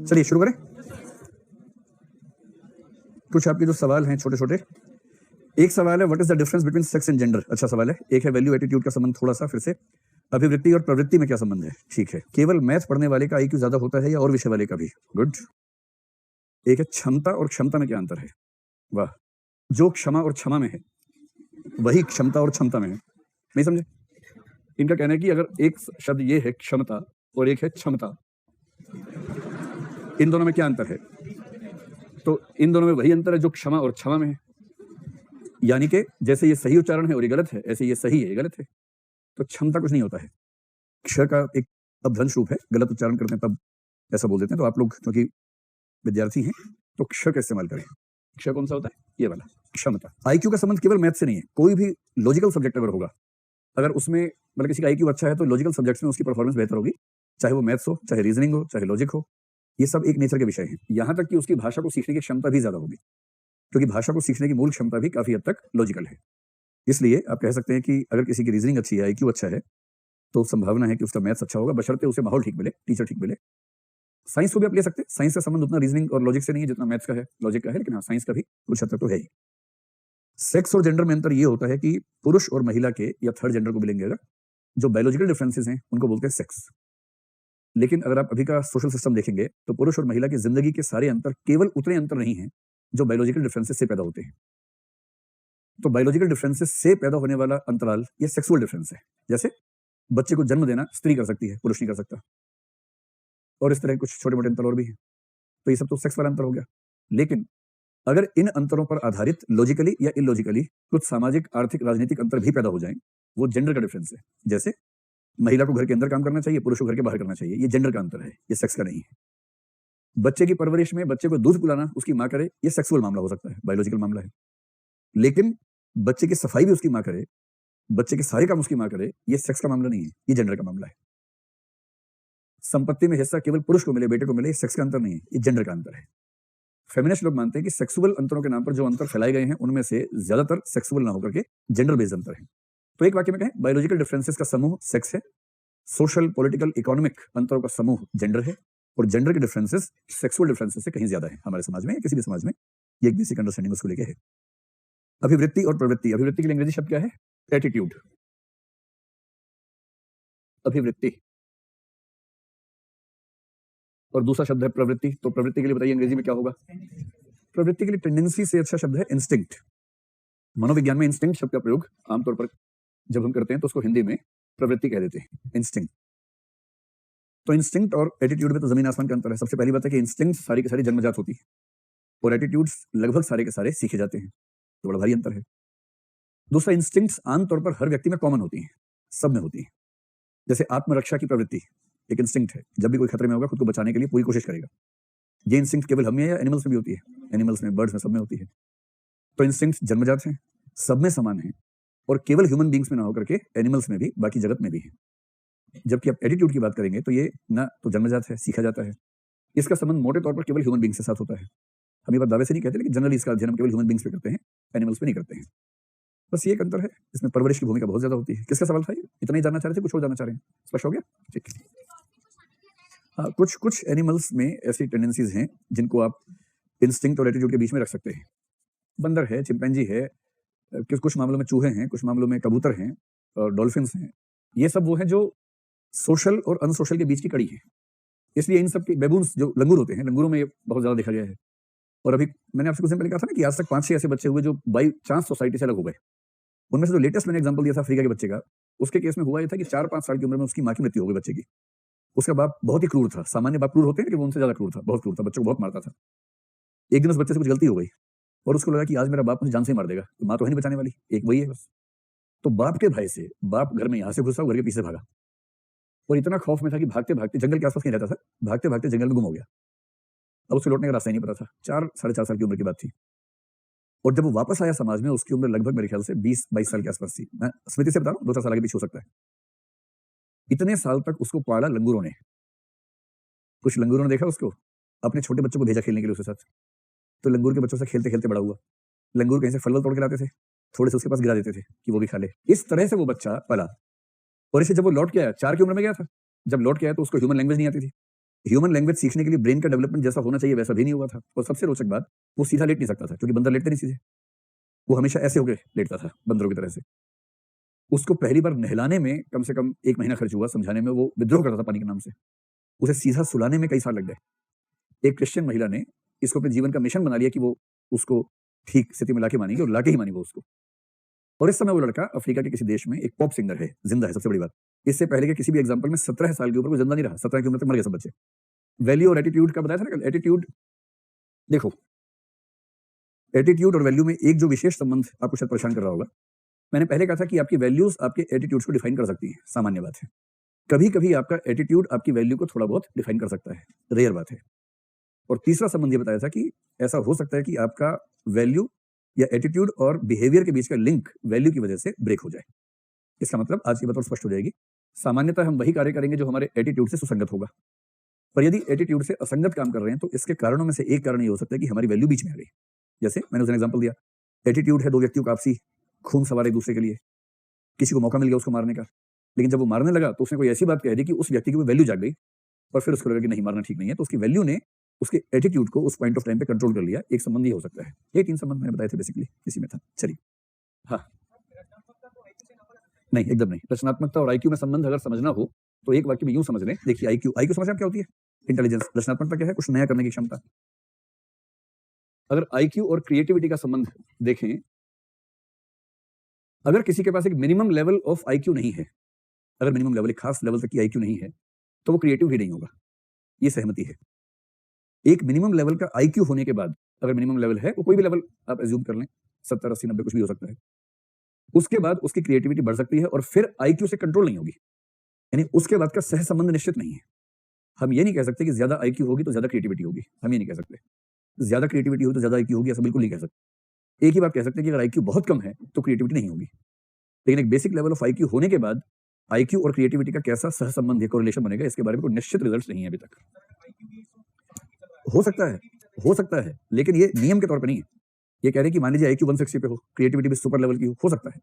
चलिए शुरू करें। कुछ आपके जो सवाल हैं छोटे छोटे। एक सवाल है what is the difference between sex and gender. अच्छा सवाल है। एक है वैल्यू एटीट्यूड का संबंध, थोड़ा सा फिर से अभिवृत्ति और प्रवृत्ति में क्या संबंध है। ठीक है, केवल मैथ पढ़ने वाले का आईक्यू ज्यादा होता है या और विषय वाले का भी। गुड। एक है क्षमता और क्षमता में क्या अंतर है। वाह। जो क्षमा और क्षमा में है वही क्षमता और क्षमता में है। नहीं समझे। इनका कहना है कि अगर एक शब्द ये है क्षमता और एक है क्षमता, इन दोनों में क्या अंतर है। तो इन दोनों में वही अंतर है जो क्षमा और क्षमा में है। यानी कि जैसे ये सही उच्चारण है और ये गलत है, ऐसे ये सही है ये गलत है। तो क्षमता कुछ नहीं होता है। क्ष का एक अपभ्रंश रूप है, गलत उच्चारण करते हैं तब ऐसा बोल देते हैं। तो आप लोग क्योंकि विद्यार्थी हैं तो क्ष का इस्तेमाल करें। क्ष कौन सा होता है, ये वाला क्षमता। आईक्यू का संबंध केवल मैथ से नहीं है। कोई भी लॉजिकल सब्जेक्ट अगर होगा, अगर उसमें मतलब किसी का आईक्यू अच्छा है तो लॉजिकल सब्जेक्ट्स में उसकी परफॉर्मेंस बेहतर होगी, चाहे वो मैथ्स हो, चाहे रीजनिंग हो, चाहे लॉजिक हो। ये सब एक नेचर के विषय हैं। यहाँ तक कि उसकी भाषा को सीखने की क्षमता भी ज्यादा होगी, क्योंकि भाषा को सीखने की मूल क्षमता भी काफी हद तक लॉजिकल है। इसलिए आप कह सकते हैं कि अगर किसी की रीजनिंग अच्छी है, आईक्यू अच्छा है, तो संभावना है कि उसका मैथ्स अच्छा होगा, बशर्ते उसे माहौल ठीक मिले, टीचर ठीक मिले। साइंस को भी आप ले सकते हैं। साइंस का संबंध उतना रीजनिंग और लॉजिक से नहीं है जितना मैथ्स का है, लॉजिक का है, लेकिन हाँ साइंस का भी कुछ हद तक तो है ही। सेक्स और जेंडर में अंतर ये होता है कि पुरुष और महिला के या थर्ड जेंडर को मिलेंगे अगर, जो बायोलॉजिकल डिफरेंसेस हैं उनको बोलते हैं सेक्स। लेकिन अगर आप अभी का सोशल सिस्टम देखेंगे तो पुरुष और महिला की जिंदगी के सारे अंतर केवल उतने अंतर नहीं है जो बायोलॉजिकल डिफरेंसेस से पैदा होते हैं। तो बायोलॉजिकल डिफरेंसेस से पैदा होने वाला अंतराल ये सेक्सुअल डिफरेंस है। जैसे बच्चे को जन्म देना स्त्री कर सकती है, पुरुष नहीं कर सकता, और इस तरह कुछ छोटे मोटे अंतर और भी हैं। तो ये सब तो सेक्स वाला अंतर हो गया। लेकिन अगर इन अंतरों पर आधारित लॉजिकली या इलॉजिकली कुछ सामाजिक, आर्थिक, राजनीतिक अंतर भी पैदा हो जाएं, वो जेंडर का डिफरेंस है। जैसे महिला को घर के अंदर काम करना चाहिए, पुरुष को घर के बाहर करना चाहिए, ये जेंडर का अंतर है, ये सेक्स का नहीं है। बच्चे की परवरिश में बच्चे को दूध पिलाना उसकी माँ करे, ये सेक्सुअल मामला हो सकता है, बायोलॉजिकल मामला है। लेकिन बच्चे की सफाई भी उसकी माँ करे, बच्चे के सारे काम उसकी माँ करे, ये सेक्स का मामला नहीं है, ये जेंडर का मामला है। संपत्ति में हिस्सा केवल पुरुष को मिले, बेटे को मिले, ये सेक्स का अंतर नहीं है, ये जेंडर का अंतर है। फेमिनिस्ट लोग मानते हैं कि सेक्सुअल अंतरों के नाम पर जो अंतर फैलाए गए हैं उनमें से ज्यादातर सेक्सुअल ना होकर के जेंडर बेस्ड अंतर है। तो एक वाक्य में कहें, बायोलॉजिकल डिफरेंसेस का समूह सेक्स है, सोशल, पॉलिटिकल, इकोनॉमिक अंतरों का समूह जेंडर है, और जेंडर के डिफरेंसेस सेक्सुअल डिफरेंसेस से कहीं ज्यादा है हमारे समाज में या किसी भी समाज में। ये एक बेसिक अंडरस्टैंडिंग उसको लेके है। अभिवृत्ति और प्रवृत्ति। अभिवृत्ति के लिए अंग्रेजी शब्द क्या है, एटीट्यूड। अभिवृत्ति। और दूसरा शब्द है प्रवृत्ति। तो प्रवृत्ति के लिए बताइए अंग्रेजी में क्या होगा। प्रवृत्ति के लिए टेंडेंसी से अच्छा शब्द है इंस्टिंक्ट। मनोविज्ञान में इंस्टिंक्ट शब्द का प्रयोग आमतौर पर जब हम करते हैं तो उसको हिंदी में प्रवृत्ति कह देते हैं, इंस्टिंक्ट। तो इंस्टिंक्ट और एटीट्यूड में तो जमीन आसमान का अंतर है। सबसे पहली बात है कि इंस्टिंक्ट सारी की सारी जन्मजात होती है और एटीट्यूड्स लगभग सारे के सारे सीखे जाते हैं, तो बड़ा भारी अंतर है। दूसरा, इंस्टिंक्ट्स आमतौर पर हर व्यक्ति में कॉमन होती हैं, सब में होती हैं। जैसे आत्मरक्षा की प्रवृत्ति एक इंस्टिंक्ट है, जब भी कोई खतरे में होगा खुद को बचाने के लिए पूरी कोशिश करेगा। ये इंस्टिंक्ट केवल हम में या एनिमल्स में भी होती है, एनिमल्स में, बर्ड्स में, सब में होती है। तो इंस्टिंक्ट्स जन्मजात हैं, सब में समान है, और केवल ह्यूमन बींग्स में ना होकर के एनिमल्स में भी, बाकी जगत में भी है। जबकि आप एटीट्यूड की बात करेंगे तो ये ना तो जन्मजात है, सीखा जाता है। इसका संबंध मोटे तौर पर केवल ह्यूमन बींग्स के साथ होता है। हम ये बात दावे से नहीं कहते, लेकिन जनरली इसका अध्ययन हम केवल ह्यूमन बींग्स पे करते हैं, एनिमल्स पे नहीं करते हैं। बस ये एक अंतर है, इसमें परवरिश की भूमिका बहुत ज्यादा होती है। किसका सवाल था ये, इतना ही जानना चाह रहे थे, कुछ और जानना चाह रहे हैं, स्पष्ट हो गया। ठीक है। हाँ, कुछ एनिमल्स में ऐसी टेंडेंसीज हैं जिनको आप इंस्टिंक्ट और एटीट्यूड के बीच में रख सकते हैं। बंदर है, चिंपैंजी है, कुछ मामलों में चूहे हैं, कुछ मामलों में कबूतर हैं और डॉल्फिन्स हैं। ये सब वो हैं जो सोशल और अनसोशल के बीच की कड़ी है। इसलिए इन सब के बेबून्स जो लंगूर होते हैं, लंगूरों में ये बहुत ज्यादा देखा गया है। और अभी मैंने आपसे कुछ दिन पहले कहा था ना कि आज तक 5-6 ऐसे बच्चे हुए जो बाई चांस सोसाइटी से अलग हो गए। उनमें से जो लेटेस्ट मैंने एग्जांपल दिया था अफ्रीका के बच्चे का, उसके केस में हुआ ये था कि 4-5 साल की उम्र में उसकी माँ की मृत्यु हो गई बच्चे की। उसका बाप बहुत ही क्रूर था। सामान्य बाप क्रूर होते हैं कि वो उनसे ज्यादा क्रूर था, बहुत क्रूर था, बच्चों को बहुत मारता था। एक दिन उस बच्चे से कुछ गलती हो गई और उसको लगा कि आज मेरा बाप मुझे जान से ही मार देगा, तो माँ तो है नहीं बचाने वाली, एक वही है बस। तो बाप के भय से बाप घर में यहाँ से घुसा, घर के पीछे भागा, और इतना खौफ में था कि भागते भागते, जंगल के आसपास नहीं रहता था, भागते भागते जंगल में गुम हो गया। अब उसको लौटने का रास्ता ही नहीं पता था। 4-4.5 साल की उम्र की बात थी। और जब वो वापस आया समाज में, उसकी उम्र लगभग मेरे ख्याल से 20-22 साल के आसपास थी। मैं स्मृति से बता रहा हूँ, 2-4 साल आगे पीछे हो सकता है। इतने साल तक उसको पाला लंगूरों ने। कुछ लंगूरों ने देखा उसको, अपने छोटे बच्चों को भेजा खेलने के लिए उसके साथ। तो लंगूर के बच्चों से खेलते खेलते बड़ा हुआ। लंगूर कहीं से फल तोड़ के लाते थे, थोड़े से उसके पास गिरा देते थे कि वो भी खा ले। इस तरह से वो बच्चा पला। और इसे जब वो लौट के आया, 4 की उम्र में गया था, जब लौट के आया तो उसको ह्यूमन लैंग्वेज नहीं आती थी। ह्यूमन लैंग्वेज सीखने के लिए ब्रेन का डेवलपमेंट जैसा होना चाहिए वैसा भी नहीं हुआ था। और सबसे रोचक बात, वो सीधा लेट नहीं सकता था, क्योंकि बंदर लेटते नहीं सीधे, वो हमेशा ऐसे होकर लेटता था बंदरों की तरह से। उसको पहली बार नहलाने में कम से कम 1 महीना खर्च हुआ, समझाने में वो विद्रोह करता था पानी के नाम से। उसे सीधा सुलाने में कई साल लग गए। एक क्रिश्चियन महिला ने इसको अपने जीवन का मिशन बना लिया कि वो उसको ठीक स्थिति में लाके मानेगी, और लाके ही मानी वो उसको। और इस समय वो लड़का अफ्रीका के किसी देश में एक पॉप सिंगर है, जिंदा है, सबसे बड़ी बात। इससे पहले के किसी भी एग्जाम्पल में 17 साल के ऊपर वो जिंदा नहीं रहा, 17 की उम्र तक मर गए सब बच्चे। वैल्यू और एटीट्यूड का बताया था ना, एटीट्यूड देखो, एटीट्यूड और वैल्यू में एक जो विशेष संबंध आपको शायद परेशान कर रहा होगा, मैंने पहले कहा था कि आपकी वैल्यूज आपके एटीट्यूड्स को डिफाइन कर सकती है, सामान्य बात है। कभी कभी आपका एटीट्यूड आपकी वैल्यू को थोड़ा बहुत डिफाइन कर सकता है, रेयर बात है। और तीसरा संबंध ये बताया था कि ऐसा हो सकता है कि आपका वैल्यू या एटीट्यूड और बिहेवियर के बीच का लिंक वैल्यू की वजह से ब्रेक हो जाए। इसका मतलब आज की बात और स्पष्ट हो जाएगी। सामान्यतः हम वही कार्य करेंगे जो हमारे एटीट्यूड से सुसंगत होगा, पर यदि एटीट्यूड से असंगत काम कर रहे हैं तो इसके कारणों में से एक कारण ये हो सकता है कि हमारी वैल्यू बीच में आ गई। जैसे मैंने उस एग्जांपल दिया, एटीट्यूड है दो व्यक्तियों का आपसी खून सवार एक दूसरे के लिए, किसी को मौका मिल गया उसको मारने का, लेकिन जब वो मारने लगा तो उसने कोई ऐसी बात कह दी कि उस व्यक्ति की वैल्यू जाग गई, और फिर उसको लगा कि नहीं, मारना ठीक नहीं है, तो उसकी वैल्यू ने उसके एटीट्यूड को उस पॉइंट ऑफ टाइम पे कंट्रोल कर लिया। एक संबंध ये हो सकता है। ये 3 संबंध मैंने बताए थे बेसिकली, इसी में था। चलिए, हाँ, नहीं एकदम नहीं। रचनात्मकता और आईक्यू में संबंध अगर समझना हो तो एक वाक्य में यूं समझ लें। देखिए, आईक्यू आईक्यू समझ रहे हैं क्या होती है? इंटेलिजेंस। रचनात्मकता क्या है? कुछ नया करने की क्षमता। अगर आईक्यू और क्रिएटिविटी का संबंध देखें, अगर किसी के पास एक मिनिमम लेवल ऑफ आईक्यू नहीं है, अगर मिनिमम लेवल, एक खास लेवल तक की आईक्यू नहीं है, तो वो क्रिएटिव ही नहीं होगा। ये सहमति है। एक मिनिमम लेवल का आईक्यू होने के बाद, अगर मिनिमम लेवल है, वो कोई भी लेवल आप एज्यूम कर लें, 70, 80, 90 कुछ भी हो सकता है, उसके बाद उसकी क्रिएटिविटी बढ़ सकती है और फिर आईक्यू से कंट्रोल नहीं होगी। यानी उसके बाद का सह संबंध निश्चित नहीं है। हम ये नहीं कह सकते कि ज्यादा आईक्यू होगी तो ज्यादा क्रिएटिविटी होगी, हम ये नहीं कह सकते। ज्यादा क्रिएटिविटी हो तो ज्यादा आईक्यू होगी, ऐसा बिल्कुल नहीं कह सकते। एक ही बात कह सकते हैं कि अगर आईक्यू बहुत कम है तो क्रिएटिविटी नहीं होगी। लेकिन एक बेसिक लेवल ऑफ आईक्यू होने के बाद आईक्यू और क्रिएटिविटी का कैसा सहसंबंध है, कोरिलेशन बनेगा, इसके बारे में कोई निश्चित रिजल्ट नहीं है अभी तक। हो सकता है, लेकिन ये नियम के तौर पर नहीं है। ये कह रहे हैं कि मान लीजिए आईक्यू 160 पे हो, क्रिएटिविटी भी सुपर लेवल की हो सकता है,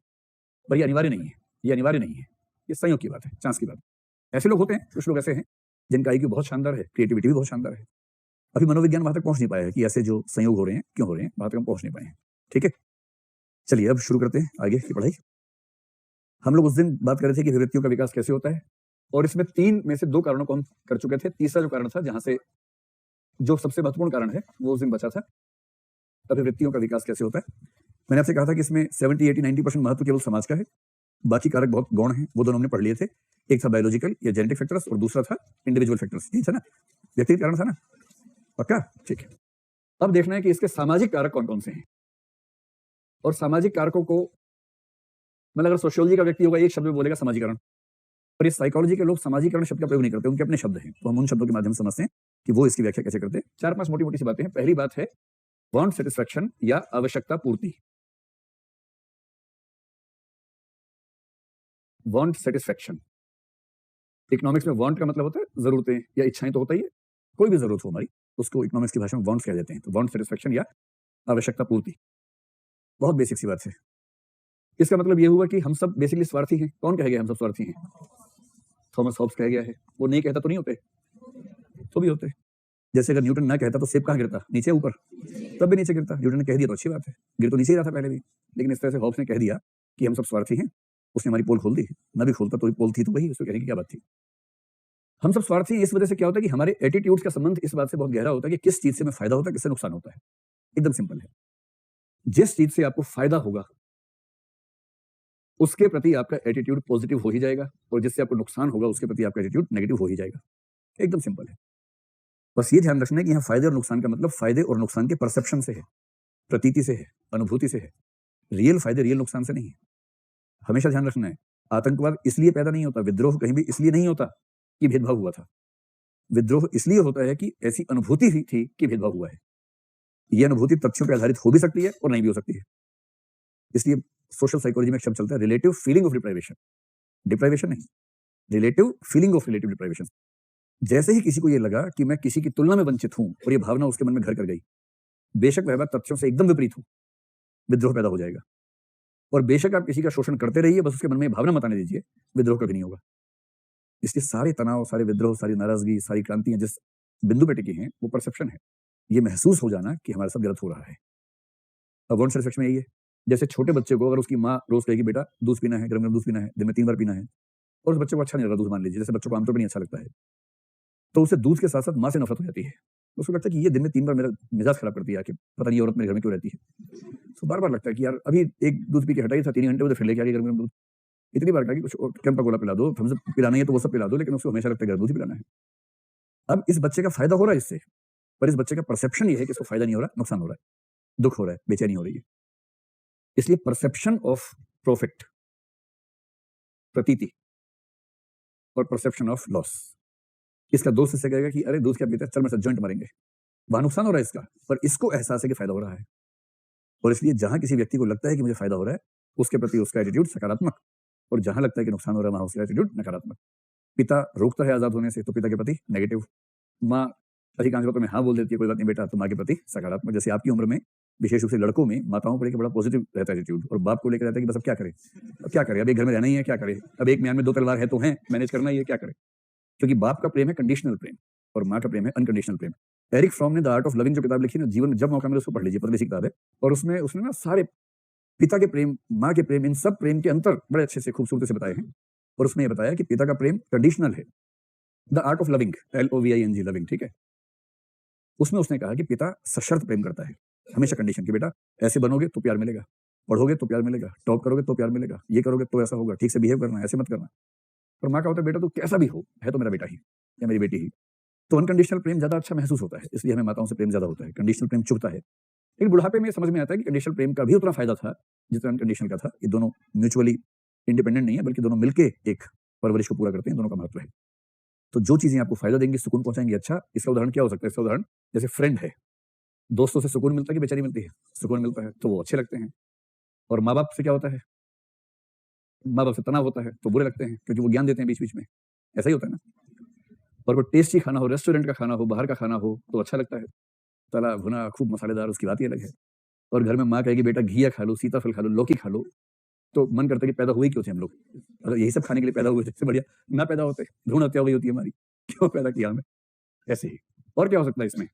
पर ये अनिवार्य नहीं है। ये अनिवार्य नहीं है, ये संयोग की बात है, चांस की बात है। ऐसे लोग होते हैं, कुछ लोग ऐसे हैं जिनका आईक्यू बहुत शानदार है, क्रिएटिविटी भी बहुत शानदार है। अभी मनोविज्ञान वहां तक पहुंच नहीं पाया है कि ऐसे जो संयोग हो रहे हैं क्यों हो रहे हैं, वहां तक हम पहुंच नहीं पाए हैं। ठीक है, चलिए अब शुरू करते हैं आगे की पढ़ाई। हम लोग उस दिन बात कर रहे थे कि अभिव्यक्तियों का विकास कैसे होता है, और इसमें 3 में से 2 कारणों को हम कर चुके थे। तीसरा जो कारण था, जहां से जो सबसे महत्वपूर्ण कारण है, वो उस दिन बचा था, अभिव्यक्तियों का विकास कैसे होता है। मैंने आपसे कहा था कि इसमें 70, 80, 90% महत्व केवल समाज का है, बाकी कारक बहुत गौण हैं। वो दोनों हमने पढ़ लिए थे। एक था बायोलॉजिकल या जेनेटिक फैक्टर्स, और दूसरा था इंडिविजुअल फैक्टर्स। यही था ना, व्यक्तिगत कारण था ना, पक्का? ठीक है। अब देखना है कि इसके सामाजिक कारक कौन कौन से हैं, और सामाजिक कारकों को, मतलब अगर सोशियोलॉजी का व्यक्ति होगा एक शब्द में बोलेगा सामाजिकरण, पर इस साइकोलॉजी के लोग सामाजिकरण शब्द का प्रयोग नहीं करते, उनके अपने शब्द हैं। तो हम उन शब्दों के माध्यम से समझते हैं कि वो इसकी व्याख्या कैसे करते हैं। 4-5 मोटी मोटी सी बातें हैं। पहली बात है वांट सेटिस्फैक्शन या आवश्यकता पूर्ति। वांट सेटिस्फैक्शन, इकोनॉमिक्स में वांट का मतलब होता है जरूरतें या इच्छाएं, तो होता ही है, कोई भी जरूरत हो हमारी, उसको इकोनॉमिक्स की भाषा में वांट्स कह देते हैं। तो वांट सेटिस्फैक्शन या आवश्यकता पूर्ति, बहुत बेसिक सी बात है। इसका मतलब ये हुआ कि हम सब बेसिकली स्वार्थी हैं। कौन कह गया हम सब स्वार्थी हैं? थॉमस हॉब्स कह गया है। वो नहीं कहता तो नहीं होते, तो भी होते। जैसे अगर न्यूटन ना कहता तो सेब कहाँ गिरता? नीचे, ऊपर? तब भी नीचे गिरता। न्यूटन ने कह दिया तो अच्छी बात है, गिर तो नीचे ही रहा था पहले भी, लेकिन इस तरह से हॉब्स ने कह दिया कि हम सब स्वार्थी हैं, उसने हमारी पोल खोल दी। ना भी खोलता तो पोल थी तो वही, उसको कहने की क्या बात थी। हम सब स्वार्थी हैं, इस वजह से क्या होता है कि हमारे एटीट्यूड्स का संबंध इस बात से बहुत गहरा होता है कि किस चीज से हमें फायदा होता है, किससे नुकसान होता है। एकदम सिंपल है। जिस चीज से आपको फायदा होगा उसके प्रति आपका एटीट्यूड पॉजिटिव हो ही जाएगा, और जिससे आपको नुकसान होगा उसके प्रति आपका एटीट्यूड नेगेटिव हो ही जाएगा। एकदम सिंपल है। बस ये ध्यान रखना है कि यहाँ फायदे और नुकसान का मतलब फायदे और नुकसान के परसेप्शन से है, प्रतीति से है, अनुभूति से है। रियल फायदे रियल नुकसान से नहीं है। हमेशा ध्यान रखना है, आतंकवाद इसलिए पैदा नहीं होता, विद्रोह कहीं भी इसलिए नहीं होता कि भेदभाव हुआ था। विद्रोह इसलिए होता है कि ऐसी अनुभूति हुई थी कि भेदभाव हुआ है। यह अनुभूति तथ्यों पर आधारित हो भी सकती है और नहीं भी हो सकती है। इसलिए सोशल साइकोलॉजी में एक शब्द चलता है, relative feeling of deprivation. Deprivation नहीं, relative feeling of relative deprivation. जैसे ही किसी को यह लगा कि मैं किसी की तुलना में वंचित हूं और यह भावना उसके मन में घर कर गई, बेशक वह बात तथ्यों से एकदम विपरीत हो, विद्रोह पैदा हो जाएगा। और बेशक आप किसी का शोषण करते रहिए, बस उसके मन में भावना मत आने दीजिए, विद्रोह कभी नहीं होगा। इसलिए सारे तनाव, सारे विद्रोह, सारी नाराजगी, सारी क्रांतियां जिस बिंदु पे टिकी हैं वो परसेप्शन है, ये महसूस हो जाना कि हमारे साथ गलत हो रहा है। अब वांट सेटिस्फेक्शन यही है। जैसे छोटे बच्चे को अगर उसकी माँ रोज कहेगी बेटा दूध पीना है, गरम गरम दूध पीना है, दिन में 3 बार पीना है, और उस बच्चे को अच्छा नहीं लग रहा दूध, मान लीजिए, जैसे बच्चों को आमतौर पर नहीं अच्छा लगता है, तो उसे दूध के साथ साथ माँ से नफरत हो जाती है। उसको लगता है कि ये दिन में 3 बार मेरा मिजाज खराब करती है आके, पता नहीं ये औरत मेरे घर में क्यों रहती है। तो बार बार लगता है कि यार अभी एक दूध पी के हटाई था, 3 घंटे बाद फिर लेके आ गई गरम गरम दूध। इतनी बार कहा कि कुछ और कैंपा कोला पिला दो, थम्स अप पिलाना है तो वो सब पिला दो, लेकिन उसको हमेशा लगता है गर्म दूध ही पिलाना है। अब इस बच्चे का फायदा हो रहा है इससे, पर इस बच्चे का परसेप्शन ये है कि इसको फायदा नहीं हो रहा, नुकसान हो रहा है, दुख हो रहा है, बेचैनी हो रही है। इसलिए परसेप्शन ऑफ प्रॉफिट, प्रतीति, और परसेप्शन ऑफ लॉस, इसका दोस्त इससे कहेगा कि अरे दूध क्या पीता है, चल मेरे साथ जॉइंट मारेंगे, वहां नुकसान हो रहा है इसका, पर इसको एहसास है कि फायदा हो रहा है। और इसलिए जहां किसी व्यक्ति को लगता है कि मुझे फायदा हो रहा है, उसके प्रति उसका एटीट्यूड सकारात्मक, और जहां लगता है कि नुकसान हो रहा है वहां उसका एटीट्यूड नकारात्मक। पिता रोकता है आजाद होने से तो पिता के प्रति नेगेटिव, माँ अधिकांश बातों में हाँ बोल देती है, कोई बात नहीं बेटा, तो माँ के प्रति सकारात्मक। जैसे आपकी उम्र में विशेष रूप से लड़कों में माताओं को लेकर बड़ा पॉजिटिव रहता है एटीट्यूड, और बाप को लेकर रहता है कि बस अब क्या करें, अब क्या करें, अब एक घर में रहना ही है, क्या करें, अब एक म्यान में 2 तलवार है तो है, मैनेज करना ही है, क्या करें। क्योंकि बाप का प्रेम है कंडीशनल प्रेम, और माँ का प्रेम है अनकंडीशनल प्रेम। एरिक फ्रॉम ने द आर्ट ऑफ लविंग जो किताब लिखी ना, जीवन में जब मौका मिले उसको पढ़ लीजिए, पतली सी किताब है, और उसमें उसने ना सारे पिता के प्रेम, माँ के प्रेम, इन सब प्रेम के अंतर बड़े अच्छे से खूबसूरती से बताए हैं। और उसमें ये बताया कि पिता का प्रेम कंडीशनल है, the art of loving, LOVING, loving, ठीक है। उसमें उसने कहा कि पिता सशर्त प्रेम करता है, हमेशा कंडीशन कि बेटा ऐसे बनोगे तो प्यार मिलेगा, पढ़ोगे तो प्यार मिलेगा, टॉप करोगे तो प्यार मिलेगा, ये करोगे तो ऐसा होगा, ठीक से बिहेव करना, ऐसे मत करना। पर माँ का होता है बेटा तू कैसा भी हो, है तो मेरा बेटा ही या मेरी बेटी ही। तो अनकंडीशनल प्रेम ज्यादा अच्छा महसूस होता है, इसलिए हमें माताओं से प्रेम ज्यादा होता है, कंडीशनल प्रेम चुभता है। लेकिन बुढ़ापे में समझ में आता है कि कंडीशनल प्रेम का भी उतना फायदा था जितना अनकंडीशनल का था। ये दोनों म्यूचुअली इंडिपेंडेंट नहीं है, बल्कि दोनों मिलके एक परवरिश को पूरा करते हैं, दोनों का महत्व है। तो जो चीजें आपको फायदा देंगी, सुकून पहुंचाएंगी, अच्छा, इसका उदाहरण क्या हो सकता है? इसका उदाहरण जैसे फ्रेंड है, दोस्तों से सुकून मिलता है कि बेचैनी मिलती है? सुकून मिलता है, तो वो अच्छे लगते हैं। और माँ बाप से क्या होता है? माँ बाप से तनाव होता है तो बुरे लगते हैं, क्योंकि वो ज्ञान देते हैं बीच बीच में, ऐसा ही होता है ना। और वो टेस्टी खाना हो, रेस्टोरेंट का खाना हो, बाहर का खाना हो, तो अच्छा लगता है, तला भुना खूब मसालेदार, उसकी बात ही अलग है। और घर में माँ कहेगी बेटा घिया खा लो, सीताफल खा लो, लौकी खा लो, तो मन करता है कि पैदा हुए क्यों थे हम लोग, अगर यही सब खाने के लिए पैदा हुए थे, इससे बढ़िया ना पैदा होते, भ्रूण हत्या हो गई होती है हमारी, क्यों पैदा किया हमें। ऐसे ही और क्या हो सकता है इसमें?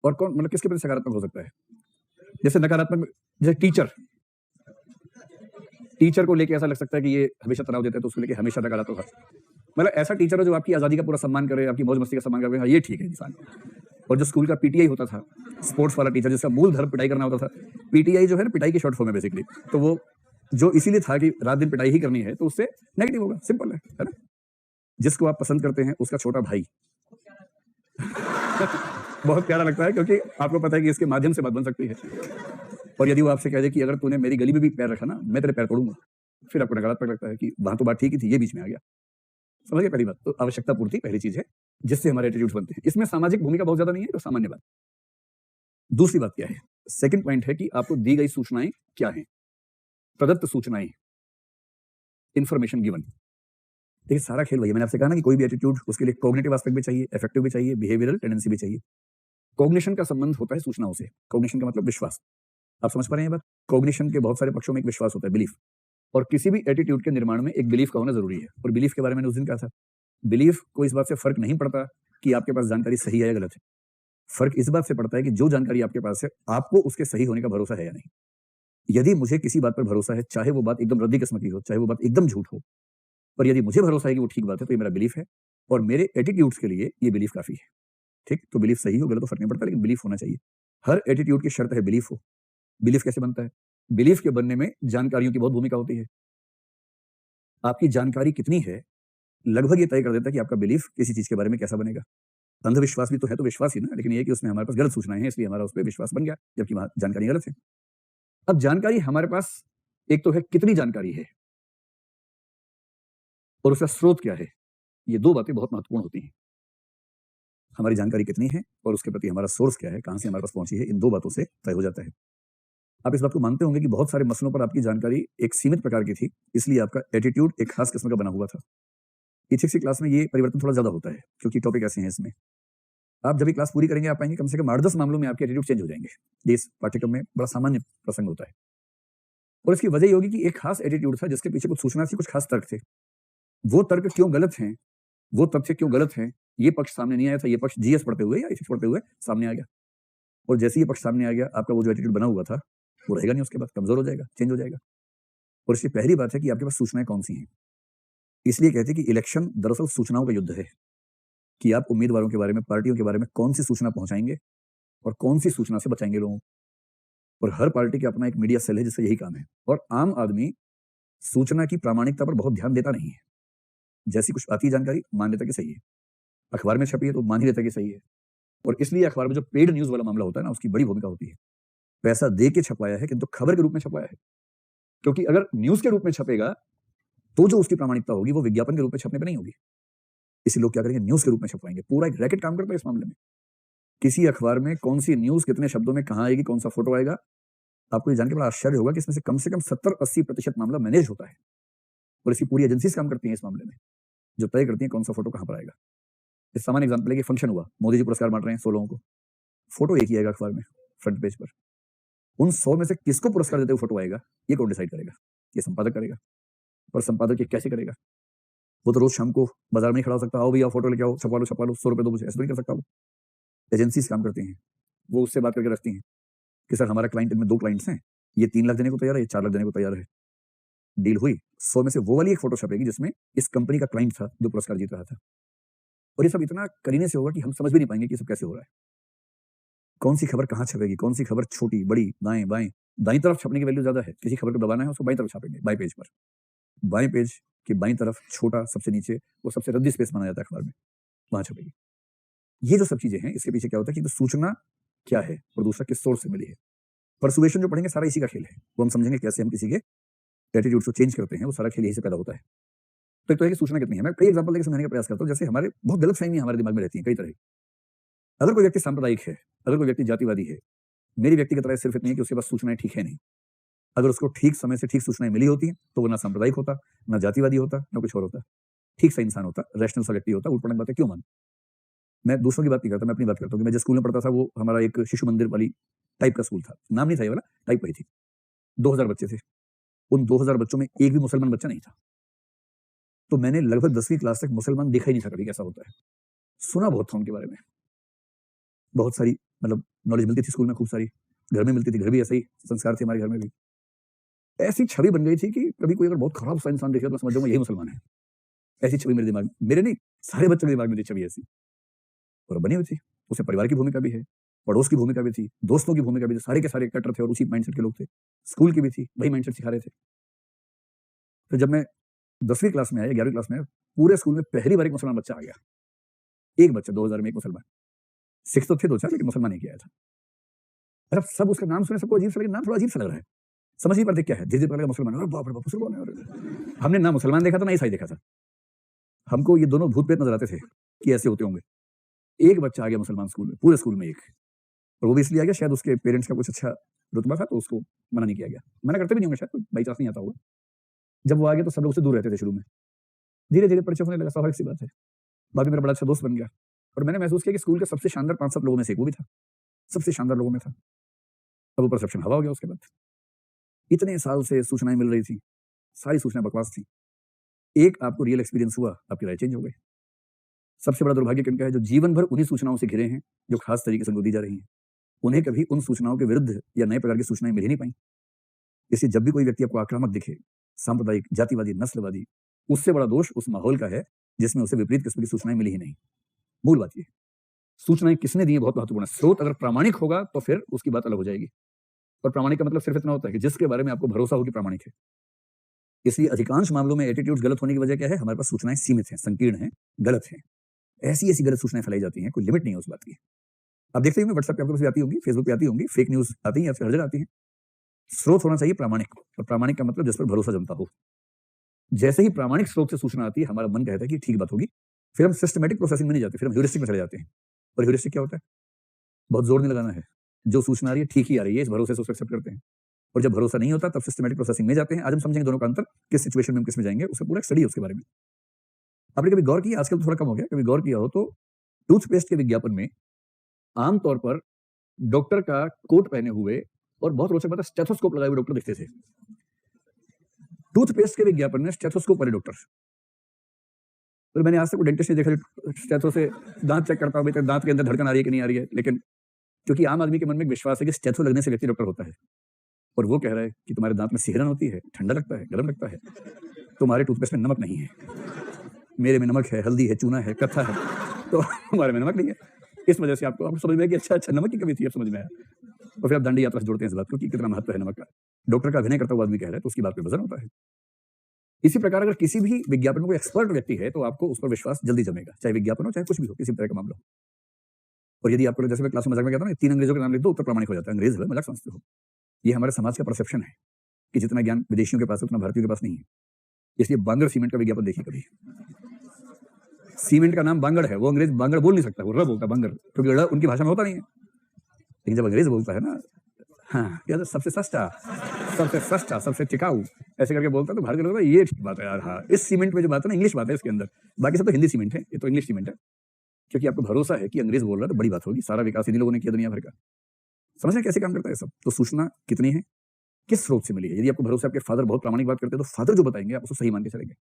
और कौन, मतलब किसके प्रति सकारात्मक हो सकता है? जैसे नकारात्मक, जैसे टीचर को लेके ऐसा लग सकता है कि ये हमेशा तनाव देता है, तो उसको लेके हमेशा नकारात्मक। मतलब ऐसा टीचर हो जो आपकी आजादी का पूरा सम्मान करे, आपकी मौज मस्ती का सम्मान करे, हाँ ये ठीक है इंसान। और जो स्कूल का पीटीआई होता था, स्पोर्ट्स वाला टीचर, जिसका मूल धर्म पिटाई करना होता था, पीटीआई जो है ना, पिटाई की शॉर्ट फॉर्म है बेसिकली, तो वो जो इसीलिए था कि रात दिन पिटाई ही करनी है, तो उससे नेगेटिव होगा, सिंपल है ना। जिसको आप पसंद करते हैं उसका छोटा भाई बहुत प्यारा लगता है, क्योंकि आपको पता है कि इसके माध्यम से बात बन सकती है। और यदि वो आपसे कह दे कि अगर तूने मेरी गली में भी पैर रखा ना, मैं तेरे पैर तोड़ूंगा, फिर आपको नकारात्मक लगता है कि वहां तो बात ठीक ही थी, ये बीच में आ गया। समझ गए? पहली बात तो आवश्यकता पूर्ति पहली चीज है जिससे हमारे एटीट्यूड्स बनते हैं। इसमें सामाजिक भूमिका बहुत ज्यादा नहीं है, तो सामान्य बात। दूसरी बात क्या है? सेकंड पॉइंट है कि आपको दी गई सूचनाएं क्या हैं, प्रदत्त सूचनाएं, इंफॉर्मेशन गिवन। देखिए सारा खेल वही है, मैंने आपसे कहा ना कि कोई भी एटीट्यूड, उसके लिए कॉग्निटिव एस्पेक्ट भी चाहिए, अफेक्टिव भी चाहिए, बिहेवियरल टेंडेंसी भी चाहिए। कॉग्निशन का संबंध होता है सूचनाओं से। कॉग्निशन का मतलब विश्वास। आप समझ पा रहे हैं ये बात? कॉग्निशन के बहुत सारे पक्षों में एक विश्वास होता है, बिलीफ। और किसी भी एटीट्यूड के निर्माण में एक बिलीफ का होना जरूरी है। और बिलीफ के बारे में उस दिन कहा था, बिलीफ को इस बात से फर्क नहीं पड़ता कि आपके पास जानकारी सही है या गलत है। फर्क इस बात से पड़ता है कि जो जानकारी आपके पास है, आपको उसके सही होने का भरोसा है या नहीं। यदि मुझे किसी बात पर भरोसा है, चाहे वो बात एकदम रद्दी किस्म की हो, चाहे वो बात एकदम झूठ हो, पर यदि मुझे भरोसा है कि वो ठीक बात है, तो ये मेरा बिलीफ है, और मेरे एटीट्यूड्स के लिए ये बिलीफ काफी है। ठीक, तो बिलीफ सही हो गलत तो फर्क नहीं पड़ता, लेकिन बिलीफ होना चाहिए। हर एटीट्यूड की शर्त है बिलीफ हो। बिलीफ कैसे बनता है? बिलीफ के बनने में जानकारियों की बहुत भूमिका होती है। आपकी जानकारी कितनी है, लगभग ये तय कर देता है कि आपका बिलीफ किसी चीज के बारे में कैसा बनेगा। अंधविश्वास भी तो है, तो विश्वास ही ना, लेकिन ये कि उसमें हमारे पास गलत सूचनाएं हैं, इसलिए हमारा उस पर विश्वास बन गया, जबकि वहां जानकारी गलत है। अब जानकारी हमारे पास एक तो है कितनी जानकारी है, और उसका स्रोत क्या है। ये दो बातें बहुत महत्वपूर्ण होती हैं। हमारी जानकारी कितनी है और उसके प्रति हमारा सोर्स क्या है, कहां से हमारे पास पहुंची है, इन दो बातों से तय हो जाता है। आप इस बात को मानते होंगे कि बहुत सारे मसलों पर आपकी जानकारी एक सीमित प्रकार की थी, इसलिए आपका एटीट्यूड एक खास किस्म का बना हुआ था। इथिक्स की क्लास में ये परिवर्तन थोड़ा ज्यादा होता है, क्योंकि टॉपिक ऐसे हैं इसमें। आप जब भी क्लास पूरी करेंगे, आप पाएंगे कम से कम 8-10 मामलों में आपके एटीट्यूड चेंज हो जाएंगे। ये इस पाठ्यक्रम में बड़ा सामान्य प्रसंग होता है। और इसकी वजह ये होगी कि एक खास एटीट्यूड था जिसके पीछे कुछ सूचना थी, कुछ खास तर्क थे। वो तर्क क्यों गलत हैं, वो तथ्य क्यों गलत हैं, ये पक्ष सामने नहीं आया था, ये पक्ष जीएस पढ़ते हुए या एथिक्स पढ़ते हुए सामने आ गया, और जैसे ये पक्ष सामने आ गया, आपका वो जो एटीट्यूड बना हुआ था वो रहेगा नहीं, उसके बाद कमजोर हो जाएगा, चेंज हो जाएगा। और इसकी पहली बात है कि आपके पास सूचनाएं कौन सी हैं। इसलिए कहते हैं कि इलेक्शन दरअसल सूचनाओं का युद्ध है, कि आप उम्मीदवारों के बारे में, पार्टियों के बारे में कौन सी सूचना पहुंचाएंगे और कौन सी सूचना से बचाएंगे लोगों को। और हर पार्टी का अपना एक मीडिया सेल है जिससे यही काम है। और आम आदमी सूचना की प्रामाणिकता पर बहुत ध्यान देता नहीं है। जैसी कुछ आती जानकारी मान लेता कि सही है, अखबार में छपी है तो मान ही लेता कि सही है। और इसलिए अखबार में जो पेड न्यूज वाला मामला होता है ना, उसकी बड़ी भूमिका होती है। पैसा दे के छपवाया है किंतु खबर के रूप में छपवाया है, क्योंकि अगर न्यूज के रूप में छपेगा तो जो उसकी प्रामाणिकता होगी वो विज्ञापन के रूप में छपने पर नहीं होगी। इसलिए लोग क्या करेंगे, न्यूज के रूप में छपवाएंगे। पूरा एक रैकेट काम करता है इस मामले में। किसी अखबार में कौन सी न्यूज कितने शब्दों में कहां आएगी, कौन सा फोटो आएगा, आपको ये जान के बड़ा आश्चर्य होगा कि इसमें से कम 70-80% मामला मैनेज होता है। और इसकी पूरी एजेंसीज काम करती हैं इस मामले में, जो तय करती हैं कौन सा फोटो कहां पर आएगा। इस सामान्य एग्जाम्पल है कि फंक्शन हुआ, मोदी जी पुरस्कार बांट रहे हैं 100 लोगों को, फोटो एक ही आएगा अखबार में फ्रंट पेज पर। उन 100 में से किसको पुरस्कार देते हुए फोटो आएगा, ये कौन डिसाइड करेगा? ये संपादक करेगा। और संपादक ये कैसे करेगा? वो तो रोज शाम को बाजार में नहीं खड़ा हो सकता, आओ भैया फोटो लेके आओ, छपवा लो 100 रुपए दो मुझे, ऐसा नहीं कर सकता। वो एजेंसीज काम करती हैं, वो उससे बात करके रखती हैं कि सर हमारा क्लाइंट, इनमें 2 क्लाइंट्स हैं, ये 3 लाख देने को तैयार है, ये 4 लाख देने को तैयार है। डील हुई, 100 में से वो वाली एक फोटो छपेगी जिसमें इस कंपनी का क्लाइंट था जो पुरस्कार जीत रहा था। और ये सब इतना करीने से होगा कि हम समझ भी नहीं पाएंगे कि सब कैसे हो रहा है। कौन सी खबर कहां छपेगी, कौन सी खबर छोटी बड़ी, दाएं बाएं। दाईं तरफ छपने की वैल्यू ज्यादा है, किसी खबर को दबाना है उसको बाईं तरफ छापेंगे, बाईं पेज पर। बाएं पेज की बाईं तरफ छोटा, सबसे नीचे वो सबसे रद्दी स्पेस माना जाता है अखबार में, वहां छपेगी। ये जो सब चीजें हैं, इसके पीछे क्या होता है कि तो सूचना क्या है और दूसरा किस सोर्स से मिली है। परसुएशन जो पढ़ेंगे सारा इसी का खेल है, वो हम समझेंगे कैसे हम किसी के एटीट्यूड को चेंज करते हैं, वो सारा खेल यही से पैदा होता है। तो एक तो है कि सूचना कितनी है। मैं कई एग्जांपल देकर समझाने का प्रयास करता हूं। जैसे हमारे बहुत गलत फहमी हमारे दिमाग में रहती है कई तरह की। अगर कोई व्यक्ति सांप्रदायिक है, अगर कोई व्यक्ति जातिवादी है, मेरी व्यक्तिगत राय सिर्फ इतनी है कि उसके पास सूचनाएं ठीक है नहीं। अगर उसको ठीक समय से ठीक सूचनाएं मिली होती हैं तो वो ना सांप्रदायिक होता, ना जातिवादी होता, ना कुछ और होता, ठीक सा इंसान होता, रैशनल सा व्यक्ति होता। उल्ट-पलट बातें क्यों मान। मैं दूसरों की बात नहीं करता, मैं अपनी बात करता हूँ कि मैं जिस स्कूल में पढ़ता था वो हमारा एक शिशु मंदिर वाली टाइप का स्कूल था। नाम नहीं था ये वाला, टाइप वही थी। 2000 बच्चे थे। उन 2000 बच्चों में एक भी मुसलमान बच्चा नहीं था। तो मैंने लगभग 10वीं क्लास तक मुसलमान देखा ही नहीं था कभी कैसा होता है। सुना बहुत था उनके बारे में, बहुत सारी मतलब नॉलेज मिलती थी स्कूल में, खूब सारी घर में मिलती थी, घर भी ऐसे ही संस्कार थे हमारे घर में भी। ऐसी छवि बन गई थी कि कभी कोई अगर बहुत खराब सा इंसान देखेगा तो समझ जाऊंगा यही मुसलमान है। ऐसी छवि मेरे दिमाग में, मेरे नहीं सारे बच्चों के दिमाग में थी छवि ऐसी, और बनी हुई थी। उसमें परिवार की भूमिका भी है, पड़ोस की भूमिका भी थी, दोस्तों की भूमिका भी थी। सारे के सारे कट्टर थे और उसी माइंडसेट के लोग थे। स्कूल की भी थी, वही माइंडसेट सिखा रहे थे। फिर जब मैं 10वीं क्लास में आया, 11वीं क्लास में, पूरे स्कूल में पहली बार एक मुसलमान बच्चा आ गया। एक बच्चा 2000 में, एक मुसलमान। सिक्स तो थे 2-4, लेकिन मुसलमान नहीं किया था। अरे सब उसका नाम सुने सबको अजीब सा, लेकिन नाम थोड़ा अजीब सा लग रहा है, समझ नहीं पाते क्या है। धीरे धीरे पता लगा मुसलमान। अरे बाप रे बाप, मुसलमान है। हमने ना मुसलमान देखा था ना ईसाई देखा था, हमको ये दोनों भूत प्रेत नजर आते थे कि ऐसे होते होंगे। एक बच्चा आ गया मुसलमान स्कूल में, पूरे स्कूल में एक, और वो भी इसलिए आ गया शायद उसके पेरेंट्स का कुछ अच्छा रुतबा था तो उसको मना नहीं किया गया। मना करते भी नहीं होंगे शायद, बाई चांस नहीं आता होगा। जब वो आ गया तो सब लोग उससे दूर रहते थे शुरू में, धीरे धीरे परिचय होने लगा, स्वाभाविक सी बात है। बाद में मेरा बड़ा अच्छा दोस्त बन गया और मैंने महसूस किया कि स्कूल के सबसे शानदार 5-7 लोगों में से एक वो भी था, सबसे शानदार लोगों में था। अब वो परसेप्शन हवा हो गया उसके बाद। इतने साल से सूचनाएं मिल रही थी, सारी सूचनाएं बकवास थी। एक आपको रियल एक्सपीरियंस हुआ, आपकी राय चेंज हो गई। सबसे बड़ा दुर्भाग्य किनका है, जो जीवन भर उन्हीं सूचनाओं से घिरे हैं जो खास तरीके से उनको दी जा रही हैं। उन्हें कभी उन सूचनाओं के विरुद्ध या नए प्रकार की सूचनाएं मिल ही नहीं पाई। इसलिए जब भी कोई व्यक्ति आपको आक्रामक दिखे, सांप्रदायिक, जातिवादी, नस्लवादी, उससे बड़ा दोष उस माहौल का है जिसमें उसे विपरीत किस्म की सूचनाएं मिली ही नहीं। मूल बात ये, सूचनाएं किसने दी है बहुत महत्वपूर्ण है। स्रोत अगर प्रामाणिक होगा तो फिर उसकी बात अलग हो जाएगी। और प्रामाणिक का मतलब सिर्फ इतना होता है कि जिसके बारे में आपको भरोसा हो कि प्रामाणिक है। इसलिए अधिकांश मामलों में एटीट्यूड गलत होने की वजह क्या है, हमारे पास सूचनाएं सीमित हैं, संकीर्ण हैं, गलत हैं। ऐसी ऐसी गलत सूचनाएं फैलाई जाती हैं, कोई लिमिट नहीं है उस बात की। आप देखते होंगे व्हाट्सएप पे आपको भी आती होंगी, फेसबुक पे आती होंगी, फेक न्यूज आती है, हर जगह आती है। स्रोत होना चाहिए प्रामाणिक, और प्रामाणिक का मतलब जिस पर भरोसा जमता हो। जैसे ही प्रामाणिक स्रोत से सूचना आती है, हमारा मन कहता है कि ठीक बात होगी, फिर हम सिस्टमैटिक प्रोसेसिंग में नहीं जाते, फिर हम ह्यूरिस्टिक में चले जाते हैं। और ह्यूरिस्टिक क्या होता है, बहुत जोर नहीं लगाना है, जो सूचना आ रही है ठीक ही आ रही है, इस भरोसे से उसको एक्सेप्ट करते हैं। और जब भरोसा नहीं होता तब सिस्टमैटिक प्रोसेसिंग में जाते हैं। आज हम समझेंगे दोनों का अंतर, किस सिचुएशन में हम किस में जाएंगे, उसका पूरा स्टडी है उसके बारे में। आपने कभी गौर किया, आजकल थोड़ा कम हो गया, कभी गौर किया हो तो टूथपेस्ट के विज्ञापन में आमतौर पर डॉक्टर का कोट पहने हुए और बहुत रोचक बात है, स्टेथोस्कोप लगाए हुए डॉक्टर दिखते थे। टूथपेस्ट के विज्ञापन में स्टेथोस्कोप वाले डॉक्टर, और मैंने आज तक कोई डेंटिस्ट नहीं देखा स्टेथो से दांत चेक करता हूँ भाई दांत के अंदर धड़कन आ रही है कि नहीं आ रही है, लेकिन क्योंकि आम आदमी के मन में एक विश्वास है कि स्टेथो लगने से व्यक्ति डॉक्टर होता है, और वो कह रहा है कि तुम्हारे दांत में सिहरन होती है, ठंडा लगता है, गर्म लगता है, तुम्हारे टूथपेस्ट में नमक नहीं है, मेरे में नमक है, हल्दी है, चूना है, कत्था है, तो हमारे में नमक नहीं है। इस वजह से आपको समझ में आया कि अच्छा नमक की कमी थी, अब समझ में आया। और फिर आप दांडी यात्रा से जोड़ते हैं इस बात को कि कितना महत्व है नमक का। डॉक्टर का अभिनय करता हुआ आदमी कह रहा है तो उसकी बात पे वजन होता है। इसी प्रकार अगर किसी भी विज्ञापन में कोई एक्सपर्ट व्यक्ति है तो आपको उस पर विश्वास जल्दी जमेगा, चाहे विज्ञापन हो चाहे कुछ भी हो, किसी तरह का मामला हो। और यदि आपको जैसे मैं क्लास में मजाक में कहता हूँ ना, 3 अंग्रेजों के नाम लिख दो उत्तर प्रामाणिक हो जाता है, अंग्रेज है मजाक समझते हो। ये हमारे समाज का परसेप्शन है कि जितना ज्ञान विदेशियों के पास है उतना भारतीयों के पास नहीं है। इसलिए बांगड़ सीमेंट का विज्ञापन देखिए कभी, सीमेंट का नाम बांगड़ है, वो अंग्रेज बांगड़ बोल नहीं सकता, वो र बोलता बांगड़, क्योंकि र उनकी भाषा में होता नहीं है। लेकिन जब अंग्रेज बोलता है ना, हाँ क्या सबसे सस्ता, सबसे सस्ता, सबसे टिकाऊ, ऐसे करके बोलता है तो भारतीय लोग ये बात है यार। हाँ, इस सीमेंट में जो बात है ना, इंग्लिश बात है इसके अंदर, बाकी सब तो हिंदी सीमेंट है, ये तो इंग्लिश सीमेंट है। क्योंकि आपको भरोसा है कि अंग्रेज बोल रहा है तो बड़ी बात होगी, सारा विकास इन्हीं लोगों ने किया दुनिया भर का। समझ रहे कैसे काम करता है सब? तो सूचना कितनी है, किस स्रोत से मिली है। यदि आपको भरोसा है आपके फादर बहुत प्रामाणिक बात करते हैं तो फादर जो बताएंगे आप उसको सही मान के चलेंगे।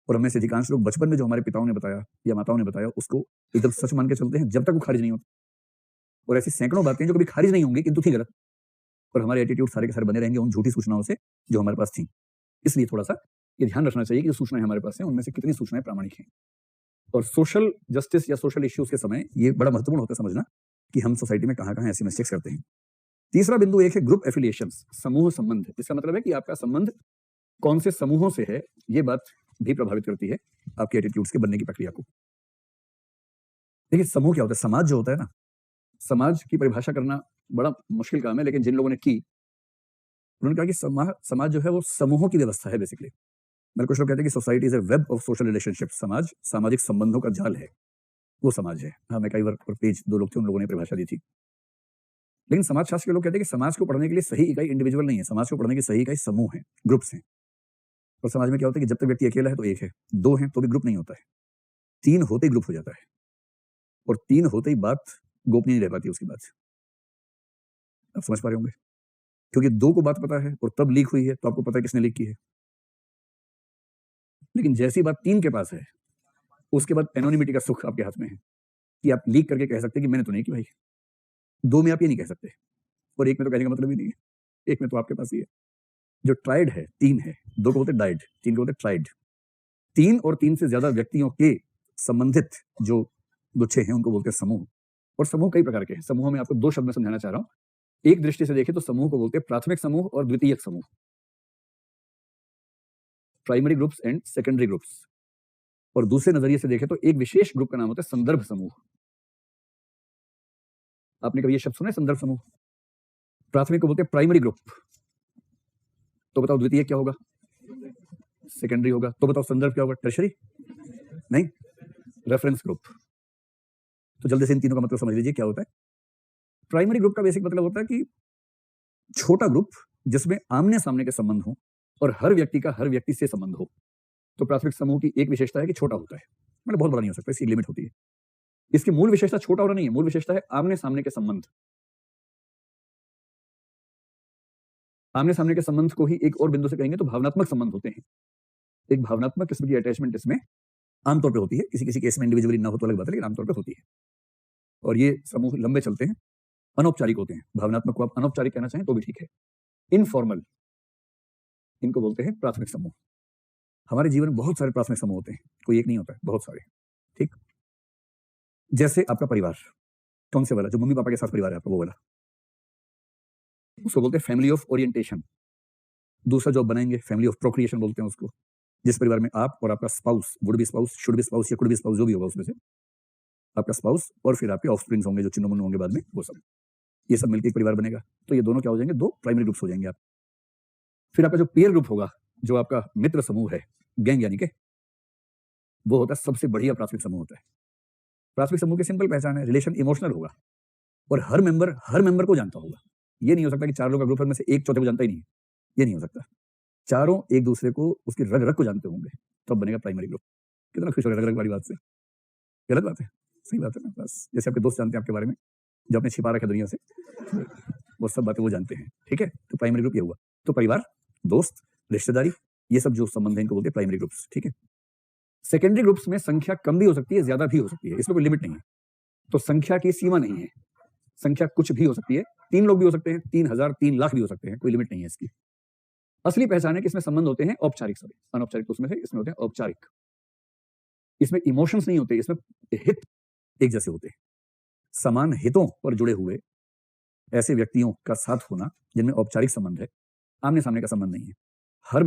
और हमें से अधिकांश लोग बचपन में जो हमारे पिताओं ने बताया या माताओं ने बताया उसको एकदम सच मान के चलते हैं जब तक वो खारिज नहीं होता। और ऐसी सैकड़ों बातें जो कभी खारिज नहीं होंगी किंतु थी गलत, और हमारे एटीट्यूड सारे के सारे बने रहेंगे उन झूठी सूचनाओं से जो हमारे पास थी। इसलिए थोड़ा सा ये ध्यान रखना चाहिए कि जो सूचनाएं हमारे पास हैं उनमें से कितनी सूचनाएं प्रामाणिक हैं। और सोशल जस्टिस या सोशल इश्यूज के समय ये बड़ा महत्वपूर्ण होता है समझना कि हम सोसाइटी में कहां-कहां ऐसी मिस्टेक्स करते हैं। तीसरा बिंदु एक है ग्रुप एफिलिएशंस, समूह संबंध। इसका मतलब है कि आपका संबंध कौन से समूहों से है, ये बात भी प्रभावित करती है आपके एटीट्यूड्स के बनने की प्रक्रिया को। देखिए समूह क्या होता है, समाज जो होता है ना, समाज की परिभाषा करना बड़ा मुश्किल काम है, लेकिन जिन लोगों ने की उन्होंने कहा कि समाज जो है वो समूहों की व्यवस्था है बेसिकली। मेरे कुछ लोग कहते हैं कि society is a web of social relationship, समाज सामाजिक संबंधों का जाल है, वो समाज है। हाँ, मैं कई बार और पेज 2 लोग थे उन लोगों ने परिभाषा दी थी। लेकिन समाज शास्त्र के लोग कहते हैं कि समाज को पढ़ने के लिए सही इकाई इंडिविजुअल नहीं है, समाज को पढ़ने की सही इकाई समूह है, ग्रुप्स हैं। और समाज में क्या होता है कि जब तक व्यक्ति अकेला है तो एक है, 2 हैं तो भी ग्रुप नहीं होता है, 3 होते ही ग्रुप हो जाता है, और 3 होते ही बात गोपनीय नहीं रह पाती उसके बाद। आप समझ पा रहे होंगे, क्योंकि 2 को बात पता है और तब लीक हुई है तो आपको पता है किसने लीक की है। लेकिन जैसी बात 3 के पास है उसके बाद एनोनिमिटी का सुख आपके हाथ में है कि आप लीक करके कह सकते हैं कि मैंने तो नहीं की भाई। 2 में आप ये नहीं कह सकते, और 1 में तो कहने का मतलब ही नहीं है, 1 में तो आपके पास ही है। जो ट्राइड है 3 है, 2 को बोलते डाइड, 3 को बोलते ट्राइड। 3 और 3 से ज्यादा व्यक्तियों के संबंधित जो गुच्छे हैं उनको बोलते हैं समूह। और समूह कई प्रकार के हैं। समूह में आपको 2 शब्द में समझाना चाह रहा हूं। एक दृष्टि से देखें तो समूह को बोलते हैं प्राथमिक समूह और द्वितीयक समूह, primary groups and secondary groups. और दूसरे नजरिए से देखें तो एक विशेष ग्रुप का नाम होता है संदर्भ समूह। आपने कभी ये शब्द सुना है संदर्भ समूह? प्राथमिक को बोलते हैं प्राइमरी ग्रुप, तो बताओ द्वितीय क्या होगा? सेकेंडरी होगा। तो बताओ संदर्भ क्या होगा? टर्शरी नहीं, रेफरेंस ग्रुप। तो जल्दी से इन तीनों का मतलब समझ लीजिए क्या होता है। प्राइमरी ग्रुप का बेसिक मतलब होता है कि छोटा ग्रुप जिसमें आमने सामने के संबंध हो और हर व्यक्ति का हर व्यक्ति से संबंध हो। तो प्राथमिक समूह की एक विशेषता है कि छोटा होता है, मतलब बहुत बड़ा नहीं हो सकता, इसकी लिमिट होती है। इसकी मूल विशेषता छोटा होना नहीं है, मूल विशेषता है आमने सामने के संबंध। आमने सामने के संबंध को ही एक और बिंदु से कहेंगे तो भावनात्मक संबंध होते हैं। एक भावनात्मक किस्म की अटैचमेंट इसमें आमतौर पे होती है, किसी किसी केस में इंडिविजुअली ना हो तो अलग बात है, लेकिन आमतौर पे होती है। और ये समूह लंबे चलते हैं, अनौपचारिक होते हैं। भावनात्मक को आप अनौपचारिक कहना चाहें तो भी ठीक है, इनफॉर्मल, इनको बोलते हैं प्राथमिक समूह। हमारे जीवन में बहुत सारे प्राथमिक समूह होते हैं, कोई एक नहीं होता है, बहुत सारे। ठीक, जैसे आपका परिवार, कौन से वाला? जो मम्मी पापा के साथ परिवार है आपका, वो वाला, उसको बोलते हैं फैमिली ऑफ ओरिएंटेशन। दूसरा जो बनाएंगे फैमिली ऑफ प्रोक्रिएशन बोलते हैं उसको, जिस परिवार में आप और आपका spouse, would be spouse, should be spouse या कुड बी स्पाउस, जो भी होगा उसमें से आपका स्पाउस और फिर आपके ऑफस्प्रिंग्स होंगे जो चिन्ह मुन्नु होंगे बाद में, वो सब, ये सब मिलकर एक परिवार बनेगा। तो ये दोनों क्या हो जाएंगे? 2 प्राइमरी ग्रुप्स हो जाएंगे आप। फिर आपका जो पीयर ग्रुप होगा, जो आपका मित्र समूह है, गैंग यानी के, वो होता है सबसे बढ़िया प्राथमिक समूह होता है। प्राथमिक समूह की सिंपल पहचान है, रिलेशन इमोशनल होगा और हर मेंबर को जानता होगा। ये नहीं हो सकता कि 4 लोग का ग्रुप है में से एक चौथे को जानता ही नहीं है, ये नहीं हो सकता। चारों एक दूसरे को उसकी रग रग को जानते होंगे, तब बनेगा प्राइमरी ग्रुप। कितना खुश हो रहा है रग रग वाली बात से? गलत बात है, सही बात है ना। बस जैसे आपके दोस्त जानते हैं आपके बारे में, जो आपने छिपा रखा है दुनिया से, वो सब बातें वो जानते हैं। ठीक है, तो प्राइमरी ग्रुप ये हुआ। तो परिवार, दोस्त, रिश्तेदारी, ये सब जो संबंध है इनको बोलते हैं प्राइमरी ग्रुप्स। ठीक है, सेकेंडरी ग्रुप्स में संख्या कम भी हो सकती है, ज्यादा भी हो सकती है, इसमें कोई लिमिट नहीं है। तो संख्या की सीमा नहीं है, संख्या कुछ भी हो सकती है, 3 लोग भी हो सकते हैं, 3,000, 3 लाख भी हो सकते हैं, कोई लिमिट नहीं है इसकी। असली पहचान है कि इसमें संबंध होते हैं औपचारिक, सभी अनौपचारिक तो उसमें से, इसमें होते हैं औपचारिक। इसमें इमोशंस नहीं होते, इसमें हित एक जैसे होते हैं। समान हितों पर जुड़े हुए ऐसे व्यक्तियों का साथ होना जिनमें औपचारिक संबंध है, आमने सामने का संबंध नहीं है। हर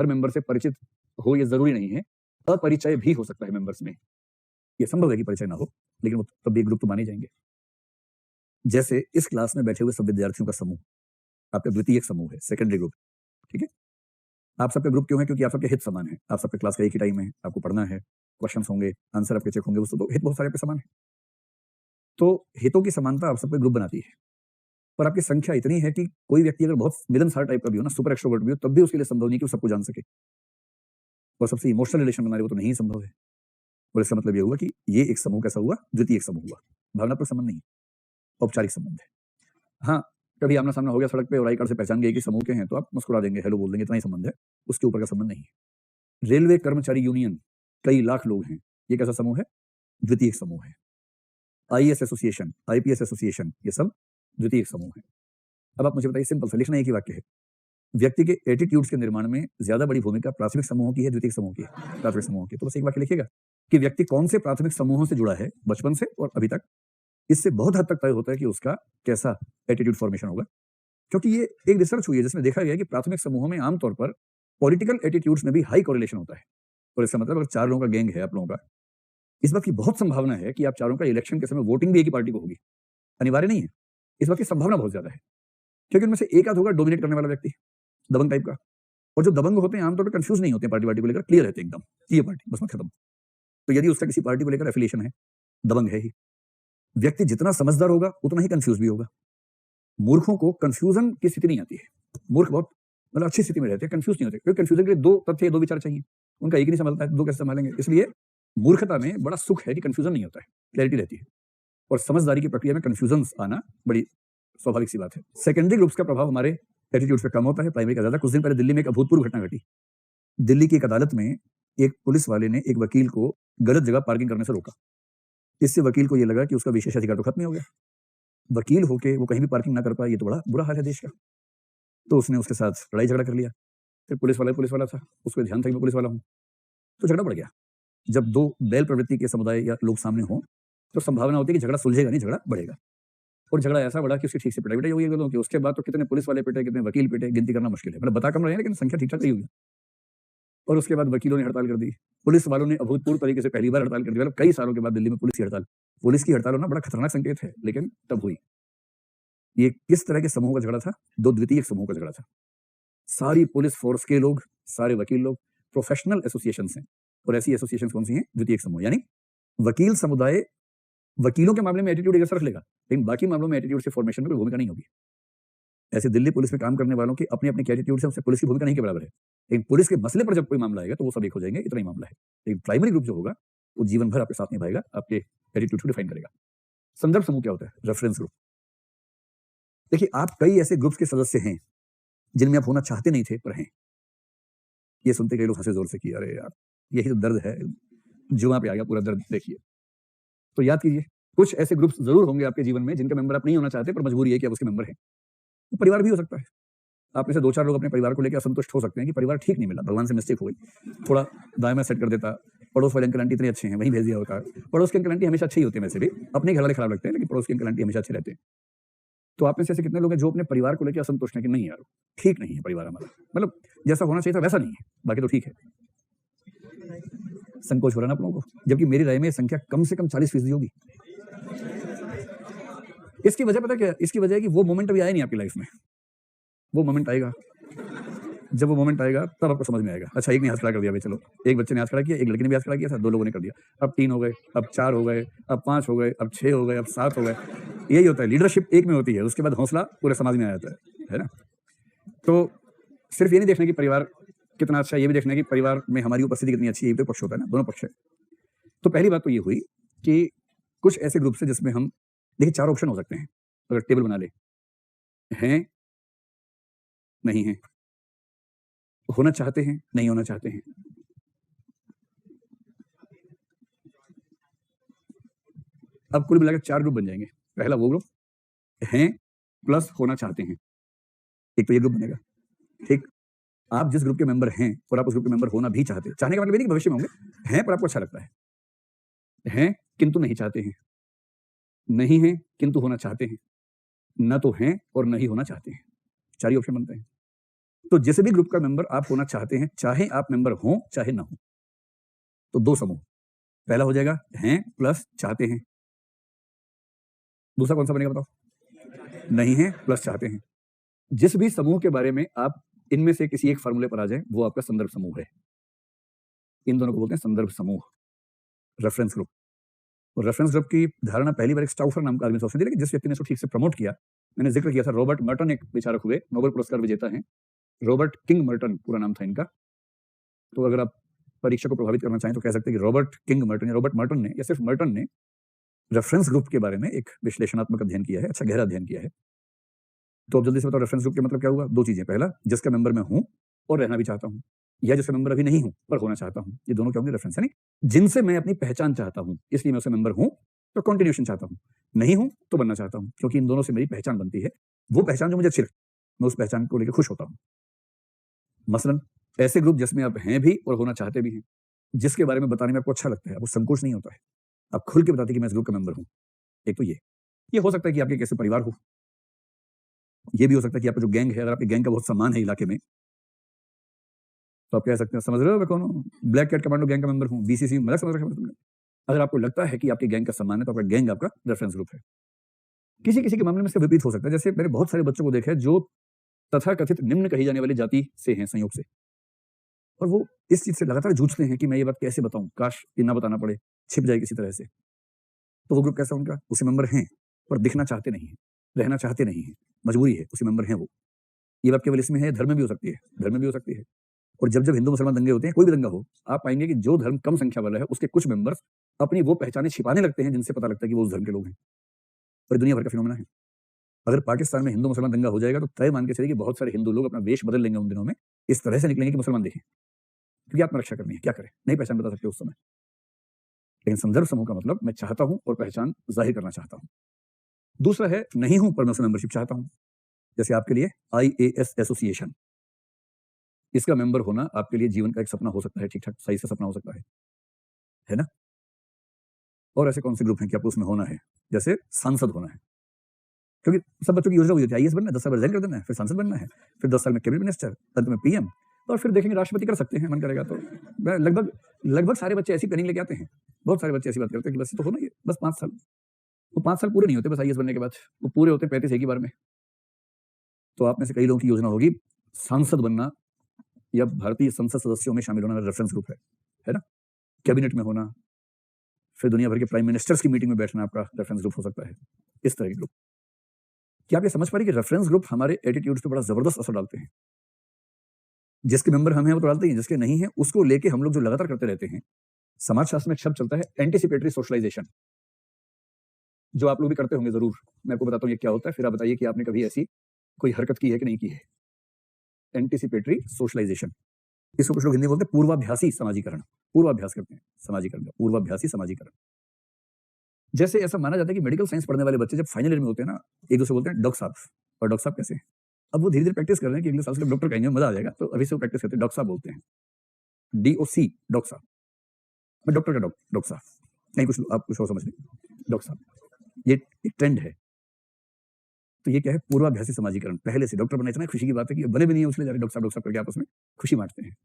मेंबर से परिचित हो ये जरूरी नहीं है, अपरिचय भी हो सकता है मेंबर्स में। ये संभव है कि परिचय ना हो, लेकिन वो तब भी ग्रुप तो माने जाएंगे। जैसे इस क्लास में बैठे हुए सब विद्यार्थियों का समूह आपका द्वितीयक समूह है, सेकेंडरी ग्रुप। ठीक है, आप सबका ग्रुप क्यों है? क्योंकि आप सबके हित समान है, आप सबके क्लास का एक ही टाइम है, आपको पढ़ना है, क्वेश्चन होंगे, आंसर आपके चेक होंगे, उससे तो हित बहुत सारे पे समान है। तो हितों की समानता आप सबका ग्रुप बनाती है। पर आपकी संख्या इतनी है कि कोई व्यक्ति अगर बहुत मिलनसार टाइप का भी हो ना, सुपर एक्सट्रोवर्ट भी हो, तब भी उसके लिए संभव नहीं कि वो सबको जान सके, और सबसे इमोशनल रिलेशन बना रहे हो तो नहीं संभव है। और इसका मतलब ये हुआ कि ये एक समूह कैसा हुआ? द्वितीय समूह हुआ। भावनात्मक संबंध नहीं, औपचारिक संबंध है। हाँ, कभी आमना सामना हो गया सड़क पे और आई कार्ड से पहचान गए कि समूह के हैं, तो आप मुस्कुरा देंगे, हेलो बोल देंगे, इतना ही संबंध है, उसके ऊपर का संबंध नहीं है। रेलवे कर्मचारी यूनियन, कई लाख लोग हैं, ये कैसा समूह है? द्वितीय समूह है। आईएएस एसोसिएशन, आईपीएस एसोसिएशन, ये सब द्वितीय समूह है। अब आप मुझे बताइए, सिंपल सा लिखना एक ही वाक्य है, व्यक्ति के एटीट्यूड्स के निर्माण में ज्यादा बड़ी भूमिका प्राथमिक समूहों की है, द्वितीय समूह की है? प्राथमिक समूहों की। तो बस एक वाक्य लिखिएगा कि व्यक्ति कौन से प्राथमिक समूहों से जुड़ा है बचपन से और अभी तक। इससे बहुत हद तक तय होता है कि उसका कैसा एटीट्यूड फॉर्मेशन होगा, क्योंकि ये एक रिसर्च हुई है जिसमें देखा गया कि प्राथमिक समूहों में आमतौर पर पॉलिटिकल एटीट्यूड्स में भी हाई कोरिलेशन होता है। और इसका मतलब अगर 4 लोगों का गैंग है आप लोगों का, इस बात की बहुत संभावना है कि आप चारों का इलेक्शन के समय वोटिंग भी एक ही पार्टी को होगी। अनिवार्य नहीं है, इस बात की संभावना बहुत ज्यादा है, क्योंकि उनमें से एक आध होगा डोमिनेट करने वाला व्यक्ति, दबंग टाइप का। और जो दबंग होते हैं आमतौर पर कंफ्यूज नहीं होते पार्टी को लेकर, क्लियर रहते हैं एकदम, ये पार्टी बस मत खत्म। तो यदि उसका किसी पार्टी को लेकर एफिलिएशन है, दबंग है ही। व्यक्ति जितना समझदार होगा उतना ही कंफ्यूज भी होगा। मूर्खों को कंफ्यूजन की स्थिति नहीं आती है, मूर्ख बहुत मतलब अच्छी स्थिति में रहते हैं, कंफ्यूज नहीं होते, क्योंकि कंफ्यूजन के लिए 2 तथ्य 2 विचार चाहिए, उनका एक ही नहीं संभलता है, 2 कैसे संभालेंगे? इसलिए मूर्खता में बड़ा सुख है कि कंफ्यूजन नहीं होता है, क्लैरिटी रहती है। और समझदारी की प्रक्रिया में कंफ्यूजन आना बड़ी स्वाभाविक सी बात है। सेकेंडरी ग्रुप्स का प्रभाव हमारे एटीट्यूड पे कम होता है, प्राइमरी का ज्यादा। कुछ दिन पहले दिल्ली में एक अभूतपूर्व घटना घटी। दिल्ली की एक अदालत में एक पुलिस वाले ने एक वकील को गलत जगह पार्किंग करने से रोका। इससे वकील को यह लगा कि उसका विशेषाधिकार तो खत्म ही हो गया, वकील होके वो कहीं भी पार्किंग ना कर पाए, ये तो बड़ा बुरा हाल है देश का। तो उसने उसके साथ लड़ाई झगड़ा कर लिया। फिर पुलिस वाला था, उसको ध्यान था कि मैं पुलिस वाला हूँ, तो झगड़ा बढ़ गया। जब 2 बैल प्रवृत्ति के समुदाय या लोग सामने हों तो संभावना होती है कि झगड़ा सुलझेगा नहीं, झगड़ा बढ़ेगा। और झगड़ा ऐसा बढ़ा कि उसकी ठीक से पिटाई हो गई कि उसके बाद तो कितने पुलिस वाले पिटे, कितने वकील पिटे, गिनती करना मुश्किल है। मतलब बता कम रहे हैं लेकिन संख्या ठीक ठाक नहीं होगी। और उसके बाद वकीलों ने हड़ताल कर दी, पुलिस वालों ने अभूतपूर्व तरीके से पहली बार हड़ताल कर दी। मतलब कई सालों के बाद दिल्ली में पुलिस की हड़ताल। पुलिस की हड़ताल होना बड़ा खतरनाक संकेत है, लेकिन तब हुई। ये किस तरह के समूह का झगड़ा था? 2 द्वितीय समूह का झगड़ा था। सारी पुलिस फोर्स के लोग, सारे वकील लोग, प्रोफेशनल एसोसिएशन हैं। और ऐसी एसोसिएशन कौन सी हैं? द्वितीय समूह। यानी वकील समुदाय वकीलों के मामले में एटीट्यूड एक असर रख लेगा, लेकिन बाकी मामलों में एटीट्यूड से फॉर्मेशन में कोई भूमिका नहीं होगी। ऐसे दिल्ली पुलिस में काम करने वालों की अपनी अपनी एटीट्यूड से पुलिस की भूमिका नहीं के बराबर है, लेकिन पुलिस के मसले पर जब कोई मामला आएगा तो वो सब एक हो जाएंगे, इतना ही मामला है। लेकिन प्राइमरी ग्रुप जो होगा वो जीवन भर आपके साथ निभाएगा, आपके एटीट्यूड को डिफाइन करेगा। संदर्भ समूह क्या होता है? Reference group. देखिए, आप कई ऐसे ग्रुप्स के सदस्य हैं जिनमें आप होना चाहते नहीं थे पर हैं। ये सुनते कई लोग हंसे जोर से कि अरे यार यही तो दर्द है, जुआ पे आ गया पूरा दर्द। देखिए, तो याद कीजिए, कुछ ऐसे ग्रुप्स जरूर होंगे आपके जीवन में जिनका मेंबर आप नहीं होना चाहते, पर मजबूरी है कि आप उसके मेंबर हैं। तो परिवार भी हो सकता है। आप में से 2-4 लोग अपने परिवार को लेकर असंतुष्ट हो सकते हैं कि परिवार ठीक नहीं मिला, भगवान से मिस्टेक हो गई, थोड़ा दाएं में सेट कर देता, पड़ोस वाले अंकल आंटी इतने अच्छे हैं, वहीं भेज दिया होता। पड़ोस के अंकल आंटी हमेशा अच्छे ही होते हैं, वैसे भी अपने घर वाले खराब लगते हैं, लेकिन पड़ोस के अंकल आंटी हमेशा अच्छे रहते हैं। तो आप में से ऐसे कितने लोग हैं जो अपने परिवार को लेकर असंतुष्ट हैं कि नहीं यार ठीक नहीं है परिवार हमारा, मतलब जैसा होना चाहिए था वैसा नहीं है, बाकी तो ठीक है। संकोच हो रहा ना आप लोगों को, जबकि मेरी राय में संख्या कम से कम 40% होगी। इसकी वजह पता क्या? इसकी वजह है कि वो मोमेंट अभी आया नहीं आपकी लाइफ में। वो मोमेंट आएगा, जब वो मोमेंट आएगा तब आपको समझ में आएगा। अच्छा, एक ने हाथ खड़ा कर दिया भाई, चलो एक बच्चे ने हाथ खड़ा किया, एक लड़की ने भी हाथ खड़ा किया था, 2 लोगों ने कर दिया, अब 3 हो गए, अब 4 हो गए, अब 5 हो गए, अब 6 हो गए, अब 7 हो गए। यही होता है, लीडरशिप एक में होती है, उसके बाद हौसला पूरे समाज में आ जाता है ना। तो सिर्फ ये नहीं देखना कि परिवार कितना अच्छा, ये भी देखना है कि परिवार में हमारी उपस्थिति कितनी अच्छी है। ये तो पक्ष होता है ना, दोनों पक्ष है। तो पहली बात तो ये हुई कि कुछ ऐसे ग्रुप है जिसमें हम देखिए 4 ऑप्शन हो सकते हैं, अगर टेबल बना ले, हैं, नहीं है, होना चाहते हैं, नहीं होना चाहते हैं। अब कुल मिलाकर 4 ग्रुप बन जाएंगे। पहला वो ग्रुप हैं प्लस होना चाहते हैं, एक तो ये ग्रुप बनेगा। ठीक, आप जिस ग्रुप के मेंबर हैं और आप उस ग्रुप के मेंबर होना भी चाहते हैं, चाहने का मतलब ये नहीं कि भविष्य में होंगे, हैं पर आपको अच्छा लगता है किंतु नहीं चाहते हैं, नहीं है किंतु होना चाहते हैं, न तो हैं और न ही होना चाहते हैं, 4 ही ऑप्शन बनते हैं। तो जिस भी ग्रुप का मेंबर आप होना चाहते हैं, चाहे आप मेंबर हों चाहे ना हो, तो 2 समूह, पहला हो जाएगा हैं प्लस चाहते हैं, दूसरा कौन सा बनेगा बताओ? नहीं है प्लस चाहते हैं। जिस भी समूह के बारे में आप इनमें से किसी एक फार्मूले पर आ जाए, वो आपका संदर्भ समूह है। इन दोनों को बोलते हैं संदर्भ समूह, रेफरेंस ग्रुप। और रेफरेंस ग्रुप की धारणा पहली बार एक स्टाउफर नाम का आदमी सोचने दी, लेकिन जिस व्यक्ति ने इसको ठीक से प्रमोट किया, मैंने जिक्र किया था, रॉबर्ट मर्टन एक विचारक हुए, नोबेल पुरस्कार विजेता हैं, रॉबर्ट किंग मर्टन पूरा नाम था इनका। तो अगर आप परीक्षा को प्रभावित करना चाहें तो कह सकते हैं कि रॉबर्ट किंग मर्टन या रॉबर्ट मर्टन ने, या सिर्फ मर्टन ने, रेफरेंस ग्रुप के बारे में एक विश्लेषणात्मक अध्ययन किया है, अच्छा गहरा अध्ययन किया है। तो अब जल्दी से बताओ, रेफरेंस ग्रुप के मतलब क्या हुआ? 2 चीजें, पहला जिसका मेंबर मैं हूं और रहना भी चाहता हूं, या जिसका मेंबर अभी नहीं हूं पर होना चाहता हूं, ये दोनों क्या होंगे? रेफरेंस। यानी जिनसे मैं अपनी पहचान चाहता हूं, इसलिए मैं उससे मेंबर हूं तो कंटिन्यूएशन चाहता हूं, नहीं हूं तो बनना चाहता हूं, क्योंकि इन दोनों से मेरी पहचान बनती है, वो पहचान जो मुझे अच्छी लगती है, मैं उस पहचान को लेकर खुश होता हूं। मसलन ऐसे ग्रुप जिसमें आप हैं भी और होना चाहते भी हैं, जिसके बारे में बताने में आपको अच्छा लगता है, आपको संकोच नहीं होता है, आप खुल के बताते कि मैं इस ग्रुप का मेंबर हूं। एक तो ये हो सकता है कि आपके कैसे परिवार हो, ये भी हो सकता है कि आपका जो गैंग है, अगर आपके गैंग का बहुत सम्मान है इलाके में, तो आप कह सकते हैं, समझ रहे हो मैं कौन हूँ? ब्लैक कैट कमांडो गैंग का मेंबर हूँ, बीसीसी, मजाक समझ रहे हो तुमने? अगर आपको लगता है कि आपके गैंग का सम्मान है, तो आपका गैंग आपका रेफरेंस ग्रुप है। किसी किसी के मामले में इसका विपरीत हो सकता है। जैसे मैंने बहुत सारे बच्चों को देखा है जो तथाकथित निम्न कही जाने वाली जाति से हैं, संयोग से, और वो इस चीज से लगातार जूझते हैं कि मैं ये बात कैसे बताऊं, काश ये ना बताना पड़े, छिप जाए किसी तरह से। तो वो ग्रुप कैसा उनका? उसे मेंबर हैं पर दिखना चाहते नहीं है, रहना चाहते नहीं है, मजबूरी है, उसे मेंबर हैं वो। ये बात केवल इसमें है, धर्म में भी हो सकती है, धर्म में भी हो सकती है। और जब जब हिंदू मुसलमान दंगे होते हैं, कोई भी दंगा हो, आप पाएंगे कि जो धर्म कम संख्या वाला है, उसके कुछ मेंबर्स अपनी वो पहचाने छिपाने लगते हैं जिनसे पता लगता है कि वो उस धर्म के लोग हैं। और दुनिया भर का फिनोमेना है। अगर पाकिस्तान में हिंदू मुसलमान दंगा हो जाएगा, तो तय मान के चलिए कि बहुत सारे हिंदू लोग अपना वेश बदल लेंगे उन दिनों में, इस तरह से निकलेंगे कि मुसलमान देखें, क्योंकि आत्मरक्षा करनी है, क्या करें, नहीं पहचान बता सकते उस समय। लेकिन संदर्भ समूह का मतलब मैं चाहता हूं और पहचान जाहिर करना चाहता हूं। दूसरा है नहीं हूं पर मैं उसमें मेंबरशिप चाहता हूं। जैसे आपके लिए IAS एसोसिएशन, इसका मेंबर होना आपके लिए जीवन का एक सपना हो सकता है, ठीक ठाक सही से सपना हो सकता है ना? और ऐसे कौन से ग्रुप हैं कि आपको उसमें होना है? जैसे सांसद होना है, क्योंकि सब बच्चों की योजना हुई होती है, IAS बनना है, 10 साल रिजाइन कर देना है, फिर सांसद बनना है, फिर 10 साल में कैबिनेट मिनिस्टर, अंत में PM, और फिर देखेंगे राष्ट्रपति कर सकते हैं, मन करेगा तो। लगभग सारे बच्चे ऐसी प्लानिंग लेके आते हैं। बहुत सारे बच्चे ऐसी बात करते हैं कि बस तो होना ही, बस 5 साल। वो 5 साल पूरे नहीं होते बस IAS बनने के बाद, वो पूरे होते 35 एक ही बार में। तो आप में से कई लोगों की योजना होगी सांसद बनना, या भारतीय संसद सदस्यों में शामिल होना, रेफरेंस ग्रुप है ना? कैबिनेट में होना, फिर दुनिया भर के प्राइम मिनिस्टर्स की मीटिंग में बैठना आपका रेफरेंस ग्रुप हो सकता है, इस तरह के ग्रुप। क्या आप ये समझ पा रहे कि रेफरेंस ग्रुप हमारे एटीट्यूड्स पे बड़ा जबरदस्त असर डालते हैं? जिसके मेंबर हम हैं वो तो डालते ही हैं, जिसके नहीं है उसको लेके हम लोग जो लगातार करते रहते हैं। समाजशास्त्र में एक शब्द चलता है एंटीसिपेटरी सोशलाइजेशन, जो आप लोग भी करते होंगे जरूर। मैं आपको बताता हूँ ये क्या होता है, फिर आप बताइए कि आपने कभी ऐसी कोई हरकत की है कि नहीं की है। एंटीसिपेटरी सोशलाइजेशन, इसको कुछ लोग हिंदी में बोलते हैं पूर्वाभ्यासी समाजीकरण। पूर्वाभ्यास करते हैं समाजीकरण का, पूर्वाभ्यासी समाजीकरण। जैसे ऐसा माना जाता है कि मेडिकल साइंस पढ़ने वाले बच्चे जब फाइनल ईयर में होते हैं ना, एक दूसरे बोलते हैं डॉक्टर साहब, और डॉक्टर साहब कैसे हैं? अब वो धीरे धीरे प्रैक्टिस कर रहे हैं कि अगले साल से डॉक्टर कहेंगे, मजा आ जाएगा, तो अभी से वो प्रैक्टिस करते हैं, डॉक्टर साहब बोलते हैं, DOC, डॉक्टर साहब। मैं डॉक्टर का डॉक्टर साहब नहीं, कुछ आप कुछ और समझ लें, डॉक्टर साहब, ये एक ट्रेंड है। तो ये क्या है? पूर्वाभ्यासी समाजीकरण। पहले से डॉक्टर बनना इतना खुशी की बात है कि बने भी नहीं है उसके लिए जा रहे डॉक्टर साहब करके आपस में खुशी बांटते हैं।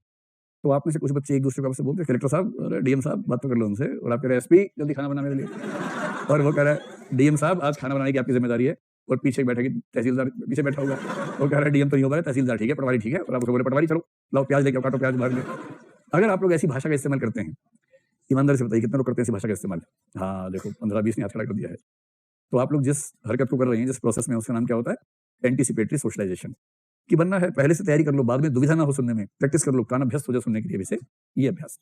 तो आप में से कुछ बच्चे एक दूसरे को आपसे बोलते हैं, कलेक्टर साहब और DM साहब बात तो कर लो उनसे, और आप कह रहे हैं SP जल्दी खाना बना मेरे लिए, और वो कह रहा है DM साहब आज खाना बनाने की आपकी जिम्मेदारी है, और पीछे बैठे तहसीलदार पीछे बैठा होगा, वो कह रहा है DM तो नहीं हो पा रहा है, तहसीलदार ठीक है, पटवारी ठीक है, और आप उसको बोले पटवारी चलो लाओ प्याज लेके काटो प्याज बाहर ले। अगर आप लोग ऐसी भाषा का इस्तेमाल करते हैं, ईमानदारी से बताइए कितने लोग करते हैं ऐसी भाषा का इस्तेमाल? हाँ देखो 15-20 ने हाथ खड़ा कर दिया है। तो आप लोग जिस हरकत को कर रहे हैं, जिस प्रोसेस में, उसका नाम क्या होता है? Anticipatory socialisation. कि बनना है पहले से तैयारी कर लो, बाद में दुविधा ना हो सुनने में, प्रैक्टिस कर लो, कान अभ्यस्त हो जाए सुनने के लिए विषय, ये अभ्यास।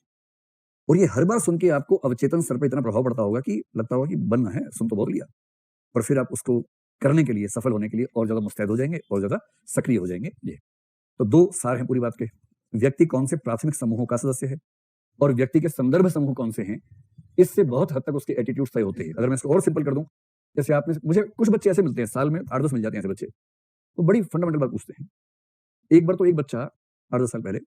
और ये हर बार सुन के आपको अवचेतन स्तर पर इतना प्रभाव पड़ता होगा कि लगता होगा कि बनना है, सुन तो बहुत लिया, और फिर आप उसको करने के लिए, सफल होने के लिए और ज्यादा मुस्तैद हो जाएंगे और ज्यादा सक्रिय हो जाएंगे। ये तो 2 सार हैं पूरी बात के। व्यक्ति कौन से प्राथमिक समूहों का सदस्य है और व्यक्ति के संदर्भ समूह कौन से हैं, इससे बहुत हद तक उसके एटीट्यूड तय होते हैं। अगर मैं इसको और सिंपल कर दूं, जैसे आप में मुझे कुछ बच्चे ऐसे मिलते हैं, साल में 8-10 मिल जाते हैं ऐसे बच्चे, वो बड़ी फंडामेंटल बात पूछते हैं। एक बार तो एक बच्चा 8-10 साल पहले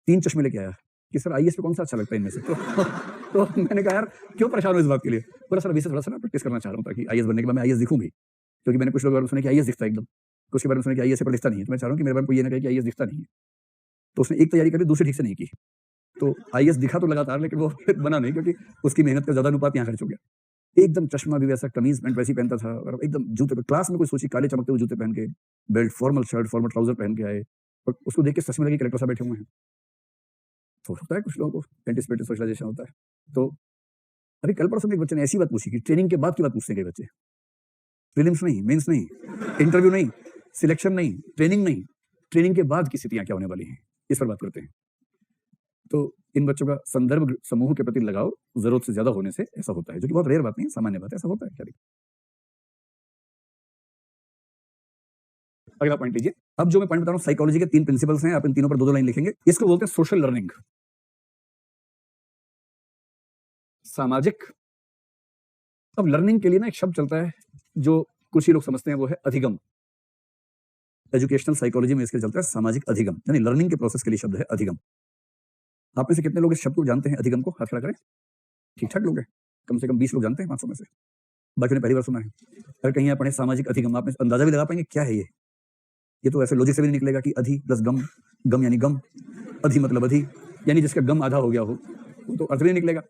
3 चश्मे लेके आया कि सर आईएएस पे कौन सा अच्छा लगता है इनमें से? तो मैंने कहा यार क्यों परेशान हो इस बात के लिए? बोला सर अभी से थोड़ा-सा ना प्रैक्टिस करना चाह रहा हूँ ताकि आईएएस बनने के बाद मैं आईएएस दिखूँ भी। क्योंकि मैंने कुछ लोगों के बारे में सुना कि आईएएस दिखता है एकदम, कुछ के बारे में सुना कि आईएएस से पर दिखता नहीं है। तो मैं चाह रहा हूँ कि मेरे बारे में कोई ये ना कहे कि आईएएस दिखता नहीं है। तो उसने एक तैयारी करी, दूसरी ठीक से नहीं की। तो आईएएस दिखा तो लगातार, लेकिन वो बना नहीं, क्योंकि उसकी मेहनत का ज़्यादा अनुपात यहाँ खर्च हो गया। एकदम चश्मा भी वैसा, कमीज पैंट वैसी पहनता था, और एकदम जूते पे क्लास में कोई सोची काले चमकते हुए जूते पहन के, belt, formal shirt, formal trouser पहन के आए, और उसको देख के सच में लगे कलेक्टर साहब बैठे हुए हैं। तो होता है कुछ लोगों को एंटिसिपेटेड सोशलाइजेशन होता है। तो अभी कल परसों में एक बच्चे ने ऐसी बात पूछी कि ट्रेनिंग के बाद की बात पूछते हैं कई बच्चे, प्रीलिम्स नहीं, मेंस नहीं, इंटरव्यू नहीं, सिलेक्शन नहीं, ट्रेनिंग नहीं, ट्रेनिंग के बाद की स्थितियां क्या होने वाली हैं, इस पर बात करते हैं। तो इन बच्चों का संदर्भ समूह के प्रति लगाव जरूरत से ज्यादा होने से ऐसा होता है, जो कि बहुत रेयर बात नहीं है, सामान्य बात है, ऐसा होता है। क्या अगला पॉइंट लीजिए। अब जो मैं पॉइंट बता रहा हूं, साइकोलॉजी के 3 प्रिंसिपल्स हैं, आप इन तीनों पर 2-2 लाइन लिखेंगे। इसको बोलते हैं सोशल लर्निंग, सामाजिक। अब लर्निंग के लिए ना एक शब्द चलता है जो कुछ ही लोग समझते हैं, वो है अधिगम। एजुकेशनल साइकोलॉजी में इसके चलता है सामाजिक अधिगम, यानी लर्निंग के प्रोसेस के लिए शब्द है अधिगम। आप में से कितने लोग इस शब्द को जानते हैं, अधिगम को? हाथ खड़ा करें। ठीक ठाक लोग हैं, कम से कम 20 लोग जानते हैं 500 में से, बाकी ने पहली बार सुना है। अगर कहीं आप पढ़े सामाजिक अधिगम, आप अंदाजा भी लगा पाएंगे क्या है ये तो ऐसे लॉजिक से भी नहीं निकलेगा कि अधि प्लस गम, गम यानी गम, अधि मतलब अधि, यानी जिसका गम आधा हो गया हो, वो तो अर्थ भी नहीं निकलेगा।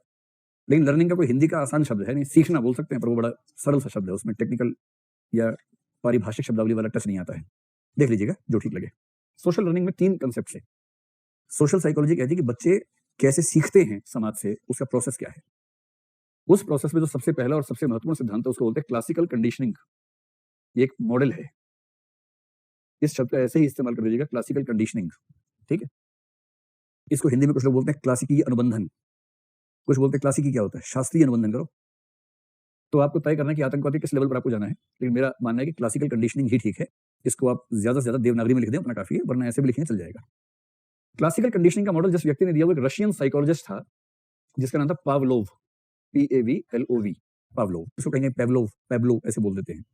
लेकिन लर्निंग का कोई हिंदी का आसान शब्द है नहीं, सीखना बोल सकते हैं, पर वो बड़ा सरल सा शब्द है, उसमें टेक्निकल या पारिभाषिक शब्दावली वाला टच नहीं आता है। देख लीजिएगा जो ठीक लगे। सोशल लर्निंग में 3 कंसेप्ट है। सोशल साइकोलॉजी कहती है कि बच्चे कैसे सीखते हैं समाज से, उसका प्रोसेस क्या है। उस प्रोसेस में जो सबसे पहला और सबसे महत्वपूर्ण सिद्धांत है उसको बोलते हैं क्लासिकल कंडीशनिंग। ये एक मॉडल है, इस शब्द का ऐसे ही इस्तेमाल कर दीजिएगा, क्लासिकल कंडीशनिंग। ठीक है। इसको हिंदी में कुछ लोग बोलते हैं क्लासिकी अनुबंधन, कुछ बोलते हैं क्लासिकी क्या होता है, शास्त्रीय अनुबंधन करो। तो आपको तय करना है कि आतंकवादी किस लेवल पर आपको जाना है, लेकिन मेरा मानना है कि क्लासिकल कंडीशनिंग ही ठीक है। इसको आप ज्यादा से ज्यादा देवनागरी में लिख दें, अपना काफी है, वरना ऐसे भी लिखेंगे चल जाएगा। क्लासिकल कंडीशनिंग का मॉडल जिस व्यक्ति ने दिया वो एक रशियन साइकोलॉजिस्ट था, जिसका नाम था पावलोव, PAVLOV, पावलोव। इसको कहेंगे पेवलोव, पेवलो ऐसे बोल देते हैं,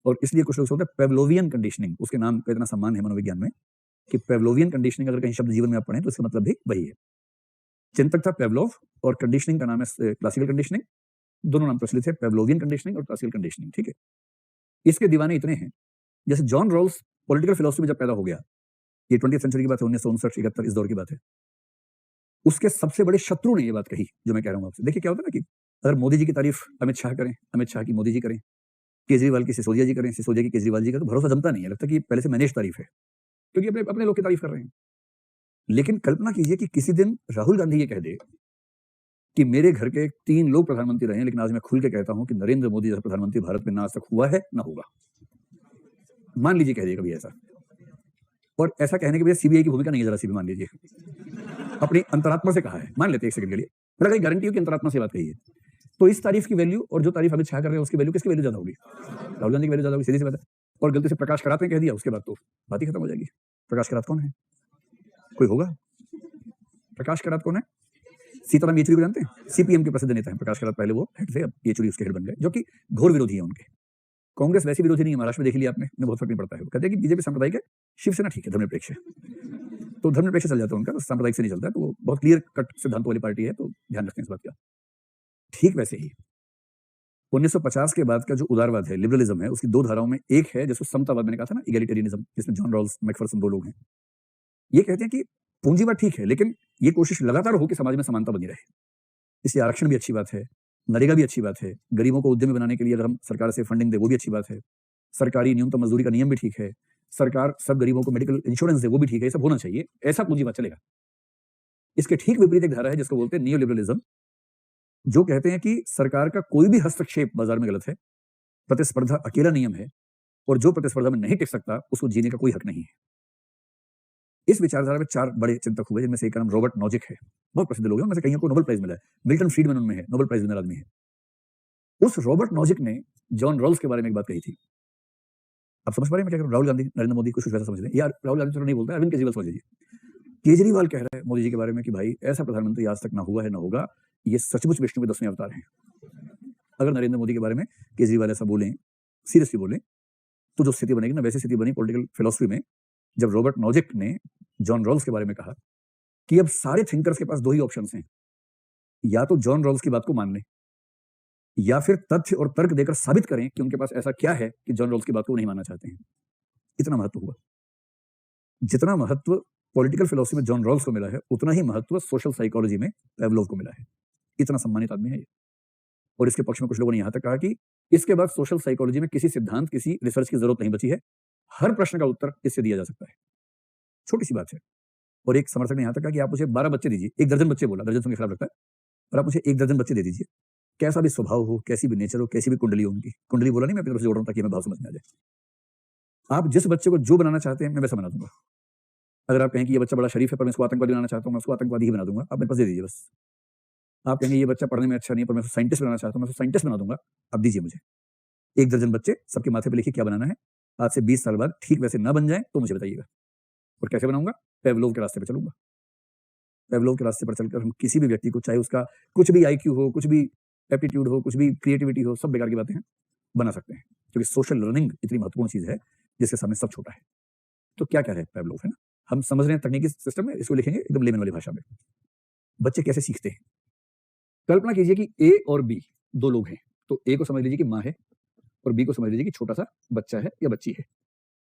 और इसलिए कुछ लोग सोचते हैं पेवलोवियन कंडीशनिंग। उसके नाम का इतना सम्मान है मनोविज्ञान में कि पेवलोवियन कंडीशनिंग अगर कहीं शब्द जीवन में आप पढ़ें तो इसका मतलब भी वही है। चिंतक था पेवलोव, और कंडीशनिंग का नाम है क्लासिकल कंडीशनिंग। दोनों नाम प्रचलित है, पेवलोवियन कंडीशनिंग और क्लासिकल कंडीशनिंग। ठीक है। इसके दीवाने इतने हैं, जैसे जॉन रॉल्स पॉलिटिकल फिलोसफी में जब पैदा हो गया, ये 20वीं सेंचुरी की बात है, 1959-71 इस दौर की बात है। उसके सबसे बड़े शत्रु ने ये बात कही जो मैं कह रहा हूं आपसे। देखिए क्या होता है ना कि अगर मोदी जी की तारीफ अमित शाह करें, अमित शाह की मोदी जी करें, केजरीवाल की सिसोदिया जी करें, सिसोदिया की केजरीवाल जी का, तो भरोसा जमता नहीं है, लगता है कि पहले से मैनेज तारीफ है, क्योंकि अपने अपने लोग की तारीफ कर रहे हैं। लेकिन कल्पना कीजिए कि किसी दिन राहुल गांधी ये कह दे कि मेरे घर के 3 लोग प्रधानमंत्री रहे, लेकिन आज मैं खुल के कहता हूं कि नरेंद्र मोदी जैसा प्रधानमंत्री भारत में ना आज तक हुआ है ना होगा। मान लीजिए कह दिए कभी ऐसा, और ऐसा कहने के लिए सीबीआई की भूमिका नहीं है, जरा सी भी मान लीजिए, अपनी अंतरात्मा से कहा है, मान लेते हैं एक सेकंड के लिए, मेरा गारंटी हो कि अंतरात्मा से बात कही है, तो इस तारीफ की वैल्यू और जो तारीफ अमित शाह कर रहे हैं उसकी वैल्यू, किसकी वैल्यू ज्यादा होगी? राहुल गांधी की वैल्यू ज्यादा होगी, सीधी सी बात है। और गलती से प्रकाश करात ने कह दिया, उसके बाद तो बात ही खत्म हो जाएगी। प्रकाश करात कौन है? कोई होगा? प्रकाश करात कौन है? सीताराम येचुरी को जानते हैं? सीपीएम के प्रसिद्ध नेता हैं प्रकाश करात, पहले वो हेड थे, अब येचुरी उसके हेड बन गए, जो कि घोर विरोधी है उनके। कांग्रेस वैसी विरोधी नहीं है, महाराष्ट्र में देख लिया आपने, बहुत फर्क नहीं पड़ता है। वो कहते हैं कि बीजेपी सांप्रदायिक है, शिवसेना ठीक है धर्मनिरपेक्ष है, तो धर्मनिरपेक्ष चल जाता है उनका, सांप्रदायिक से नहीं चलता है, तो वो बहुत क्लियर कट सिद्धांत वाली पार्टी है, तो ध्यान रखते हैं इस बात का। ठीक वैसे ही 1950 के बाद का जो उदारवाद है, लिबरलिज्म है, उसकी 2 धाराओं में एक है जिसको समतावाद मैंने कहा था ना, इगैलिटेरियनिज्म, जिसमें जॉन रॉल्स, मैकफरसन 2 लोग हैं। ये कहते हैं कि पूंजीवाद ठीक है, लेकिन ये कोशिश लगातार हो कि समाज में समानता बनी रहे। इसलिए आरक्षण भी अच्छी बात है, नरेगा भी अच्छी बात है, गरीबों को उद्यमी बनाने के लिए अगर हम सरकार से फंडिंग दे वो भी अच्छी बात है, सरकारी न्यूनतम मजदूरी का नियम भी ठीक है, सरकार सब गरीबों को मेडिकल इंश्योरेंस दे वो भी ठीक है, ये सब होना चाहिए, ऐसा पूंजीवाद चलेगा। इसके ठीक विपरीत एक धारा है जिसको बोलते हैं नियो लिबरलिज्म, जो कहते हैं कि सरकार का कोई भी हस्तक्षेप बाजार में गलत है, प्रतिस्पर्धा अकेला नियम है, और जो प्रतिस्पर्धा में नहीं टिक सकता उसको जीने का कोई हक नहीं है। इस विचारधारा में 4 बड़े चिंतक हुए, जिनमें से एक का नाम रॉबर्ट नॉजिक है, बहुत प्रसिद्ध लोग हैं, उनमें से कईयों को नोबेल प्राइज मिला है, मिल्टन फ्रीडमैन उनमें है, नोबेल प्राइज विनर आदमी है। उस रॉबर्ट नॉजिक ने जॉन रॉल्स के बारे में एक बात कही थी। आप समझ पा रहे हैं मैं क्या कह रहा हूं? राहुल गांधी, नरेंद्र मोदी कुछ वैसा समझ रहे हैं, यार राहुल गांधी तो नहीं बोलता, अरविंद केजरीवाल समझ लीजिए। केजरीवाल कह रहा है मोदी जी के बारे में कि भाई ऐसा प्रधानमंत्री आज तक ना हुआ है ना होगा, ये सचमुच विष्णु के 10वें अवतार हैं। अगर नरेंद्र मोदी के बारे में केजरीवाल ऐसा बोलें, सीरियसली बोलें, तो जो स्थिति बनेगी ना, वैसी स्थिति बनी पॉलिटिकल फिलॉसफी में जब रॉबर्ट नॉजिक ने जॉन रॉल्स के बारे में कहा कि अब सारे थिंकर्स के पास दो ही ऑप्शंस हैं, या तो जॉन रॉल्स की बात को मान लें या फिर तथ्य और तर्क देकर साबित करें कि उनके पास ऐसा क्या है कि जॉन रॉल्स की बात को नहीं मानना चाहते हैं। इतना महत्व हुआ। जितना महत्व पॉलिटिकल फिलॉसफी में जॉन रॉल्स को मिला है, उतना ही महत्व सोशल साइकोलॉजी में पेवलोव को मिला है। इतना सम्मानित आदमी है ये। और इसके पक्ष में कुछ लोगों ने यहां तक कहा कि इसके बाद सोशल साइकोलॉजी में किसी सिद्धांत, किसी रिसर्च की जरूरत नहीं बची है, हर प्रश्न का उत्तर इससे दिया जा सकता है। छोटी सी बात है। और एक समर्थक ने यहां तक कहा कि आप मुझे 12 बच्चे दीजिए, 1 दर्जन बच्चे बोला, दर्जन सुनकर खराब लगता है, और आप मुझे 1 दर्जन बच्चे दे दीजिए, कैसा भी स्वभाव हो, कैसी भी नेचर हो, कैसी भी कुंडली हो उनकी। कुंडली बोला नहीं, मैं अपनी तरफ से जोड़ रहा हूं ताकि हमें भाव समझ में आ जाए। आप जिस बच्चे को जो बनाना चाहते हैं मैं वैसा बना दूंगा। अगर आप कहें कि ये बच्चा बड़ा शरीफ है पर मैं इसको आतंकवादी बनाना चाहता हूं, मैं उसको आतंकवादी ही बना दूंगा, आप मेरे पास दे दीजिए बस। आप कहेंगे ये बच्चा पढ़ने में अच्छा नहीं है पर मैं उसको साइंटिस्ट बनाना चाहता हूं, मैं उसको साइंटिस्ट बना दूंगा, आप दीजिए मुझे। 1 दर्जन बच्चे, सबके माथे पे लिखिए क्या बनाना है। आज से 20 साल बाद ठीक वैसे ना बन जाए तो मुझे बताइएगा। और कैसे बनाऊंगा? पेवलोव के रास्ते पर चलूंगा। पेवलोव के रास्ते पर चलकर हम किसी भी व्यक्ति को, चाहे उसका कुछ भी IQ हो, कुछ भी एप्टीट्यूड हो, कुछ भी क्रिएटिविटी हो, सब बेकार की बातें हैं, बना सकते हैं। क्योंकि सोशल लर्निंग इतनी महत्वपूर्ण चीज है जिसके सामने सब छोटा है। तो क्या क्या है पेवलोव, है ना? हम समझ रहे हैं तकनीकी सिस्टम में, इसको लिखेंगे एकदम लेमन वाली भाषा में। बच्चे कैसे सीखते हैं? कल्पना कीजिए कि A और B 2 लोग हैं। तो A को समझ लीजिए कि माँ है और B को समझ लीजिए कि छोटा सा बच्चा है या बच्ची है।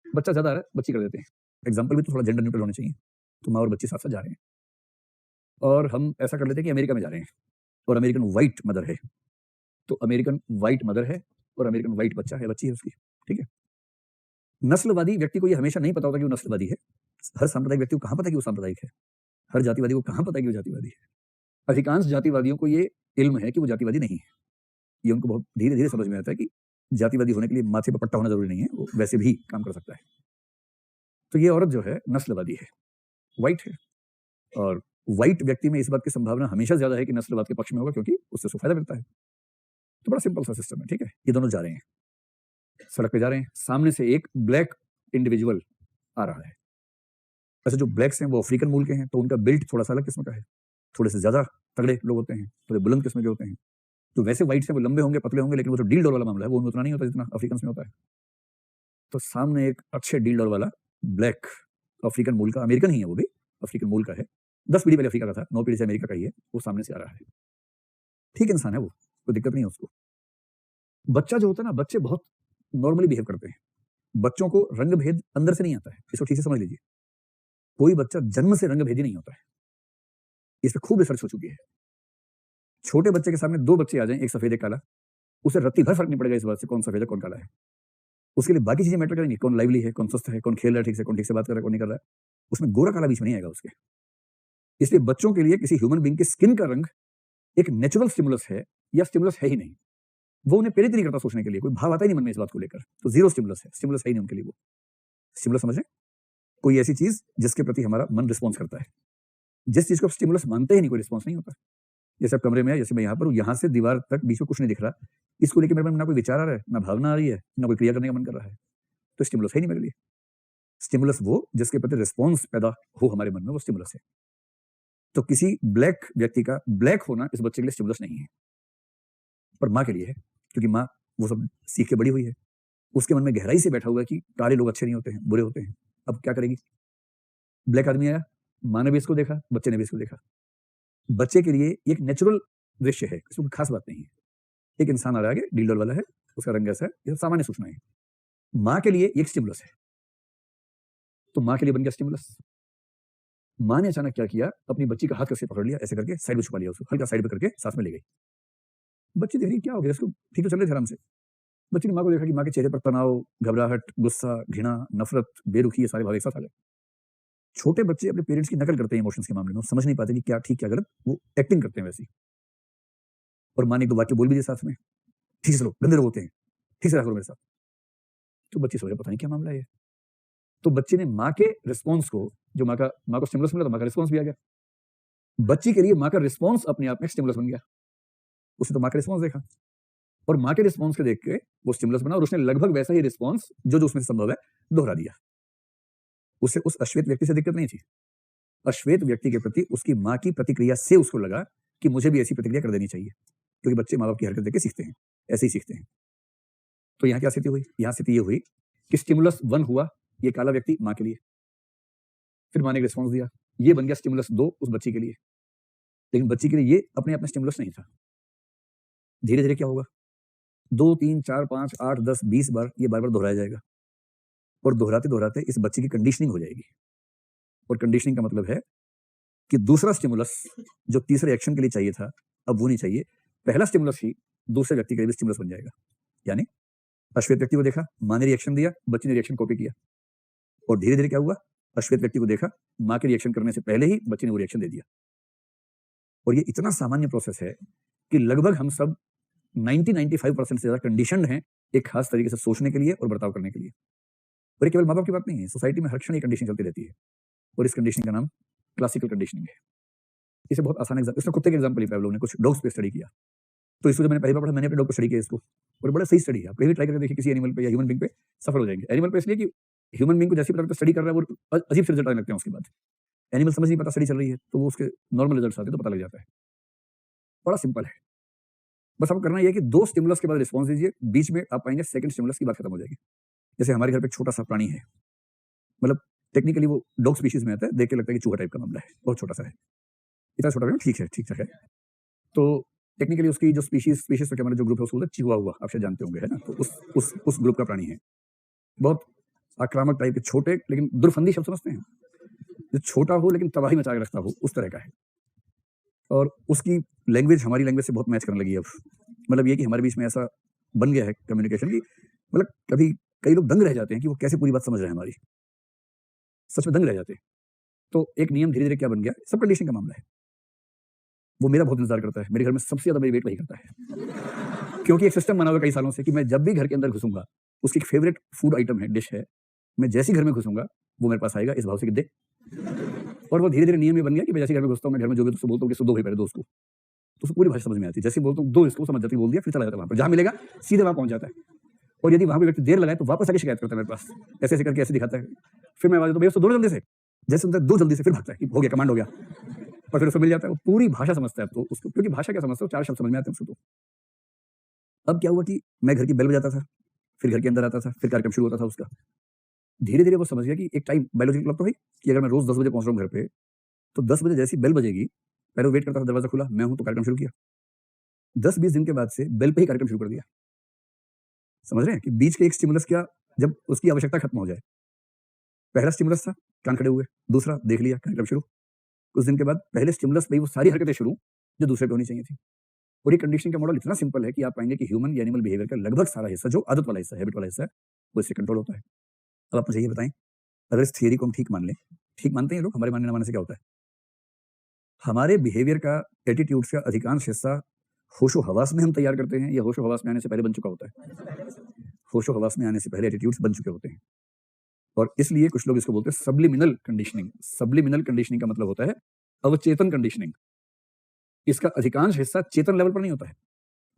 बच्चा ज्यादा आ रहा है, बच्ची कर देते हैं। एग्जाम्पल भी तो थोड़ा जेंडर न्यूट्रल होने चाहिए। तो माँ और बच्ची साथ साथ जा रहे हैं। और हम ऐसा कर लेते हैं कि अमेरिका में जा रहे हैं और अमेरिकन व्हाइट मदर है। तो अमेरिकन व्हाइट मदर है और अमेरिकन व्हाइट बच्चा है, बच्ची है उसकी, ठीक है। नस्लवादी व्यक्ति को ये हमेशा नहीं पता होता कि वो नस्लवादी है। हर सांप्रदायिक व्यक्ति को कहां पता कि वो सांप्रदायिक है? हर जातिवादी को कहां पता कि वो जातिवादी है? अधिकांश जातिवादियों को ये इल्म है कि वो जातिवादी नहीं है। ये उनको बहुत धीरे धीरे समझ में आता है कि जातिवादी होने के लिए माथे पर पट्टा होना जरूरी नहीं है, वो वैसे भी काम कर सकता है। तो ये औरत जो है नस्लवादी है, व्हाइट है। और व्हाइट व्यक्ति में इस बात की संभावना हमेशा ज्यादा है कि नस्लवाद के पक्ष में होगा, क्योंकि उससे उसको फायदा मिलता है। तो बड़ा सिंपल सा सिस्टम है, ठीक है। ये दोनों जा रहे हैं, सड़क पे जा रहे हैं, सामने से एक ब्लैक इंडिविजुअल आ रहा है। वैसे जो ब्लैक्स हैं वो अफ्रीकन मूल के हैं, तो उनका बिल्ट थोड़ा सा अलग किस्म का है, थोड़े से ज्यादा तगड़े लोग होते हैं, थोड़े बुलंद किस्म के होते हैं। तो वैसे व्हाइट से वो लंबे होंगे, पतले होंगे, लेकिन वो जो डील डोर वाला मामला है वो उतना नहीं होता जितना अफ्रीकन में होता है। तो सामने एक अच्छे डील डोर वाला ब्लैक अफ्रीकन मूल का, अमेरिकन ही है वो भी, अफ्रीकन मूल का है, 10 पीढ़ी पहले अफ्रीका का था, 9 पीढ़ी से अमेरिका का ही है, वो सामने से आ रहा है। ठीक इंसान है वो, कोई दिक्कत नहीं है उसको। बच्चा जो होता है ना, बच्चे बहुत नॉर्मली बिहेव करते हैं। बच्चों को रंग भेद अंदर से नहीं आता है, इसको ठीक से समझ लीजिए। कोई बच्चा जन्म से रंग भेदी नहीं होता है, इस पर खूब रिसर्च हो चुकी है। छोटे बच्चे के सामने 2 बच्चे आ जाएं, एक सफेद एक काला, उसे रत्ती भर फर्क नहीं पड़ेगा इस बात से कौन सफेद है कौन काला है। उसके लिए बाकी चीजें मैटर करेंगी, कौन लाइवली है, कौन स्वस्थ है, कौन खेल रहा है ठीक से, कौन ठीक से बात कर रहा है, कौन नहीं कर रहा है। उसमें गोरा काला बीच में नहीं आएगा उसके। इसलिए बच्चों के लिए किसी ह्यूमन बीइंग की स्किन का रंग एक नेचुरल स्टिमुलस है या स्टिमुलस है ही नहीं। वो उन्हें प्रेरित नहीं करता सोचने के लिए, कोई भाव आता ही नहीं मन में इस बात को लेकर। तो जीरो स्टिमुलस है, स्टिमुलस है ही नहीं उनके लिए। वो स्टिमुलस समझ रहे, कोई ऐसी चीज जिसके प्रति हमारा मन रिस्पॉन्स करता है। जिस चीज को स्टिमुलस मानते ही नहीं, कोई रिस्पॉन्स नहीं होता। जैसे कमरे में है, जैसे मैं यहाँ पर हूँ, यहाँ से दीवार तक बीच में कुछ नहीं दिख रहा, इसको लेकर मेरे मन में ना कोई विचार आ रहा है, ना भावना आ रही है, ना कोई क्रिया करने का मन कर रहा है, तो स्टिमुलस है नहीं मेरे लिए। स्टिमुलस वो जिसके प्रति रिस्पॉन्स पैदा हो हमारे मन में, वो स्टिमुलस है। तो किसी ब्लैक व्यक्ति का ब्लैक होना इस बच्चे के लिए स्टिमुलस नहीं है, पर माँ के लिए है, क्योंकि माँ वो सब सीख के बड़ी हुई है। उसके मन में गहराई से बैठा हुआ है कि काले लोग अच्छे नहीं होते हैं, बुरे होते हैं। अब क्या करेगी? ब्लैक आदमी आया, माँ ने भी इसको देखा, बच्चे ने भी इसको देखा। बच्चे के लिए एक नेचुरल दृश्य है, इसमें खास बात नहीं है। एक इंसान आ रहा है, डीलर वाला है, उसका रंग ऐसा है, ये सामान्य सूचना है। माँ के लिए एक स्टिमुलस है, तो माँ के लिए बन गया स्टिमुलस। माँ ने अचानक क्या किया, अपनी बच्ची का हाथ कैसे पकड़ लिया, ऐसे करके साइड में छुपा लिया, उसको हल्का साइड पे करके साथ में ले गई। बच्ची देख रही क्या हो गया, इसको ठीक तो चल रहे थे आराम से। बच्ची ने माँ को देखा कि माँ के चेहरे पर तनाव, घबराहट, गुस्सा, घृणा, नफरत, बेरुखी, ये सारे भाव एक साथ आ गए। छोटे बच्चे अपने पेरेंट्स की नकल करते हैं इमोशंस के मामले में, समझ नहीं पाते कि क्या ठीक क्या गलत, वो एक्टिंग करते हैं वैसी। और माँ ने एक 2 वाक्य बोल भी दिए साथ में, ठीक से चलो, गंदे लोग होते हैं, ठीक से रखो मेरे साथ। तो बच्ची सोचा पता नहीं क्या मामला है। तो बच्चे ने माँ के रिस्पॉन्स को, जो माँ को स्टिमुलस मिला, तो माँ का रिस्पॉन्स भी आ गया। बच्ची के लिए माँ का रिस्पॉन्स अपने आप में स्टिमुलस बन गया। उसने तो माँ का रिस्पॉन्स देखा और माँ के रिस्पॉन्स के देख के वो स्टिमुलस बना, और उसने लगभग वैसा ही रिस्पॉन्स जो उसमें संभव है दोहरा दिया। उसे उस अश्वेत व्यक्ति से दिक्कत नहीं थी। अश्वेत व्यक्ति के प्रति उसकी माँ की प्रतिक्रिया से उसको लगा कि मुझे भी ऐसी प्रतिक्रिया कर देनी चाहिए, क्योंकि बच्चे माँ बाप की हरकत देख के सीखते हैं, ऐसे ही सीखते हैं। तो यहाँ क्या स्थिति हुई? यहाँ स्थिति ये हुई कि स्टिमुलस 1 हुआ, ये काला व्यक्ति माँ के लिए, फिर माँ ने रिस्पॉन्स दिया, ये बन गया स्टिमुलस 2 उस बच्ची के लिए, लेकिन बच्ची के लिए ये अपने आप में स्टिमुलस नहीं था। धीरे धीरे क्या होगा, 2 3 4 5 8 10 20 बार ये बार बार दोहराया जाएगा, और दोहराते दोहराते इस बच्चे की कंडीशनिंग हो जाएगी। और कंडीशनिंग का मतलब है कि दूसरा स्टिमुलस जो तीसरे एक्शन के लिए चाहिए था, अब वो नहीं चाहिए, पहला स्टिमुलस ही दूसरे व्यक्ति के लिए भी स्टिमुलस बन जाएगा। यानी अश्वेत व्यक्ति को देखा, माँ ने रिएक्शन दिया, बच्चे ने रिएक्शन कॉपी किया, और धीरे धीरे क्या हुआ, अश्वेत व्यक्ति को देखा, माँ के रिएक्शन करने से पहले ही बच्चे ने वो रिएक्शन दे दिया। और ये इतना सामान्य प्रोसेस है कि लगभग हम सब 90-95% से ज्यादा कंडीशनड हैं एक खास तरीके से सोचने के लिए और बर्ताव करने के लिए। और ये केवल माँ बाप की बात नहीं है, सोसाइटी में हर क्षण ये कंडीशन चलती रहती है, और इस कंडीशनिंग का नाम क्लासिकल कंडीशनिंग है। इसे बहुत आसान एग्जाम्पल, इसमें कुत्ते के एग्जाम्पल ही लोगों ने कुछ डॉग्स पे स्टडी किया, तो इसको जब मैंने पहली बार पढ़ा, मैंने अपने डॉग पे स्टडी किया इसको, और बड़ा सही स्टडी है। आप कहीं भी ट्राई करके देखिए किसी एनिमल पे या ह्यूमन बीइंग पे, सफल हो जाएंगे। एनिमल पे इसलिए कि ह्यूमन बीइंग को जैसे पता स्टडी कर रहा है वो अजीब से रिजल्ट आने लगते हैं उसके बाद। एनिमल समझ नहीं पाता स्टडी चल रही है, तो वो उसके नॉर्मल रिजल्ट आते हैं तो पता लग जाता है। बड़ा सिंपल है, बस आपको करना यह है कि 2 स्टिमुलस के बाद रिस्पॉन्स दीजिए, बीच में आप पाएंगे सेकंड स्टिमुलस की बात खत्म हो जाएगी। जैसे हमारे घर पे एक छोटा सा प्राणी है, मतलब टेक्निकली वो डॉग स्पीशीज में आता है, देख के लगता है कि चूहा टाइप का मामला है, बहुत छोटा सा है, इतना छोटा है, ठीक है, ठीक ठाक है। तो टेक्निकली उसकी जो स्पीशीज तो क्या हमारा जो ग्रुप है उसको बोलते हैं चिहुआहुआ, आप शायद जानते होंगे, है ना। तो उस ग्रुप का प्राणी है, बहुत आक्रामक टाइप के, छोटे लेकिन दुर्फंदी शब्द समझते हैं, जो छोटा हो लेकिन तबाही मचा के रखता हो, उस तरह का है। और उसकी लैंग्वेज हमारी लैंग्वेज से बहुत मैच करने लगी है अब। मतलब ये कि हमारे बीच में ऐसा बन गया है कम्युनिकेशन की, मतलब कभी कई लोग दंग रह जाते हैं कि वो कैसे पूरी बात समझ रहे हैं हमारी, सच में दंग रह जाते हैं। तो एक नियम धीरे धीरे क्या बन गया, सब कंडीशनिंग का मामला है। वो मेरा बहुत इंतजार करता है, मेरे घर में सबसे ज्यादा मेरी वेट वही करता है, क्योंकि एक सिस्टम बना हुआ कई सालों से कि मैं जब भी घर के अंदर घुसूंगा, उसकी एक फेवरेट फूड आइटम है, डिश है, मैं जैसे घर में घुसूंगा वो मेरे पास आएगा इस भाव से कि दे। और वो धीरे धीरे नियम ये बन गया कि मैं जैसे घर में घुसता हूँ, मैं घर में जो भी उसको बोलता हूँ कि दो भाई पहले दो उसको, तो उसको पूरी भाषा समझ में आती है। जैसे बोलता हूँ दो, इसको समझ जाती, बोल दिया, फिर चला जाता है वहां पर, जहां मिलेगा सीधे वहां पहुंच जाता है। और यदि वहां पे व्यक्ति देर लगाए तो वापस आके शिकायत करता है मेरे पास, ऐसे ऐसे करके ऐसे दिखाता है, फिर मैं आवाज देता हूँ भैया उसको दो जल्दी से, जैसे सुनता है दो जल्दी से, फिर भागता है कि हो गया, कमांड हो गया, और फिर उसको मिल जाता है। वो पूरी भाषा समझता है तो उसको, क्योंकि भाषा क्या समझता है, 4 शब्द समझ में आते हैं उसको। तो अब क्या हुआ कि मैं घर की बेल बजाता था, फिर घर के अंदर आता था, फिर कार्यक्रम शुरू होता था उसका। धीरे धीरे वो समझ गया कि एक टाइम बायोलॉजिकल क्लॉक तो है कि अगर मैं रोज 10 बजे पहुंच रहा हूँ घर पे, तो 10 बजे जैसी बेल बजेगी, पहले वेट करता था, दरवाजा खुला, मैं हूं तो कार्यक्रम शुरू किया। 10-20 दिन के बाद से बेल पे ही कार्यक्रम शुरू कर दिया। समझ रहे हैं कि बीच के एक स्टिमुलस क्या, जब उसकी आवश्यकता खत्म हो जाए, पहला स्टिमुलस था कान खड़े हुए, दूसरा देख लिया, कार्यक्रम शुरू। कुछ दिन के बाद पहले स्टिमुलस पे ही वो सारी हरकतें शुरू जो दूसरे पे होनी चाहिए थी। और ये कंडीशनिंग का मॉडल इतना सिंपल है कि आप पाएंगे कि ह्यूमन या एनिमल बिहेवियर का लगभग सारा हिस्सा, जो आदत वाला हिस्सा, हैबिट वाला हिस्सा है, वो इससे कंट्रोल होता है। अब आप मुझे ये बताएं, अगर इस थियरी को हम ठीक मान लें, ठीक मानते हैं लोग, हमारे मानने न मानने से क्या होता है, हमारे बिहेवियर का, एटीट्यूड्स का अधिकांश हिस्सा होशो हवास में हम तैयार करते हैं, या होशो हवास में आने से पहले बन चुका होता है? होशो हवास में आने से पहले एटीट्यूड्स बन चुके होते हैं। और इसलिए कुछ लोग इसको बोलते हैं सब्लिमिनल कंडीशनिंग। सब्लिमिनल कंडीशनिंग का मतलब होता है अवचेतन कंडीशनिंग। इसका अधिकांश हिस्सा चेतन लेवल पर नहीं होता है,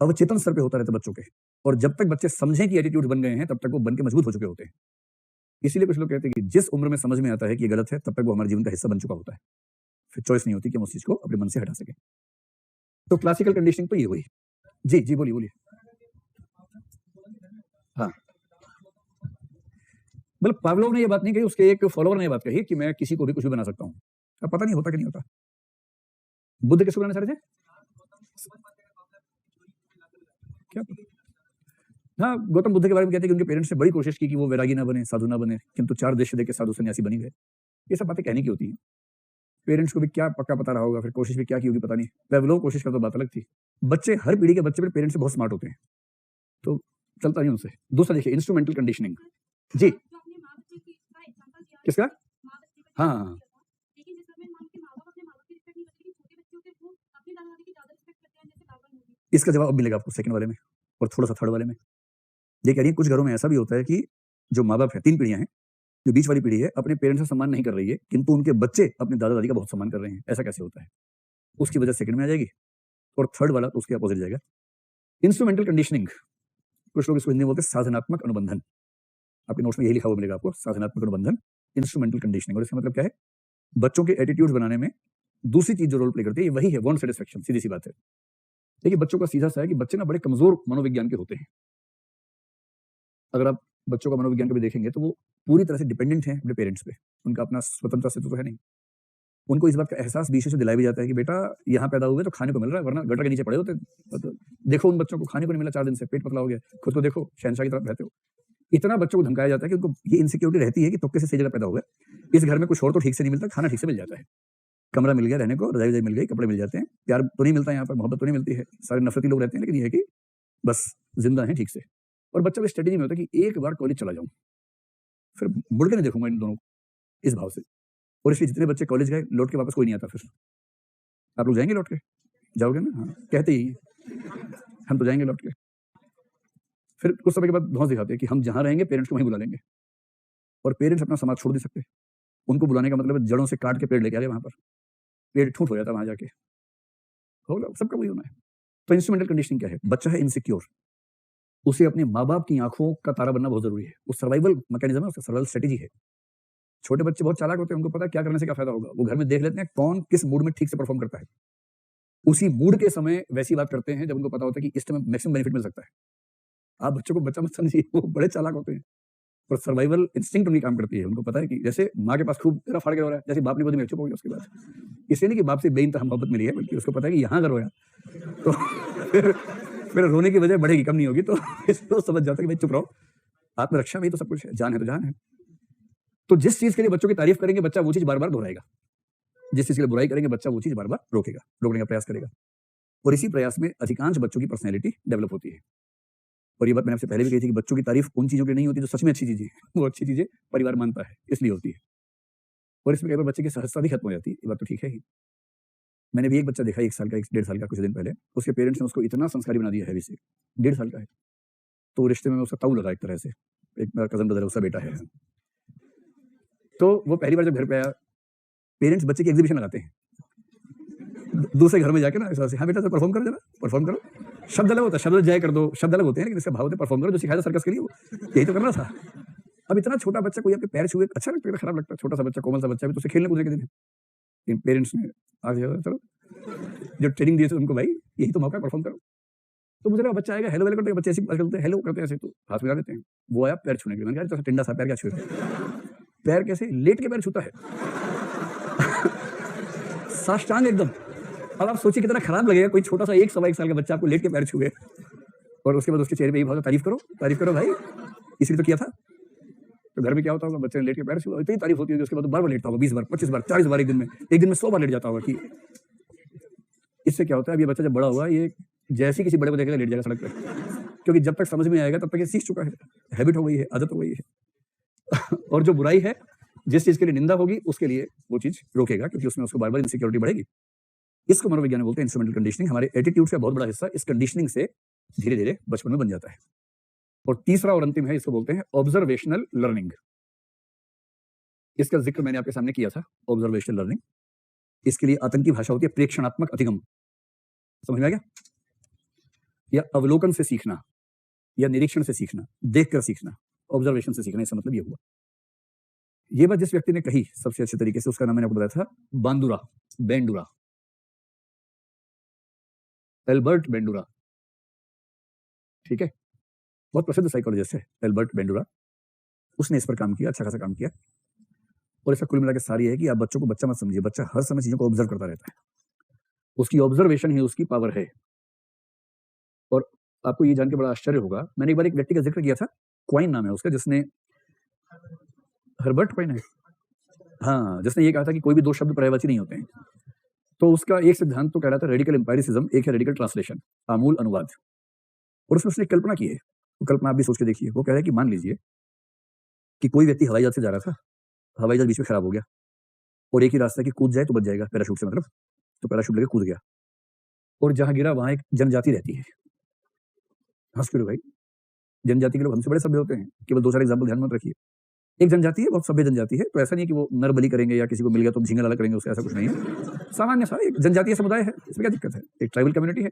अवचेतन स्तर पे होता रहता है बच्चों के। और जब तक बच्चे समझें कि एटीट्यूड बन गए हैं, तब तक वो बन के मजबूत हो चुके होते हैं। इसीलिए कुछ लोग कहते हैं कि जिस उम्र में समझ में आता है कि ये गलत है, तब तक वो हमारे जीवन का हिस्सा बन चुका होता है, फिर चॉइस नहीं होती कि हम उस चीज को अपने मन से हटा सके। तो क्लासिकल कंडीशनिंग तो ये हुई। जी जी, बोलिए बोलिए। हाँ, मतलब पावलोव ने ये बात नहीं कही, उसके एक फॉलोअर ने ये बात कही कि मैं किसी को भी कुछ भी बना सकता हूँ। अब पता नहीं होता कि नहीं होता। बुद्ध किसको बनाना चाह रहे थे? क्या? हाँ, गौतम बुद्ध के बारे में कहते हैं कि उनके पेरेंट्स ने बड़ी कोशिश की कि वो वैरागी ना बने, साधु ना बने, किंतु 4 देश देके साधु सन्यासी बनी गए। ये सब बातें कहने की होती हैं। पेरेंट्स को भी क्या पक्का पता रहा होगा, फिर कोशिश भी क्या की होगी पता नहीं। पावलोव कोशिश का तो बात अलग थी। बच्चे, हर पीढ़ी के बच्चे पेरेंट्स से बहुत स्मार्ट होते हैं, तो चलता नहीं उनसे। दूसरा देखिए, इंस्ट्रूमेंटल कंडीशनिंग। जी, किसका? हाँ हाँ, इसका जवाब अब मिलेगा आपको सेकंड वाले में और थोड़ा सा थर्ड वाले में। ये कह रही है कुछ घरों में ऐसा भी होता है कि जो माँ बाप है, 3 पीढ़ियां हैं, जो बीच वाली पीढ़ी है अपने पेरेंट्स का सम्मान नहीं कर रही है, किंतु उनके बच्चे अपने दादा दादी का बहुत सम्मान कर रहे हैं। ऐसा कैसे होता है? उसकी वजह सेकंड में आ जाएगी, और थर्ड वाला तो उसके अपोजिट जाएगा। इंस्ट्रूमेंटल कंडीशनिंग, कुछ लोग इसको हिंदी में बोलते हैं साधनात्मक अनुबंधन। आपके नोट्स में यही लिखा हुआ मिलेगा आपको, साधनात्मक अनुबंधन, इंस्ट्रूमेंटल कंडीशनिंग। और इसका मतलब क्या है? बच्चों के एटीट्यूड्स बनाने में दूसरी चीज जो रोल प्ले करती है वही है वांट सेटिस्फेक्शन, सीधी सी बात है। देखिए बच्चों का सीधा सा है कि बच्चे ना बड़े कमजोर मनोविज्ञान के होते हैं। अगर आप बच्चों का मनोविज्ञान कभी देखेंगे तो वो पूरी तरह से डिपेंडेंट हैं अपने पेरेंट्स पे, उनका अपना स्वतंत्रता से तो है नहीं। उनको इस बात का एहसास बीच से दिलाया भी जाता है कि बेटा यहाँ पैदा हुए तो खाने को मिल रहा है, वरना गटर के नीचे पड़े होते। तो देखो उन बच्चों को खाने को नहीं मिला 4 दिन से, पेट पतला हो गया, खुद को देखो शहंशाह की तरफ रहते हो। इतना बच्चों को धमकाया जाता है कि उनको ये इनसिक्योरिटी रहती है कि तुक्के से सही जगह पैदा हुआ, इस घर में कुछ और तो ठीक से नहीं मिलता, खाना ठीक से मिल जाता है, कमरा मिल गया रहने को, रजाई मिल गई, कपड़े मिल जाते हैं, प्यार तो नहीं मिलता यहाँ पर, मोहब्बत तो नहीं मिलती है, सारे नफरती लोग रहते हैं, लेकिन ये है कि बस जिंदा है ठीक से। और बच्चा भी स्ट्रेटेजी में होता है कि एक बार कॉलेज चला जाऊं, फिर मुड़ के नहीं देखूंगा इन दोनों को, इस भाव से। और इसलिए जितने बच्चे कॉलेज गए लौट के वापस कोई नहीं आता। फिर आप लोग जाएंगे लौट के? जाओगे ना? हाँ, कहते ही हम तो जाएंगे लौट के। फिर कुछ समय के बाद धौंस दिखाते हैं कि हम जहां रहेंगे पेरेंट्स को वहीं बुला लेंगे, और पेरेंट्स अपना समाज छोड़ नहीं सकते। उनको बुलाने का मतलब है जड़ों से काट के पेड़ लेके आ गए, वहां पर पेड़ ठूंठ हो जाता है वहां जाके, होगा सबका वही होना है। तो इंस्ट्रूमेंटल कंडीशनिंग क्या है? बच्चा है इनसिक्योर, उसे अपने माँ बाप की आंखों का तारा बनना बहुत जरूरी है। वो सर्वाइवल मैकेनिज्म है, उसका सर्वाइवल स्ट्रेटेजी है। छोटे बच्चे बहुत चालाक होते हैं, उनको पता है क्या करने से क्या फायदा होगा। वो घर में देख लेते हैं कौन किस मूड में ठीक से परफॉर्म करता है, उसी मूड के समय वैसी बात करते हैं जब उनको पता होता है कि इस समय मैक्सिमम बेनिफिट मिल सकता है। आप बच्चों को बच्चा मत समझिए, वो बड़े चालाक होते हैं, और सर्वाइवल इंस्टिंक्ट उनकी काम करती है। उनको पता है कि जैसे माँ के पास खूब तेरा फाड़ के हो रहा है, जैसे बाप ने गोदी में चुप हो गया उसके बाद, इसलिए नहीं कि बाप से बेइंतहा मोहब्बत मिली है, बल्कि उसको पता है कि यहाँ अगर रोया तो फिर रोने की वजह बढ़ेगी, कम नहीं होगी। तो इसको समझ जाता है कि भाई चुप रहो, आत्मरक्षा में तो सब कुछ है, जान है तो जान है। तो जिस चीज के लिए बच्चों की तारीफ करेंगे बच्चा वो चीज बार बार दोहराएगा, जिस चीज के लिए बुराई करेंगे बच्चा वो चीज बार बार रोकने का प्रयास करेगा। और इसी प्रयास में अधिकांश बच्चों की पर्सनैलिटी डेवलप होती है। और ये बात मैंने आपसे पहले भी कही थी कि बच्चों की तारीफ उन चीजों के लिए नहीं होती जो सच में अच्छी चीजें, वो अच्छी चीजें परिवार मानता है इसलिए होती है। और इसमें कई बार बच्चे की सहजता भी खत्म हो जाती है, ये बात तो ठीक है ही। मैंने भी एक बच्चा देखा 1 साल का 1.5 साल का, कुछ दिन पहले उसके पेरेंट्स ने उसको इतना संस्कारी बना दिया है, से 1.5 साल का है, तो रिश्ते में उसका ताऊ लगा एक तरह से, एक मेरा कजन ब्रदर उसका बेटा है। तो वो पहली बार जब घर पे आया, पेरेंट्स बच्चे की एग्जीबिशन लगाते हैं दूसरे घर में जाके ना, ऐसा हाँ बेटा तो परफॉर्म करो, जरा परफॉर्म करो। शब्द अलग होता है, शब्द जय कर दो, शब्द अलग होते हैं, लेकिन इसका भाव होता है परफॉर्म करो, जो सिखाया था सर्कस के लिए, यही तो करना था। अब इतना छोटा बच्चा कोई आपके पैर छुए अच्छा लगता है, खराब लगता है? छोटा सा बच्चा, कोमल सा बच्चा भी तो उसे खेलने कूदने के दिन है। पेरेंट्स ने आगे चलो जो ट्रेनिंग दी थी उनको, भाई यही तो मौका, परफॉर्म करो। तो मुझे लगा बच्चा आएगा हेलो वेलो करते, बच्चे ऐसे करते हैं, हेलो करते हैं ऐसे, तो हाथ मिला देते हैं। वो आया पैर छूने के लिए, मैंने कहा टिंडा सा पैर क्या छू, पैर कैसे लेट के पैर छूता है साष्टांग एकदम। अब आप सोचिए कितना खराब लगेगा कोई छोटा सा 1 सवा 1 साल का बच्चा आपको लेट के पैर छुए, और उसके बाद उसके चेहरे पे यही भाव, तारीफ करो भाई, इसलिए तो किया था। तो घर में क्या होता होगा, बच्चे ने लेट के पैर छुआ, इतनी तारीफ होती है, उसके बाद बार बार लेटता होगा, 20 बार 25 बार 40 बार, एक दिन में 100 बार लेट जाता होगा। कि इससे क्या होता है, अब ये बच्चा जब बड़ा हुआ, ये जैसे किसी बड़े को देखेगा लेट जाएगा सड़क पे, क्योंकि जब तक समझ में आएगा तब तक ये सीख चुका है, हैबिट हो गई है, आदत हो गई है। और जो बुराई है, जिस चीज के लिए निंदा होगी उसके लिए वो चीज रोकेगा, क्योंकि उसमें उसको बार बार इनसिक्योरिटी बढ़ेगी। इसको मनोविज्ञान बोलते हैं इंस्ट्रूमेंटल कंडीशनिंग। हमारे एटीट्यूड का बहुत बड़ा हिस्सा इस कंडीशनिंग से धीरे धीरे बचपन में बन जाता है। और तीसरा और अंतिम है, इसको बोलते हैं ऑब्जर्वेशनल लर्निंग। इसका जिक्र मैंने आपके सामने किया था, ऑब्जर्वेशनल लर्निंग। इसके लिए आतंकी भाषा होती है प्रेक्षणात्मक अधिगम, समझ में आ गया? या अवलोकन से सीखना, या निरीक्षण से सीखना, देखकर सीखना, ऑब्जर्वेशन से सीखना, इसका मतलब ये हुआ। ये बात जिस व्यक्ति ने कही सबसे अच्छे तरीके से, उसका नाम मैंने आपको बताया था, बेंडुरा, एल्बर्ट बेंडुरा, ठीक है, बहुत प्रसिद्ध साइकोलॉजिस्ट है एल्बर्ट बेंडुरा। उसने इस पर काम किया, अच्छा खासा काम किया। और इसका कुल मिला के सारी है कि आप बच्चों को बच्चा मत समझिए, बच्चा हर समय चीजों को ऑब्जर्व करता रहता है, उसकी ऑब्जर्वेशन ही उसकी पावर है। और आपको ये जान के बड़ा आश्चर्य होगा, मैंने एक बार एक व्यक्ति का जिक्र किया था, क्वाइन नाम है उसका, जिसने, हर्बर्ट क्वाइन है, हाँ, जिसने ये कहा था कि कोई भी 2 शब्द पर्यायवाची नहीं होते हैं। तो उसका एक सिद्धांत तो कह रहा था रेडिकल एम्पायरिसिज्म, एक है रेडिकल ट्रांसलेशन, आमूल अनुवाद। और उसमें उसने कल्पना की है, वो कल्पना आप भी सोच के देखिए। वो कह रहा है कि मान लीजिए कि कोई व्यक्ति हवाई जहाज से जा रहा था, हवाई जहाज बीच में खराब हो गया, और एक ही रास्ता कि कूद जाए तो बच जाएगा पैराशूट से, मतलब तो पैराशूट लेके कूद गया, और जहां गिरा वहां एक जनजाति रहती है। हंस क्यों भाई, जनजाति के लोग हमसे बड़े सभ्य होते हैं, केवल 2 4 एग्जाम्पल ध्यान मत रखिए। एक जनजाति है, बहुत सभ्य जनजाति है, तो ऐसा नहीं है कि वो नर बलि करेंगे या किसी को मिल गया तो झिंगा लाला करेंगे उसका, ऐसा कुछ नहीं है। सामान्य सा एक जनजातीय समुदाय है, इसमें क्या दिक्कत है? एक ट्राइबल कम्युनिटी है,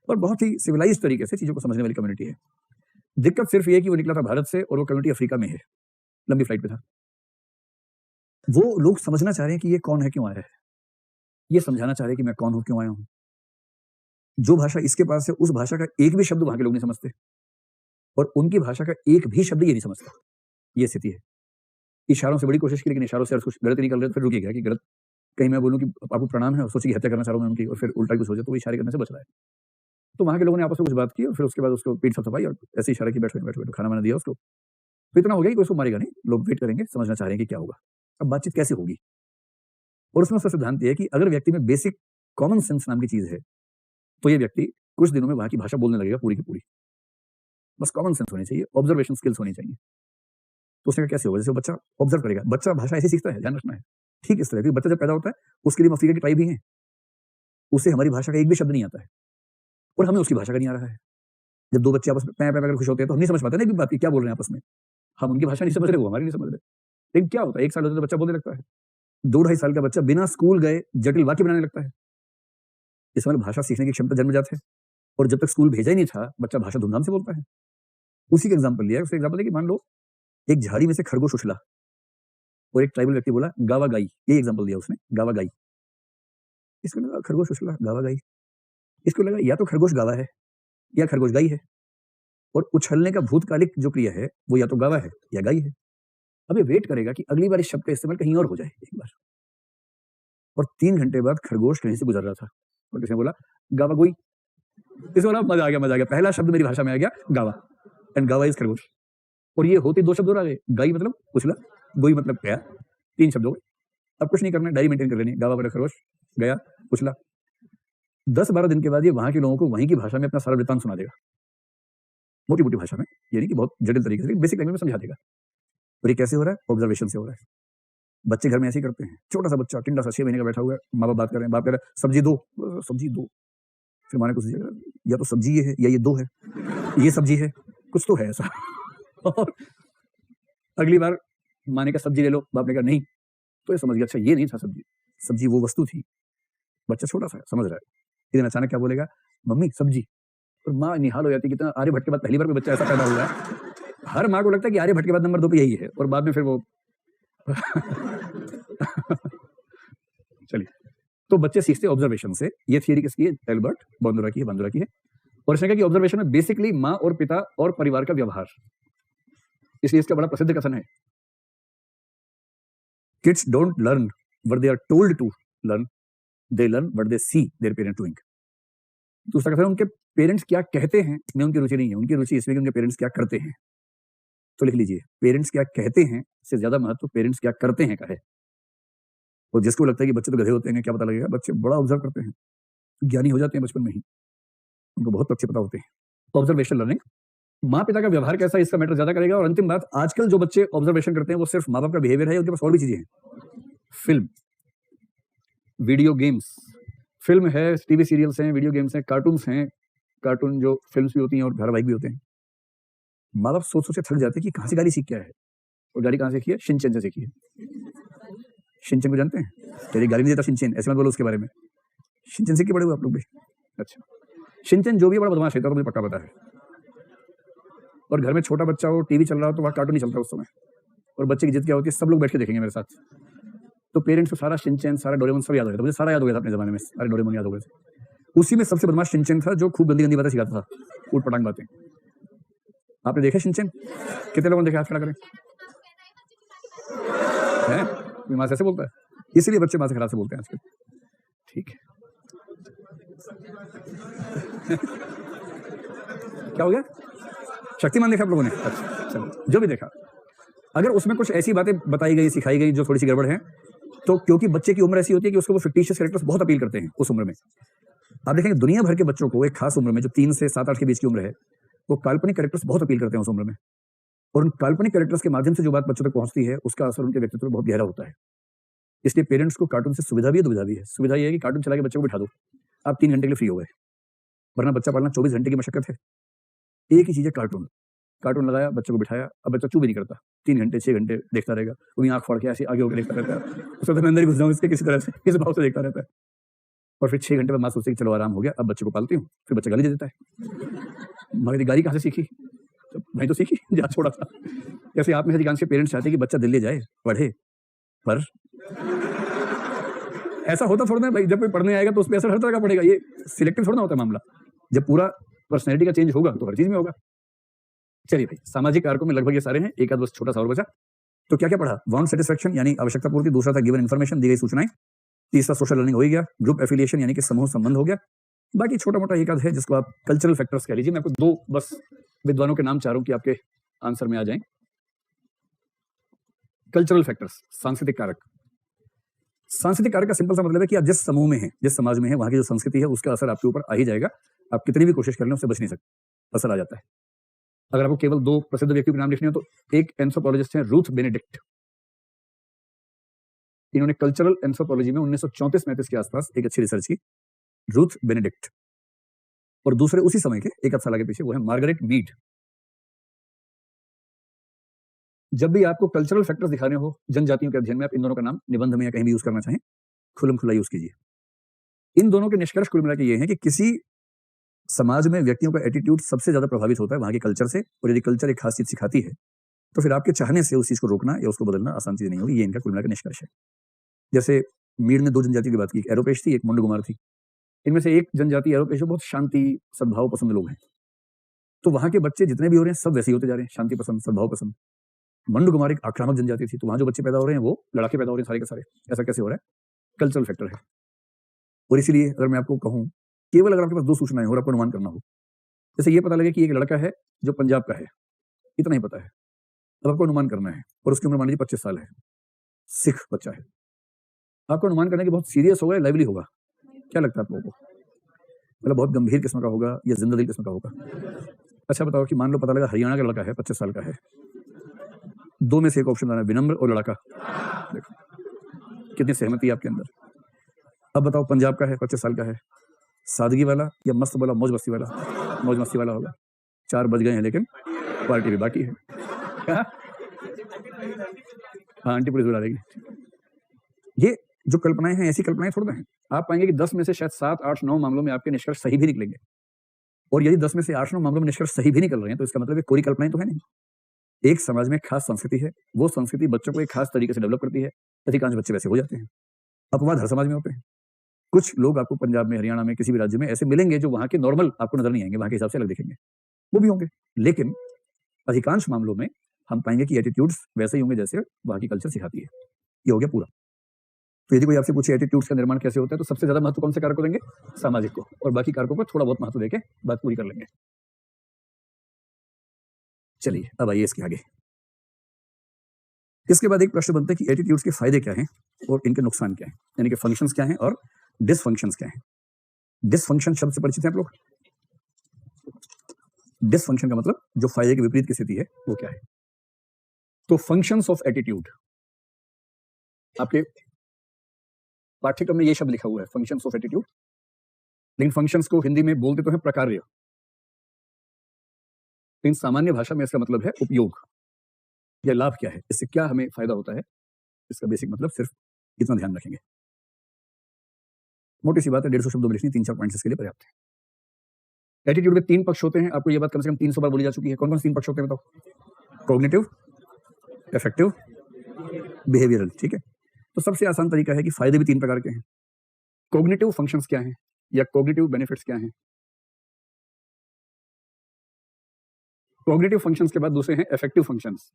और बहुत ही सिविलाइज तरीके से चीजों को समझने वाली कम्युनिटी है। दिक्कत सिर्फ ये है कि वो निकला था भारत से, और वो कम्युनिटी अफ्रीका में है, लंबी फ्लाइट पे था। वो लोग समझना चाह रहे हैं कि ये कौन है, क्यों आया है। ये समझाना चाह रहे कि मैं कौन हूं, क्यों आया हूं। जो भाषा इसके पास है उस भाषा का एक भी शब्द वहां के लोग नहीं समझते, और उनकी भाषा का एक भी शब्द ये नहीं समझता। ये स्थिति है। इशारों से बड़ी कोशिश की, लेकिन इशारों से कुछ गलत निकल रहे तो फिर रुकिएगा कि गलत कहीं मैं बोलूं कि आपको प्रणाम है और सोचिए कि हत्या करना चाह रहा हूं मैं उनकी, और फिर उल्टा कुछ हो जाए, तो वो इशारे करने से बच रहा है। तो वहां के लोगों ने आपस में कुछ बात की और फिर उसके बाद उसको पीठ थपथपाई और ऐसे इशारा की, बैठो बैठो बैठो, खाना वाना दिया उसको। तो इतना हो गया कि कोई उसको मारेगा नहीं, लोग वेट करेंगे, समझना चाह रहे हैं कि क्या होगा, अब बातचीत कैसे होगी। और उसमें उसका सिद्धांत ये है कि अगर व्यक्ति में बेसिक कॉमन सेंस नाम की चीज है, तो ये व्यक्ति कुछ दिनों में वहां की भाषा बोलने लगेगा पूरी की पूरी। बस कॉमन सेंस होनी चाहिए, ऑब्जर्वेशन स्किल्स होनी चाहिए। तो उसने कहा कैसे होगा, जैसे बच्चा ऑब्जर्व करेगा, बच्चा भाषा ऐसे सीखता है, ध्यान रखना है। ठीक इस तरह की बच्चा जब पैदा होता है उसके लिए अफ्रीका की ट्राइब भी है, उसे हमारी भाषा का एक भी शब्द नहीं आता है और हमें उसकी भाषा का नहीं आ रहा है। जब दो बच्चे आपस में पै पै कर खुश होते हैं तो हम नहीं समझ पाते ना कि बात क्या बोल रहे हैं आपस में, हम उनकी भाषा नहीं समझ रहे, वो हमारी नहीं समझ रहे। लेकिन क्या होता है, 1 साल होता है तो बच्चा बोलने लगता है, 2-2.5 साल का बच्चा बिना स्कूल गए जटिल वाक्य बनाने लगता है। इस मतलब भाषा सीखने की क्षमता जन्मजात है, और जब तक स्कूल भेजा ही नहीं था बच्चा भाषा धूमधाम से बोलता है। उसी का एग्जाम्पल लिया है, उसका एग्जाम्पल है कि मान लो एक झाड़ी में से खरगोश उछला और एक ट्राइबल व्यक्ति बोला गावा गाई, ये एग्जाम्पल दिया उसने, गावा गाई। इसको लगा खरगोश उछला गावा गाई, इसको लगा या तो खरगोश गावा है या खरगोश गाई है, और उछलने का भूतकालिक जो क्रिया है वो या तो गावा है या गाई है। अब ये वेट करेगा कि अगली बार इस शब्द का इस्तेमाल कहीं और हो जाए एक बार। और 3 घंटे बाद खरगोश कहीं से गुजर रहा था और किसी ने बोला गावा गोई, इसे बोला मजा आ गया, मजा आ गया, पहला शब्द मेरी भाषा में आ गया गावा, एंड गावा इज खरगोश। और ये होते 2 शब्द और आ गए, गाई मतलब उछला, गोई मतलब गया, 3 शब्द हो गए। अब कुछ नहीं करना है, डायरी मेंटेन कर लेनी, गावा बड़ा खरगोश गया उछला। 10-12 दिन के बाद ये वहां के लोगों को वहीं की भाषा में अपना सारा वृत्तांत सुना देगा, मोटी मोटी भाषा में, यानी कि बहुत जटिल तरीके से, बेसिक लैंग्वेज में समझा देगा। और ये कैसे हो रहा है, ऑब्जर्वेशन से हो रहा है। बच्चे घर में ऐसे ही करते हैं, छोटा सा बच्चा टिंडा सा 6 महीने का बैठा हुआ है, माँ बाप बात कर रहे हैं, बाप कह रहा है सब्जी दो, सब्जी दो, फिर माँ ने कुछ दिया, या तो सब्जी ये है या ये 2 है, ये सब्जी है, कुछ तो है ऐसा। और अगली बार माँ ने कहा सब्जी ले लो, बाप ने कहा नहीं, तो ये समझ गया अच्छा ये नहीं था सब्जी, सब्जी वो वस्तु थी। बच्चा छोटा सा है, समझ रहा है। लेकिन अचानक क्या बोलेगा, मम्मी सब्जी, और माँ निहाल हो जाती है, कितना आर्यभट्ट के बाद पहली बार कोई बच्चा ऐसा पैदा हुआ है। हर माँ को लगता है कि आर्यभट्ट के बाद नंबर 2 पे यही है, और बाद में फिर वो चलिए, तो बच्चे सीखते हैं ऑब्जर्वेशन से। ये थियरी किसकी है, एल्बर्ट बांदुरा की है, बांदुरा की है। और इसने कहा कि ऑब्जर्वेशन में बेसिकली माँ और पिता और परिवार का व्यवहार, इसलिए इसका बड़ा प्रसिद्ध कथन है, kids don't learn what they are told to learn, they learn what they see their parents doing. दूसरा कथन, उनके पेरेंट्स क्या कहते हैं में उनकी रुचि नहीं है, उनकी रुचि इसमें कि उनके पेरेंट्स क्या करते हैं। तो लिख लीजिए, पेरेंट्स क्या कहते हैं से ज्यादा महत्व पेरेंट्स क्या करते हैं का है। और जिसको लगता है कि बच्चे तो गधे होते हैं, क्या पता लगेगा, बच्चे बड़ा ऑब्जर्व करते हैं, ज्ञानी हो जाते हैं बचपन में ही, उनको बहुत अच्छे पता होते हैं। ऑब्जर्वेशन लर्निंग, माँ पिता का व्यवहार कैसा है इसका मैटर ज्यादा करेगा। और अंतिम बात, आजकल जो बच्चे ऑब्जर्वेशन करते हैं वो सिर्फ माँ बाप का बिहेवियर है, उनके पास और भी चीजें हैं, फिल्म, वीडियो गेम्स, फिल्म है, टीवी सीरियल्स हैं, वीडियो गेम्स हैं, कार्टून्स हैं, कार्टून जो फिल्म्स भी होती हैं और धारावाहिक भी होते हैं। माँ बाप सोच सोच के थक जाते हैं कि कहाँ से गाली सीख के आया है, और गाली कहाँ से सीखी है, शिनचैन से सीखी है। शिनचैन को जानते हैं, तेरी गाली नहीं देता शिनचैन, ऐसे मत बोलो उसके बारे में, शिनचैन सीख के बड़े हुए आप लोग भी। अच्छा, शिनचैन जो भी बड़ा बदमाश है, तो मुझे पक्का पता है। और घर में छोटा बच्चा हो, टीवी चल रहा हो, तो वहाँ कार्टून नहीं चलता उस समय, और बच्चे की जिद क्या होती है, सब लोग बैठ के देखेंगे मेरे साथ। तो पेरेंट्स को सारा शिनचैन, सारा डोरेमोन सब याद हो गया था, मुझे सारा याद हो गया था अपने जमाने में, सारे डोरेमोन याद हो गए थे। उसी में सबसे बदमाश शिनचैन था, जो खूब गंदी गंदी बातें सिखाता था, ऊट पटांग बातें। आपने देखा शिनचैन? कितने लोगों ने देखा, हाथ खड़ा करें। है माँ से ऐसे बोलता है, इसीलिए बच्चे माँ से खराब से बोलते हैं आजकल। ठीक है। क्या हो गया? शक्तिमान देखा आप लोगों ने? अच्छा, चलो, जो भी देखा, अगर उसमें कुछ ऐसी बातें बताई गई, सिखाई गई जो थोड़ी सी गड़बड़ है, तो क्योंकि बच्चे की उम्र ऐसी होती है कि उसको वो फिक्टिशियस कैरेक्टर्स बहुत अपील करते हैं उस उम्र में। आप देखेंगे दुनिया भर के बच्चों को एक खास उम्र में, जो 3 से 7-8 के बीच की उम्र है, वो काल्पनिक कैरेक्टर्स बहुत अपील करते हैं उस उम्र में। और उन काल्पनिक कैरेक्टर्स के माध्यम से जो बात बच्चों तक पहुंचती है, उसका असर उनके व्यक्तित्व में बहुत गहरा होता है। इसलिए पेरेंट्स को कार्टून से सुविधा भी है, दुविधा भी है। सुविधा ये है कि कार्टून चला के बच्चे को बिठा दो, आप 3 घंटे के लिए फ्री हो गए, वरना बच्चा पालना 24 घंटे की मशक्कत है। एक ही चीज है कार्टून, कार्टून लगाया, बच्चे को बिठाया, अब बच्चा चुप भी नहीं करता, 3 घंटे 6 घंटे देखता रहेगा, वहीं आंख फाड़ के ऐसे आगे होकर देखता रहता है, उसको तो मैं अंदर ही घुस जाऊं इसके, किसी तरह से किस भाव से देखता रहता है। और फिर 6 घंटे बाद माँ सोचती है कि चलो आराम हो गया, अब बच्चे को पालती हूँ, फिर बच्चा गाली दे देता है। मगर गाली कहाँ से सीखी? तो मैं तो सीखी जहाँ छोड़ा था। जैसे आप में अधिकांश के पेरेंट्स चाहते हैं कि बच्चा दिल्ली जाए, पढ़े, पर ऐसा होता थोड़ा ना भाई, जब कोई पढ़ने आएगा तो उस पर असर हर तरह का पड़ेगा, ये सिलेक्टिव थोड़ा ना होता है मामला। जब पूरा पर्सनैलिटी का चेंज होगा तो हर चीज में होगा। चलिए भाई, सामाजिक कारकों में लगभग ये सारे हैं, एक आध बस छोटा सा और बचा। तो क्या क्या पढ़ा? वांट सेटिस्फेक्शन यानी आवश्यकता पूर्ति, दूसरा था गिवन इन्फॉर्मेशन, दी गई सूचनाएं, तीसरा सोशल लर्निंग हो ही गया, ग्रुप एफिलिएशन यानी कि समूह संबंध हो गया, बाकी छोटा मोटा एक आध है जिसको आप कल्चरल फैक्टर्स कह लीजिए। मैं आपको दो बस विद्वानों के नाम चारों की आपके आंसर में आ जाएं। कल्चरल फैक्टर्स, सांस्कृतिक कारक। सांस्कृतिक कारक का सिंपल सा मतलब है कि आप जिस समूह में हैं, जिस समाज में हैं, वहां की जो संस्कृति है उसका असर आपके ऊपर आ ही जाएगा। आप कितनी भी कोशिश कर लें उससे बच नहीं सकते, असर आ जाता है। अगर आपको केवल दो प्रसिद्ध व्यक्तियों के नाम लिखने हो तो एक एंथ्रोपोलॉजिस्ट हैं रूथ बेनेडिक्ट। इन्होंने कल्चरल एंथ्रोपोलॉजी में 1934-35 के आसपास एक अच्छी रिसर्च की, रूथ बेनेडिक्ट। और दूसरे उसी समय के एक साल आगे पीछे वो है मार्गरेट मीड। जब भी आपको कल्चरल फैक्टर्स दिखाने हो जनजातियों के अध्ययन में, आप इन दोनों का नाम निबंध में या कहीं भी यूज करना चाहें, खुलम खुला यूज कीजिए। इन दोनों के निष्कर्ष कुल मिला के ये हैं कि किसी समाज में व्यक्तियों का एटीट्यूड सबसे ज्यादा प्रभावित होता है वहां के कल्चर से, और यदि कल्चर एक खास चीज सिखाती है तो फिर आपके चाहने से उस चीज को रोकना या उसको बदलना आसान चीज नहीं होगी। ये इनका कुल मिला के निष्कर्ष है। जैसे मीड ने दो जनजातियों की बात की, एक एरोपेश थी, एक मुंडगुमार थी। इनमें से एक जनजाति एरोपेश बहुत शांति सद्भाव पसंद लोग हैं, तो वहां के बच्चे जितने भी हो रहे हैं सब वैसे ही होते जा रहे हैं, शांति पसंद, सद्भाव पसंद। मुंडगुमार एक आक्रामक जनजाति थी, तो वहां जो बच्चे पैदा हो रहे हैं वो लड़ाके पैदा हो रहे हैं सारे के सारे। ऐसा कैसे हो रहा है? कल्चरल फैक्टर है। और इसीलिए अगर मैं आपको कहूं, केवल अगर आपके पास दो सूचनाएं हो और आपको अनुमान करना हो, जैसे ये पता लगे कि एक लड़का है जो पंजाब का है, इतना ही पता है, अब आपको अनुमान करना है, और उसकी उम्र मान लीजिए 25 साल है, सिख बच्चा है। आपको अनुमान करना कि बहुत सीरियस होगा या लाइवली होगा? क्या लगता है आप लोगों को? मतलब बहुत गंभीर किस्म का होगा या जिंदादिल किस्म का होगा? अच्छा बताओ कि मान लो पता लगा हरियाणा का लड़का है, 25 साल का है, दो में से एक ऑप्शन आना है, विनम्र और लड़का। देखो कितनी सहमति है आपके अंदर। अब बताओ पंजाब का है, 25 साल का है, सादगी वाला या मस्त वाला, मौज मस्ती वाला? मौज मस्ती वाला होगा। 4 बज गए हैं लेकिन पार्टी भी बाकी है। हाँ, आंटी पुलिस बुला देगी। ये जो कल्पनाएं हैं ऐसी कल्पनाएं थोड़ा हैं। आप पाएंगे कि 10 में से शायद 7, 8, 9 मामलों में आपके निष्कर्ष सही भी निकलेंगे। और यदि 10 में से 8, 9 मामलों में निष्कर्ष सही भी निकल रहे हैं तो इसका मतलब है कोई कल्पनाएं तो है नहीं। एक समाज में खास संस्कृति है, वो संस्कृति बच्चों को एक खास तरीके से डेवलप करती है, अधिकांश बच्चे वैसे हो जाते हैं। अपवाद हर समाज में होते हैं। कुछ लोग आपको पंजाब में, हरियाणा में, किसी भी राज्य में ऐसे मिलेंगे जो वहां के नॉर्मल आपको नजर नहीं आएंगे, वहां के हिसाब से अलग दिखेंगे, वो भी होंगे। लेकिन अधिकांश मामलों में हम पाएंगे कि एटीट्यूड्स वैसे ही होंगे जैसे वहां की कल्चर सिखाती है। ये हो गया पूरा। तो यदि कोई आपसे पूछे एटीट्यूड्स का निर्माण कैसे होता है, तो सबसे ज्यादा महत्व कौन से कारक को देंगे? सामाजिक को, और बाकी कारकों को थोड़ा बहुत महत्व देके बात पूरी कर लेंगे। चलिए अब आइए इसके आगे। इसके बाद एक प्रश्न बनता है कि एटीट्यूड्स के फायदे क्या हैं और इनके नुकसान क्या हैं, यानी कि फंक्शंस क्या हैं और डिसफंक्शंस क्या हैं। डिसफंक्शन शब्द से परिचित हैं आप लोग? डिसफंक्शन का मतलब जो फायदे के विपरीत की स्थिति है वो क्या है। तो फंक्शंस ऑफ एटीट्यूड, आपके पाठ्यक्रम में ये शब्द लिखा हुआ है, फंक्शंस ऑफ एटीट्यूड। लेकिन फंक्शंस को हिंदी में बोलते तो है प्रकार्य, लेकिन सामान्य भाषा में इसका मतलब है उपयोग या लाभ क्या है, इससे क्या हमें फायदा होता है। इसका बेसिक मतलब सिर्फ इतना ध्यान रखेंगे। मोटी सी बात है, 150 शब्दों में लिखनी, 3-4 पॉइंट्स इसके लिए पर्याप्त है। एटीट्यूड में 3 पक्ष होते हैं, आपको ये बात कम से कम 300 बार बोली जा चुकी है। कौन कौन से 3 पक्ष होते हैं बताओ? Cognitive, affective, behavioural. ठीक है, तो सबसे आसान तरीका है कि फायदे भी 3 प्रकार के हैं। कॉग्निटिव फंक्शंस क्या हैं या कॉग्निटिव बेनिफिट्स क्या हैं? कॉग्निटिव फंक्शंस के बाद दूसरे हैं अफेक्टिव फंक्शंस।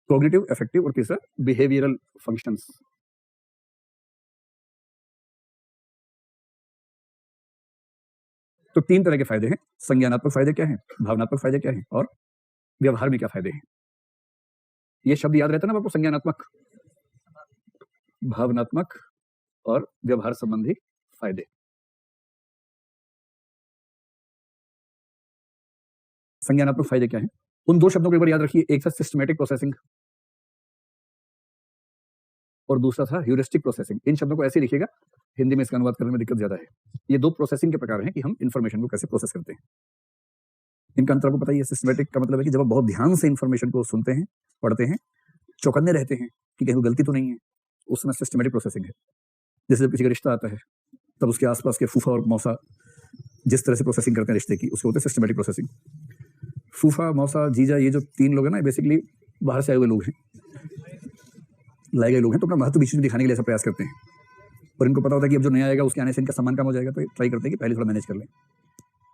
कॉग्निटिव, अफेक्टिव और तीसरा बिहेवियरल फंक्शंस। तो 3 तरह के फायदे हैं। संज्ञानात्मक फायदे क्या हैं, भावनात्मक फायदे क्या हैं और व्यवहार में क्या फायदे हैं। ये शब्द याद रहता है ना आपको, संज्ञानात्मक, भावनात्मक और व्यवहार संबंधी फायदे। संज्ञानात्मक फायदे क्या हैं, उन 2 शब्दों को एक बार याद रखिए। एक था सिस्टमैटिक प्रोसेसिंग और दूसरा था ह्यूरिस्टिक प्रोसेसिंग। इन शब्दों को ऐसे लिखिएगा, हिंदी में इसका अनुवाद करने में दिक्कत ज्यादा है। ये 2 प्रोसेसिंग के प्रकार हैं कि हम इंफॉर्मेशन को कैसे प्रोसेस करते हैं। इनका अंतर आपको पता ही है। सिस्टमैटिक का मतलब है कि जब आप बहुत ध्यान से इंफॉर्मेशन को सुनते हैं, पढ़ते हैं, चौकन्ने रहते हैं कि कहीं गलती तो नहीं है, उस समय सिस्टमैटिक प्रोसेसिंग है। जैसे जब किसी का रिश्ता आता है तब उसके आसपास के फूफा और मौसा जिस तरह से प्रोसेसिंग करते हैं रिश्ते की, उसको होते हैं सिस्टमैटिक प्रोसेसिंग। फूफा, मौसा, जीजा, ये जो 3 लोग हैं ना, बेसिकली बाहर से आए हुए लोग हैं, लाए गए लोग हैं, तो अपना महत्व बीच में दिखाने के लिए ऐसा प्रयास करते हैं। और इनको पता होता है कि अब जो नया आएगा उसके आने से इनका सम्मान कम हो जाएगा, तो ट्राई करते हैं कि पहले थोड़ा मैनेज कर लें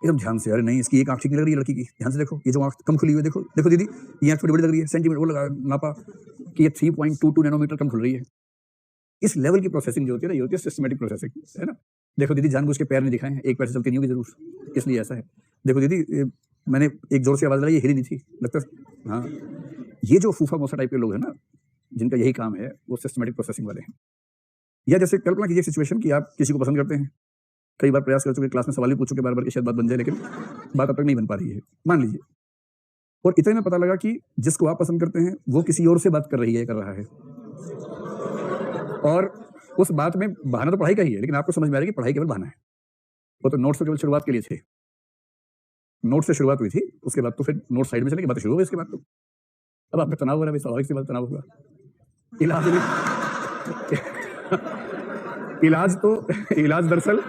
एकदम ध्यान से। अरे नहीं, इसकी एक आँख ठीक नहीं लग रही है लड़की की, ध्यान से देखो, ये जो आँख कम खुली हुई है, देखो देखो दीदी, ये आँख थोड़ी बड़ी लग रही है, सेंटीमीटर वो लगा नापा कि ये 3.22 नैनोमीटर कम खुल रही है। इस लेवल की प्रोसेसिंग जो होती है ना, ये होती है सिस्टमैटिक प्रोसेसिंग, है ना। देखो दीदी, जानबूझ के पैर नहीं दिखाए हैं, एक पैर से चलती नहीं होगी जरूर, इसलिए ऐसा है। देखो दीदी, मैंने एक जोर से आवाज लगाई, ये हिली नहीं थी, लगता है। हाँ, ये जो फूफा मौसा टाइप के लोग हैं ना, जिनका यही काम है, वो सिस्टमैटिक प्रोसेसिंग वाले हैं। या जैसे कल्पना कीजिए सिचुएशन कि आप किसी को पसंद करते हैं, कई बार प्रयास कर चुके, क्लास में सवाल भी पूछ चुके बार-बार कि शायद बात बन जाए, लेकिन बात अब तक नहीं बन पा रही है, मान लीजिए। और इतने में पता लगा कि जिसको आप पसंद करते हैं, वो किसी और से बात कर रही है, कर रहा है। और उस बात में बहाना तो पढ़ाई का ही है, लेकिन आपको समझ में आ रहा है कि पढ़ाई केवल बहाना है। वो तो नोट्स तो केवल शुरुआत के लिए थे। नोट से शुरुआत हुई थी, उसके बाद तो फिर नोट साइड में चले गए, बात शुरू हो गई इसके बाद तो। अब आपका तनाव हो रहा है, स्वाभाविक सी बात तनाव होगा। इलाज इलाज दरअसल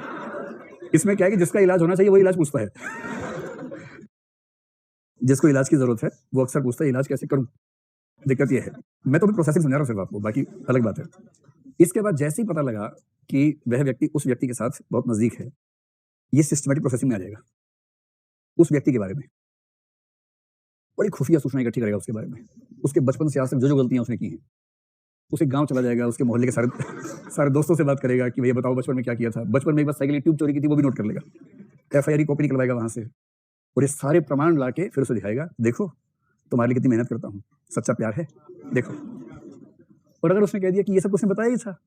इसमें क्या है कि जिसका इलाज होना चाहिए वो इलाज पूछता है। जिसको इलाज की जरूरत है वो अक्सर पूछता है इलाज कैसे करूं। दिक्कत ये है, मैं तो भी प्रोसेसिंग समझा रहा हूं सिर्फ आपको, बाकी अलग बात है। इसके बाद जैसे ही पता लगा कि वह व्यक्ति उस व्यक्ति के साथ बहुत नजदीक है, ये सिस्टमैटिक प्रोसेसिंग में आ जाएगा। उस व्यक्ति के बारे में बड़ी खुफिया सूचना इकट्ठी करेगा, उसके बारे में, उसके बचपन से आज तक जो जो गलतियां उसने की हैं। उसे गांव चला जाएगा, उसके मोहल्ले के सारे दोस्तों से बात करेगा कि भैया बताओ बचपन में क्या किया था, बचपन में एक बार साइकिल की ट्यूब चोरी की थी, वो भी नोट कर लेगा, FIR की कॉपी निकलवाएगा वहां से, और ये सारे प्रमाण लाके फिर उसे दिखाएगा, देखो तुम्हारे लिए कितनी मेहनत करता हूँ, सच्चा प्यार है, देखो। और अगर उसने कह दिया कि ये सब उसने बताया ही था,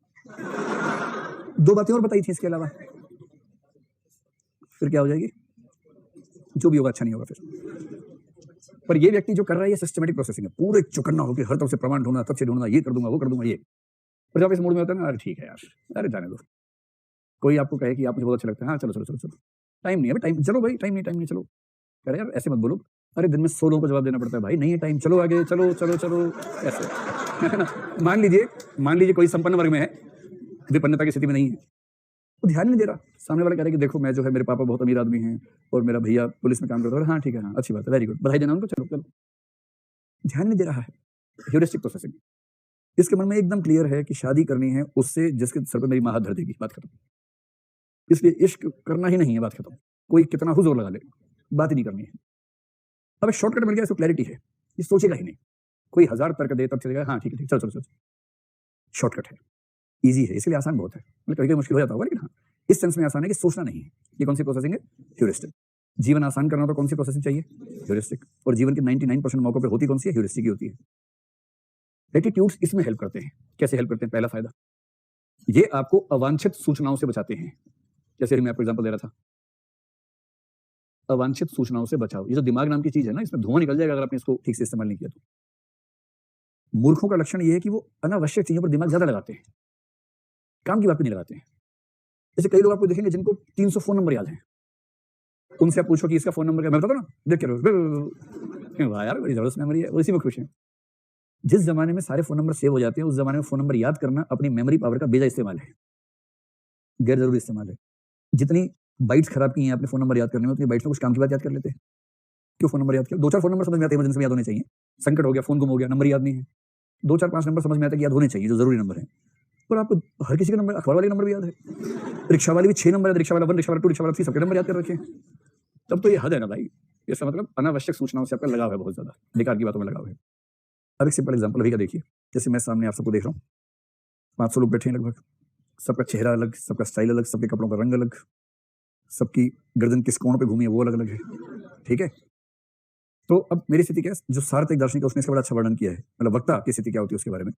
2 बातें और बताई थी इसके अलावा, फिर क्या हो जाएगी? जो भी होगा अच्छा नहीं होगा फिर। पर ये व्यक्ति जो कर रहा है ये सिस्टमैटिक प्रोसेसिंग है, पूरे चौकन्ना होकर हर तरफ से प्रमाण ढूंढना, तथ्य ढूंढना, ये कर दूंगा वो कर दूंगा ये। पर जब इस मूड में होता है ना, अरे ठीक है यार, अरे जाने दो। कोई आपको कहे कि आप मुझे बहुत अच्छा लगता है, हाँ चलो चलो चलो चलो, टाइम नहीं है टाइम, चलो भाई टाइम नहीं चलो। अरे यार ऐसे मत बोलो, अरे दिन में 100 लोगों को जवाब देना पड़ता है भाई, नहीं है टाइम, चलो आगे, चलो चलो चलो, ऐसे है ना। मान लीजिए कोई संपन्न वर्ग में है, विपन्नता की स्थिति में नहीं है, वो ध्यान नहीं दे रहा। सामने वाला कह रहा है कि देखो मैं जो है, मेरे पापा बहुत अमीर आदमी हैं और मेरा भैया पुलिस में काम करता है, हाँ ठीक है, हाँ अच्छी बात है, वेरी गुड, बधाई देना उनको, चलो चलो। ध्यान नहीं दे रहा है, ह्यूरिस्टिक प्रोसेसिंग। इसके मन में एकदम क्लियर है कि शादी करनी है उससे जिसके सर पे मेरी माँ हाथ धर देगी, बात खत्म। इसलिए इश्क करना ही नहीं है, बात खत्म। कोई कितना ही जोर लगा ले, बात ही नहीं करनी है। अब शॉर्टकट मिल गया, इसको क्लैरिटी है, ये सोचेगा ही नहीं। कोई 1000 तर्क दे तब चलेगा, हाँ ठीक है चलो चलो चलो, शॉर्टकट है, ईजी है, इसलिए आसान बहुत है। मतलब कभी कभी मुश्किल हो जाता होगा, लेकिन हाँ इस सेंस में आसान है कि सोचना नहीं है। ये कौन सी प्रोसेसिंग है? ह्यूरिस्टिक। जीवन आसान करना तो कौन सी प्रोसेसिंग चाहिए? ह्यूरिस्टिक। और जीवन के 99% मौकों पर होती कौन सी है? ह्यूरिस्टिक ही होती है। एटीट्यूड्स इसमें हेल्प करते हैं। कैसे हेल्प करते हैं? पहला फायदा, ये आपको अवांछित सूचनाओं से बचाते हैं। जैसे मैं आपको एग्जांपल दे रहा था, अवांछित सूचनाओं से बचाओ। ये जो दिमाग नाम की चीज है ना, इसमें धुआं निकल जाएगा अगर आपने इसको ठीक से इस्तेमाल नहीं किया तो। मूर्खों का लक्षण ये है कि वो अनावश्यक चीजों पर दिमाग ज्यादा लगाते हैं, काम की बात पे नहीं लगाते हैं। जैसे कई लोग आपको देखेंगे जिनको 300 फोन नंबर याद है, उनसे आप पूछो कि इसका फोन नंबर क्या, मैं बताता ना, देख के वाह यार बड़ी जबरदस्त मेमोरी है, वो इसी में खुश है। जिस जमाने में सारे फोन नंबर सेव हो जाते हैं, उस जमाने में फोन नंबर याद करना अपनी मेमोरी पावर का बेजा इस्तेमाल है, गैर जरूरी इस्तेमाल है। जितनी बाइट्स खराब की हैं आपने फोन नंबर याद करने में, उतनी बाइट्स में कुछ काम की बात याद कर लेते हैं। क्यों फोन नंबर याद किया? 2-4 फोन नंबर समझ में आते हैं, इमरजेंसी में याद होने चाहिए। संकट हो गया, फोन गुम हो गया, नंबर याद नहीं है, 2-4-5 नंबर समझ में आता है कि याद होने चाहिए, जो जरूरी नंबर है। और आपको हर किसी का नंबर, अखबार वाले नंबर भी याद है, रिक्शा वाले भी 6 नंबर है, रिक्शा वाला 1, रिक्शा वाला 2, रिक्शा वाला 3, सबके नंबर याद कर रखे हैं। तब तो ये हद है ना भाई। इसका मतलब अनावश्यक सूचनाओं से आपका लगाव है, बहुत ज्यादा बेकार की बातों में लगाव है। अब एक सिंपल एग्जांपल अभी का देखिए, जैसे मैं सामने आप सबको देख रहा हूँ, 500 लोग बैठे हैं लगभग, सबका चेहरा अलग, सबका स्टाइल अलग, सबके कपड़ों का रंग अलग, सबकी गर्दन किस कोण पे घूमी है वो अलग अलग है, ठीक है। तो अब मेरी स्थिति क्या है? जो सार्वत्रिक दार्शनिक है उसने इसका बड़ा अच्छा वर्णन किया है, मतलब वक्ता की स्थिति क्या होती है उसके बारे में।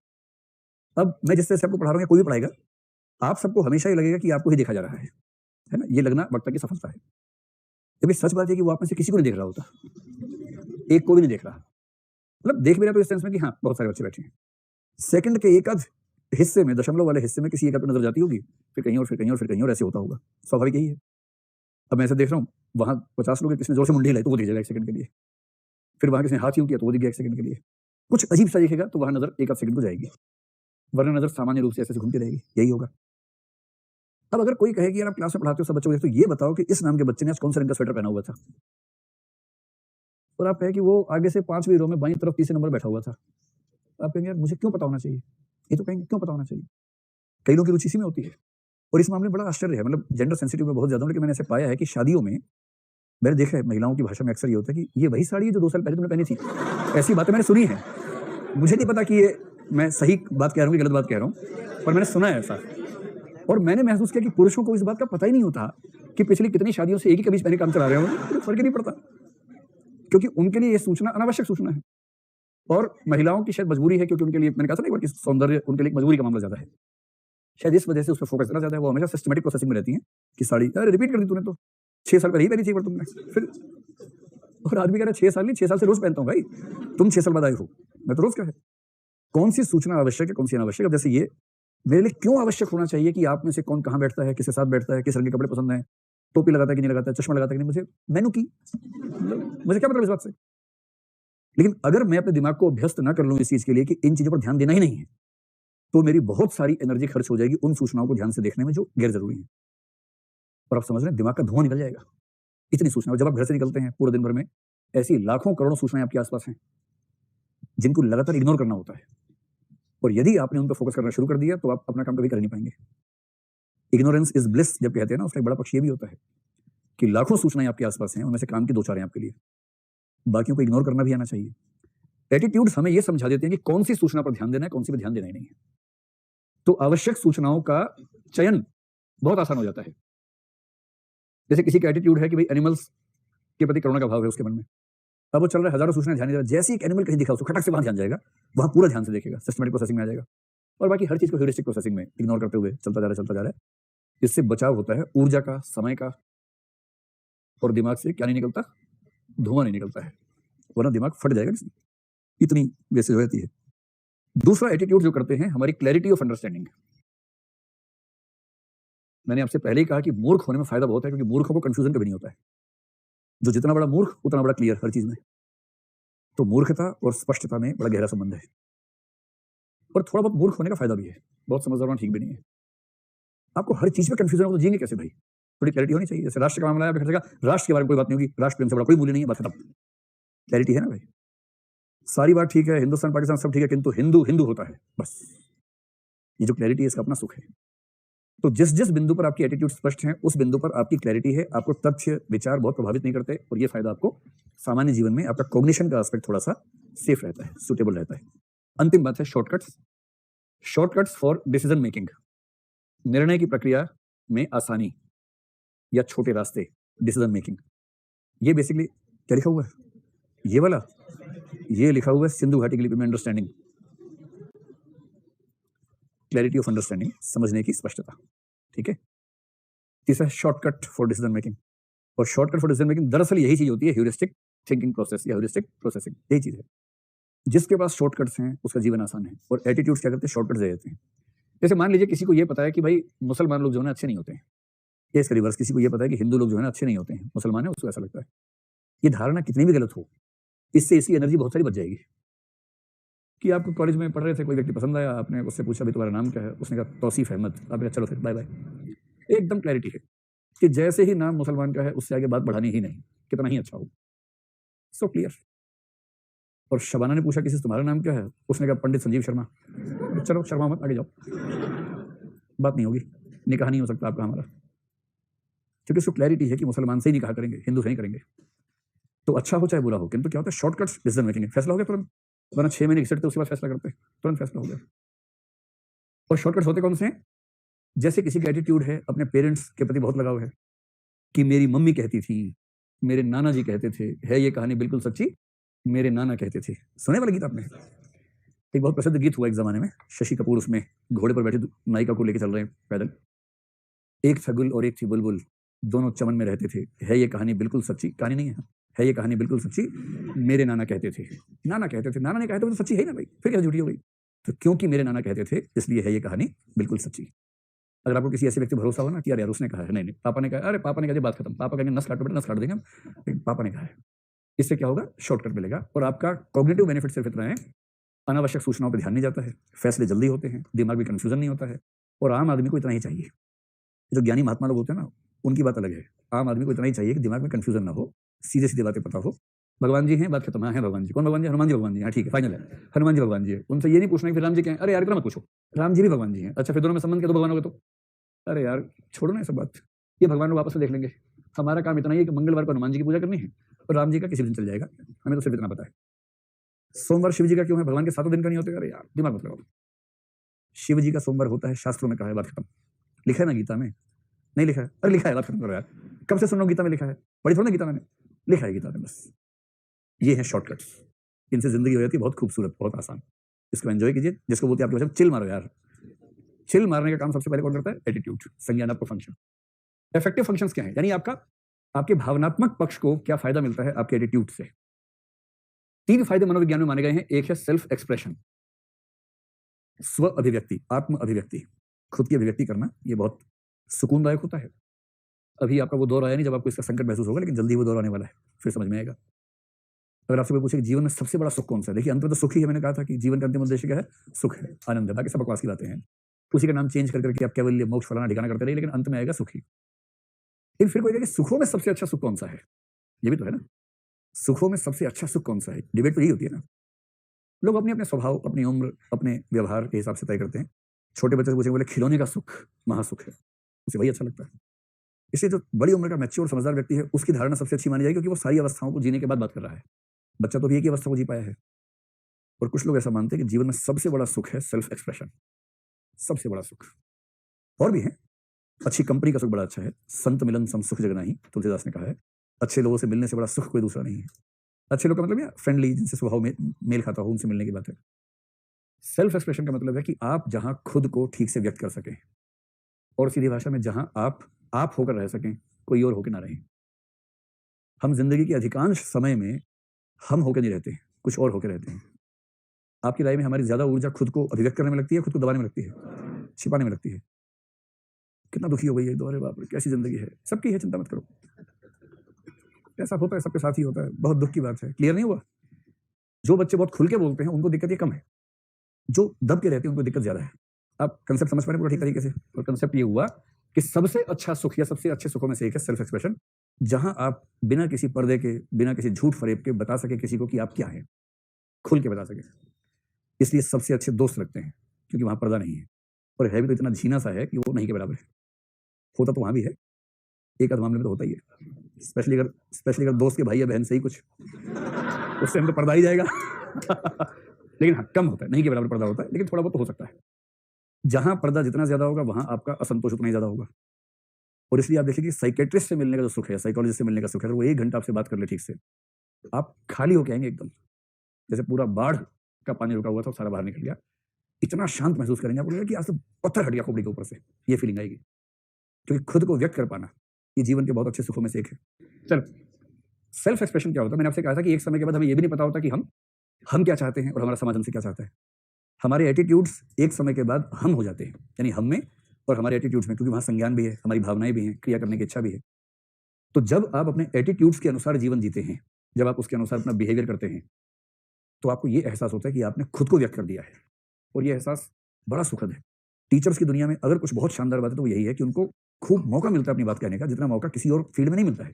अब मैं जिस तरह से आपको पढ़ा रहा हूँ या कोई भी पढ़ाएगा, आप सबको हमेशा ही लगेगा कि आपको ही देखा जा रहा है ना। ये लगना वक्ता की सफलता है। जबकि सच बात है कि वो आप में से किसी को नहीं देख रहा होता, एक को भी नहीं देख रहा। मतलब देख भी रहा तो इस सेंस में कि हाँ बहुत सारे बच्चे बैठे हैं, सेकंड के एक आध हिस्से में, दशमलव वाले हिस्से में किसी एक आध पे नजर जाती होगी, फिर कहीं और, फिर कहीं और, फिर कहीं और, ऐसे होता होगा। स्वाभाविक यही है। अब मैं ऐसे देख रहा हूँ, वहां 50 लोग, किसी ने जोर से मुंडी लाई तो वो दिख जाएगा 1 सेकंड के लिए, फिर वहां किसी ने हाथ यूं किया तो वो दिख गया 1 सेकंड के लिए। कुछ अजीब सा दिखेगा तो वहां नजर 1 आध सेकंड को जाएगी, वरना नजर सामान्य रूप से ऐसे घूमती रहेगी। यही होगा। अब अगर कोई कहे कि यार आप क्लास में पढ़ाते हो सब बच्चों को, तो ये बताओ कि इस नाम के बच्चे ने आज कौन सा रंग का स्वेटर पहना हुआ था? और आप कहें कि वो आगे से 5वीं रो में बाईं तरफ तीसरे नंबर बैठा हुआ था, आप कहेंगे यार मुझे क्यों पता होना चाहिए, ये तो कहेंगे क्यों पता होना चाहिए। कई लोगों की रुचि इसी में होती है। और इस मामले में बड़ा आश्चर्य है, मतलब जेंडर सेंसिटिव में बहुत ज्यादा हूं, लेकिन मैंने ऐसे पाया है कि शादियों में मैंने देखा है महिलाओं की भाषा में अक्सर ये होता है कि ये वही साड़ी है जो 2 साल पहले तुमने पहनी थी। ऐसी बातें मैंने सुनी है, मुझे नहीं पता कि ये मैं सही बात कह रहा हूँ कि गलत बात कह रहा हूँ, पर मैंने सुना है ऐसा। और मैंने महसूस किया कि पुरुषों को इस बात का पता ही नहीं होता कि पिछली कितनी शादियों से एक ही कमीज पहने काम चला रहे हो, कोई फर्क ही नहीं पड़ता, क्योंकि उनके लिए ये सूचना अनावश्यक सूचना है। और महिलाओं की शायद मजबूरी है, क्योंकि उनके लिए मैंने कहा था ना एक बार कि सौंदर्य उनके लिए एक मजबूरी का मामला ज्यादा है, शायद इस वजह से उस पर फोकस इतना ज्यादा है, वो हमेशा सिस्टमेटिक प्रोसेसिंग में रहती है कि साड़ी अरे रिपीट कर दी तूने, तो 6 साल पहले ही पहनी थी एक बार तुमने, फिर और आदमी कह रहा है 6 साल नहीं, 6 साल से रोज पहनता हूँ भाई, तुम 6 साल बाद आए हो, मैं तो रोज क्या है। कौन सी सूचना आवश्यक है, कौन सी अनावश्यक। अब जैसे ये मेरे लिए क्यों आवश्यक होना चाहिए कि आप में से कौन कहाँ बैठता है, किसके साथ बैठता है, किस रंग के कपड़े पसंद है, टोपी लगाता है कि नहीं लगाता है, चश्मा लगाता है कि नहीं, मुझे मैनू की मुझे क्या मतलब इस बात से। लेकिन अगर मैं अपने दिमाग को अभ्यस्त ना कर लूं इस चीज के लिए कि इन चीजों पर ध्यान देना ही नहीं है, तो मेरी बहुत सारी एनर्जी खर्च हो जाएगी उन सूचनाओं को ध्यान से देखने में जो गैर जरूरी है। और आप समझ रहे हैं, दिमाग का धुआं निकल जाएगा, इतनी सूचना। जब आप घर से निकलते हैं पूरे दिन भर में ऐसी लाखों करोड़ों सूचनाएं आपके आसपास हैं जिनको लगातार इग्नोर करना होता है, और यदि आपने उन पर फोकस करना शुरू कर दिया तो आप अपना काम कभी कर नहीं पाएंगे। इग्नोरेंस इज ब्लिस जब कहते हैं ना, उसका एक बड़ा पक्ष ये भी होता है कि लाखों सूचनाएं आपके आसपास हैं, उनमें से काम की 2-4 हैं आपके लिए, बाकियों को इग्नोर करना भी आना चाहिए। एटीट्यूड्स हमें यह समझा देते हैं कि कौन सी सूचना पर ध्यान देना है, कौन सी पर ध्यान देना ही नहीं है। तो आवश्यक सूचनाओं का चयन बहुत आसान हो जाता है। जैसे किसी का एटीट्यूड है कि भाई एनिमल्स के प्रति करुणा का भाव है उसके मन में, अब वो चल रहा है, हजारों सूचनाएं ध्यान दे रहा है, जैसे एक एनिमल कहीं दिखा उसको खटक से वहां ध्यान जाएगा, वहां पूरा ध्यान से देखेगा, सिस्टमेटिक प्रोसेसिंग में आ जाएगा, और बाकी हर चीज को ह्यूरिस्टिक प्रोसेसिंग में इग्नोर करते हुए चलता जा रहा है। इससे बचाव होता है ऊर्जा का, समय का, और दिमाग से क्या नहीं निकलता, धुआं नहीं निकलता है, वरना दिमाग फट जाएगा। इतनी वैसे हो जाती है। दूसरा एटीट्यूड जो करते हैं, हमारी क्लैरिटी ऑफ अंडरस्टैंडिंग। मैंने आपसे पहले ही कहा कि मूर्ख होने में फायदा बहुत है, क्योंकि मूर्खों को कंफ्यूजन कभी नहीं होता है। जो जितना बड़ा मूर्ख उतना बड़ा क्लियर हर चीज में। तो मूर्खता और स्पष्टता में बड़ा गहरा संबंध है, और थोड़ा बहुत मूर्ख होने का फायदा भी है, बहुत समझदार होना ठीक भी नहीं है। आपको हर चीज में कंफ्यूजन हो तो जिएंगे कैसे भाई, थोड़ी क्लैरिटी होनी चाहिए। जैसे राष्ट्र का मामला है, राष्ट्र के बारे में कोई बात नहीं होगी, राष्ट्र प्रेम से बड़ा कोई मूल्य नहीं है, बात खत्म। क्लैरिटी है ना भाई, सारी बात ठीक है, हिंदुस्तान पाकिस्तान सब ठीक है, किंतु हिंदू हिंदू होता है, बस। ये जो क्लैरिटी है इसका अपना सुख है। तो जिस जिस बिंदु पर आपकी एटीट्यूड स्पष्ट है, उस बिंदु पर आपकी क्लैरिटी है, आपको तथ्य विचार बहुत प्रभावित नहीं करते, और ये फायदा आपको सामान्य जीवन में आपका कॉग्निशन का एस्पेक्ट थोड़ा सा सेफ रहता है, सुटेबल रहता है। अंतिम बात है shortcuts. Shortcuts for decision making, निर्णय की प्रक्रिया में आसानी या छोटे रास्ते, डिसीजन मेकिंग। ये बेसिकली क्या लिखा हुआ है, ये वाला, ये लिखा हुआ है सिंधु घाटी की लिपि में, अंडरस्टैंडिंग, क्लैरिटी ऑफ अंडरस्टैंडिंग, समझने की स्पष्टता, ठीक है। तीसरा शॉर्टकट फॉर डिसीजन मेकिंग, और शॉर्टकट फॉर डिसीजन मेकिंग दरअसल यही चीज होती है, ह्यूरिस्टिक थिंकिंग प्रोसेस या ह्यूरिस्टिक प्रोसेसिंग, यही चीज है। जिसके पास शॉर्टकट्स हैं उसका जीवन आसान है, और एटीट्यूड्स क्या करते हैं, शॉर्टकट दे देते हैं। जैसे मान लीजिए किसी को यह पता है कि भाई मुसलमान लोग जो है अच्छे नहीं होते हैं, या इसका रिवर्स, किसी को यह पता है कि हिंदू लोग जो है अच्छे नहीं होते हैं, मुसलमान है, उसको ऐसा लगता है। ये धारणा कितनी भी गलत हो, इससे इसकी एनर्जी बहुत सारी बच जाएगी। कि आप कॉलेज में पढ़ रहे थे, कोई व्यक्ति पसंद आया, आपने उससे पूछा भाई तुम्हारा नाम क्या है, उसने कहा तौसीफ अहमद, आपने कहा चलो फिर बाय बाय। एकदम क्लैरिटी है कि जैसे ही नाम मुसलमान का है उससे आगे बात बढ़ानी ही नहीं, कितना ही अच्छा हो, सो क्लियर। और शबाना ने पूछा किसी से तुम्हारा नाम क्या है, उसने कहा पंडित संजीव शर्मा, चलो शर्मा मत, आगे जाओ, बात नहीं होगी, निकाह नहीं हो सकता आपका हमारा, क्योंकि उसको क्लैरिटी है कि मुसलमान से ही निकाह करेंगे, हिंदू से नहीं करेंगे। तो अच्छा हो चाहे बुरा हो, किंतु क्या होता है, शॉर्टकट्स डिसीजन मेकिंग, फैसला हो गया तुरंत, वरना 6 महीने घिसटते उसके बाद फैसला करते, तुरंत फैसला हो गया। और शॉर्टकट्स होते कौन से हैं, जैसे किसी का एटीट्यूड है, अपने पेरेंट्स के प्रति बहुत लगाव है, कि मेरी मम्मी कहती थी, मेरे नाना जी कहते थे, है ये कहानी बिल्कुल सच्ची, मेरे नाना कहते थे। सुने वाला गीत आपने, एक बहुत प्रसिद्ध गीत हुआ एक जमाने में, शशि कपूर उसमें घोड़े पर बैठे नायिका को लेकर चल रहे हैं पैदल, एक था गुल और एक थी बुलबुल, दोनों चमन में रहते थे, है ये कहानी बिल्कुल सच्ची, कहानी नहीं है ये कहानी बिल्कुल सच्ची, मेरे नाना कहते थे। नाना कहते थे, नाना ने कहा तो सच्ची है ना भाई, फिर क्या झूठी हो गई, तो क्योंकि मेरे नाना कहते थे इसलिए है ये कहानी बिल्कुल सच्ची। अगर आपको किसी ऐसे व्यक्ति भरोसा हो ना कि यार उसने कहा है, नहीं पापा ने कहा, अरे पापा ने कहा, बात खत्म, पापा कहेंगे नस काटो बेटा, नस काट देंगे हम, लेकिन पापा ने कहा है, इससे क्या होगा, शॉर्टकट मिलेगा, और आपका कॉग्निटिव बेनिफिट सिर्फ इतना है, अनावश्यक सूचनाओं पर ध्यान नहीं जाता है, फैसले जल्दी होते हैं, दिमाग में कंफ्यूजन नहीं होता है, और आम आदमी को इतना ही चाहिए। जो ज्ञानी महात्मा लोग होते हैं ना, उनकी बात अलग है, आम आदमी को इतना ही चाहिए कि दिमाग में कंफ्यूजन ना हो, सीधे सीधे बातें पता हो, भगवान जी हैं, बात खत्म। हाँ है भगवान जी। कौन भगवान जी? हनुमान जी भगवान जी। हाँ ठीक है, फाइनल है, हनुमान जी भगवान जी है। उनसे ये नहीं पूछना कि फिर राम जी क्या है? अरे यार इतना मत पूछो, राम जी भी भगवान जी हैं। अच्छा फिर दोनों में संबंध क्या? दो भगवान हो गए तो? अरे यार छोड़ो ना ये सब बात, ये भगवान को वापस से देख लेंगे। हमारा काम इतना ही है कि मंगलवार को हनुमान जी की पूजा करनी है और राम जी का किसी दिन चल जाएगा, हमें तो सिर्फ इतना पता है। सोमवार शिव जी का क्यों है? भगवान के 7 दिन का नहीं होते? अरे यार दिमाग मत लगाओ। शिव जी का सोमवार होता है, शास्त्रों में कहा है, बात खत्म। लिखा है ना गीता में? नहीं लिखा है? अरे लिखा है, बात खत्म करो यार। कब से सुन रहा हूँ गीता में लिखा है? पढ़ी थोड़ा ना गीता मैंने, लिखा है गीता में बस। ये है शॉर्टकट्स, इनसे जिंदगी हो जाती है बहुत खूबसूरत, बहुत आसान। इसको एंजॉय कीजिए, जिसको बोलते हैं आपकी भाषा में चिल मारो यार। चिल मारने का काम सबसे पहले कौन करता है? एटीट्यूड, संज्ञानात्मक फंक्शन। इफेक्टिव फंक्शंस क्या है? यानी आपका, आपके भावनात्मक पक्ष को क्या फायदा मिलता है आपके एटीट्यूड से? 3 फायदे मनोविज्ञान में माने गए हैं। एक है सेल्फ एक्सप्रेशन, स्व अभिव्यक्ति, आत्म अभिव्यक्ति, खुद की अभिव्यक्ति करना। ये बहुत सुकूनदायक होता है। अभी आपका वो दौर आया नहीं जब आपको इसका संकट महसूस होगा, लेकिन जल्दी वो दौर आने वाला है, फिर समझ में आएगा। अगर आपसे कोई पूछे कि जीवन में सबसे बड़ा सुख कौन सा है? देखिए अंत में तो सुख ही है। मैंने कहा था कि जीवन का अंतिम उद्देश्य क्या है? सुख है, आनंद है। बाकी सब बकवास की बातें हैं, उसी का नाम चेंज कर करके आप केवल मोक्ष फलाना ठिकाना करते रहिए, लेकिन अंत में आएगा सुख ही। लेकिन फिर कोई कहेगा कि सुखों में सबसे अच्छा सुख कौन सा है? ये भी तो है ना, सुखों में सबसे अच्छा सुख कौन सा है? डिबेट तो यही होती है ना। लोग अपने अपने स्वभाव, अपनी उम्र, अपने व्यवहार के हिसाब से तय करते हैं। छोटे बच्चे से पूछेंगे, बोले खिलौने का सुख महासुख है, उसे वही अच्छा लगता है। इसलिए जो बड़ी उम्र का मैच्योर समझदार व्यक्ति है, उसकी धारणा सबसे अच्छी मानी जाएगी, क्योंकि वो सारी अवस्थाओं को जीने के बाद बात कर रहा है। बच्चा तो भी एक ही अवस्था को जी पाया है। और कुछ लोग ऐसा मानते हैं कि जीवन में सबसे बड़ा सुख है सेल्फ एक्सप्रेशन, सबसे बड़ा सुख। और भी है, अच्छी कंपनी का सुख बड़ा अच्छा है, संत मिलन सम सुख जग नाही, तुलसीदास ने कहा है। अच्छे लोगों से मिलने से बड़ा सुख कोई दूसरा नहीं है। अच्छे लोग का मतलब फ्रेंडली, जिनसे स्वभाव में मेल खाता हो, उनसे मिलने की बात है। सेल्फ एक्सप्रेशन का मतलब है कि आप जहां खुद को ठीक से व्यक्त कर सकें, और सीधी भाषा में जहां आप होकर रह सकें, कोई और होकर ना रहे। हम जिंदगी के अधिकांश समय में हम होकर नहीं रहते, कुछ और होकर रहते हैं। आपकी राय में हमारी ज्यादा ऊर्जा खुद को अभिव्यक्त करने में लगती है, खुद को दबाने में लगती है, छिपाने में लगती है? कितना दुखी हो गई है एक दो, अरे बाप रे कैसी जिंदगी है। सबकी है, चिंता मत करो, ऐसा होता है, सबके साथ ही होता है। बहुत दुख की बात है। क्लियर नहीं हुआ? जो बच्चे बहुत खुल के बोलते हैं उनको दिक्कत ये कम है, जो दब के रहते हैं उनको दिक्कत ज्यादा है। आप कंसेप्ट समझ पा रहे हैं पूरा ठीक तरीके से? और कंसेप्ट ये हुआ कि सबसे अच्छा सुख या सबसे अच्छे सुखों में से एक है सेल्फ एक्सप्रेशन, जहां आप बिना किसी पर्दे के, बिना किसी झूठ फरेब के बता सके किसी को कि आप क्या हैं, खुल के बता सके। इसलिए सबसे अच्छे दोस्त लगते हैं, क्योंकि वहां पर्दा नहीं है, और है भी तो इतना झीना सा है कि वो नहीं के बराबर है। होता तो वहां भी है, एक आध मामले में तो होता ही है, स्पेशली अगर दोस्त के भाई या बहन से ही कुछ, उससे हम तो पर्दा ही जाएगा। लेकिन हाँ, कम होता है, नहीं के बराबर पर्दा होता है, लेकिन थोड़ा बहुत तो हो सकता है। जहां पर्दा जितना ज्यादा होगा, वहां आपका असंतोष उतना ही ज्यादा होगा। और इसलिए आप देखिए कि साइकेट्रिस्ट से मिलने का जो सुख है, साइकोलॉजिस्ट से मिलने का सुख है, अगर वो 1 घंटा आपसे बात कर ले ठीक से, आप खाली होके आएंगे एकदम, जैसे पूरा बाढ़ का पानी रुका हुआ था, सारा बाहर निकल गया। इतना शांत महसूस करेंगे, आपको लगेगा कि आज तो पत्थर हट गया खोपड़ी के ऊपर से। ये फीलिंग आएगी, क्योंकि खुद को व्यक्त कर पाना ये जीवन के बहुत अच्छे सुखों में से एक है। चलो, सेल्फ एक्सप्रेशन क्या होता है? मैंने आपसे कहा था कि एक समय के बाद हमें ये भी नहीं पता होता कि हम क्या चाहते हैं और हमारा समाज हमसे क्या चाहता है। हमारे एटीट्यूड्स एक समय के बाद हम हो जाते हैं, यानी हम में और हमारे एटीट्यूड्स में, क्योंकि वहां संज्ञान भी है, हमारी भावनाएं भी हैं, क्रिया करने की इच्छा भी है। तो जब आप अपने एटीट्यूड्स के अनुसार जीवन जीते हैं, जब आप उसके अनुसार अपना बिहेवियर करते हैं, तो आपको ये एहसास होता है कि आपने खुद को व्यक्त कर दिया है, और ये एहसास बड़ा सुखद है। टीचर्स की दुनिया में अगर कुछ बहुत शानदार बात है तो वो यही है कि उनको खूब मौका मिलता है अपनी बात कहने का, जितना मौका किसी और फील्ड में नहीं मिलता है।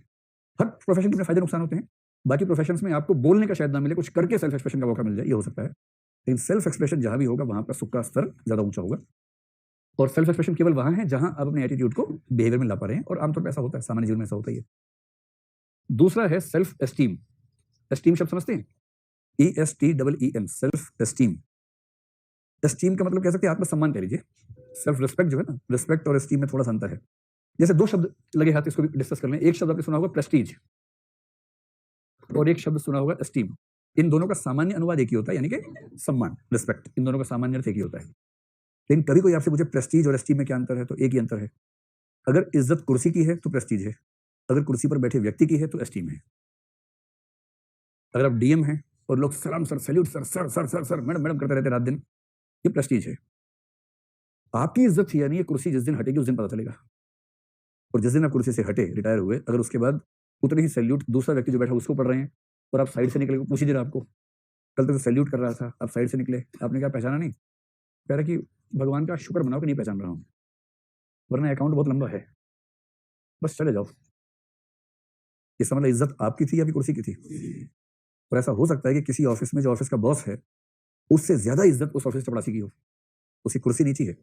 हर प्रोफेशन के अपने फायदे नुकसान होते हैं। बाकी प्रोफेशंस में आपको बोलने का शायद ना मिले, कुछ करके सेल्फ एक्सप्रेशन का मौका मिल जाए, ये हो सकता है। लेकिन सेल्फ एक्सप्रेशन जहां भी होगा, वहां पर सुख का स्तर ज्यादा ऊंचा होगा। और सेल्फ एक्सप्रेशन केवल वहां है जहां आप अपने एटीट्यूड को बिहेवियर में ला पा रहे हैं, और आमतौर पर ऐसा होता है, सामान्य जीवन में ऐसा होता ही है। दूसरा है सेल्फ एस्टीम। एस्टीम शब्द समझते हैं? ESTEEM, self esteem. एस्टीम का मतलब कह सकते हैं आत्मसम्मान कह लीजिए। सेल्फ रिस्पेक्ट जो है ना, रिस्पेक्ट और एस्टीम में थोड़ा सा अंतर है। जैसे 2 शब्द लगे हाथ, इसको भी डिस्कस कर लें। एक शब्द आपने सुना होगा प्रेस्टीज, और एक शब्द सुना होगा एस्टीम। इन दोनों का सामान्य अनुवाद एक ही होता है, यानी कि सम्मान, रिस्पेक्ट। इन दोनों का सामान्य अर्थ एक ही होता है। लेकिन कभी कोई आपसे पूछे प्रेस्टीज और एस्टीम में क्या अंतर है, तो एक ही अंतर है। अगर इज्जत कुर्सी की है तो प्रेस्टीज है, अगर कुर्सी पर बैठे व्यक्ति की है तो एस्टीम है। अगर आप डीएम हैं और लोग सलाम sir, salute sir, sir sir sir sir, madam madam करते रहते रात दिन, ये प्रेस्टीज है। आपकी इज्जत यानी ये कुर्सी जिस दिन हटेगी उस दिन पता चलेगा। और जिस दिन आप कुर्सी से हटे, रिटायर हुए, अगर उसके बाद उतने ही सैल्यूट दूसरा व्यक्ति जो बैठा उसको पढ़ रहे हैं, और आप साइड से निकले, पूछ ही दे रहा आपको, कल तक तो सैल्यूट कर रहा था, आप साइड से निकले, आपने क्या पहचाना नहीं? कह रहा कि भगवान का शुक्र मनाओ कि नहीं पहचान रहा हूं, वरना अकाउंट बहुत लंबा है, बस चले जाओ। इसका मतलब इज्जत आपकी थी या आपकी कुर्सी की थी? और ऐसा हो सकता है कि किसी ऑफिस में जो ऑफिस का बॉस है उससे ज्यादा इज्जत उस ऑफिस चपरासी की हो, उसकी कुर्सी नीची है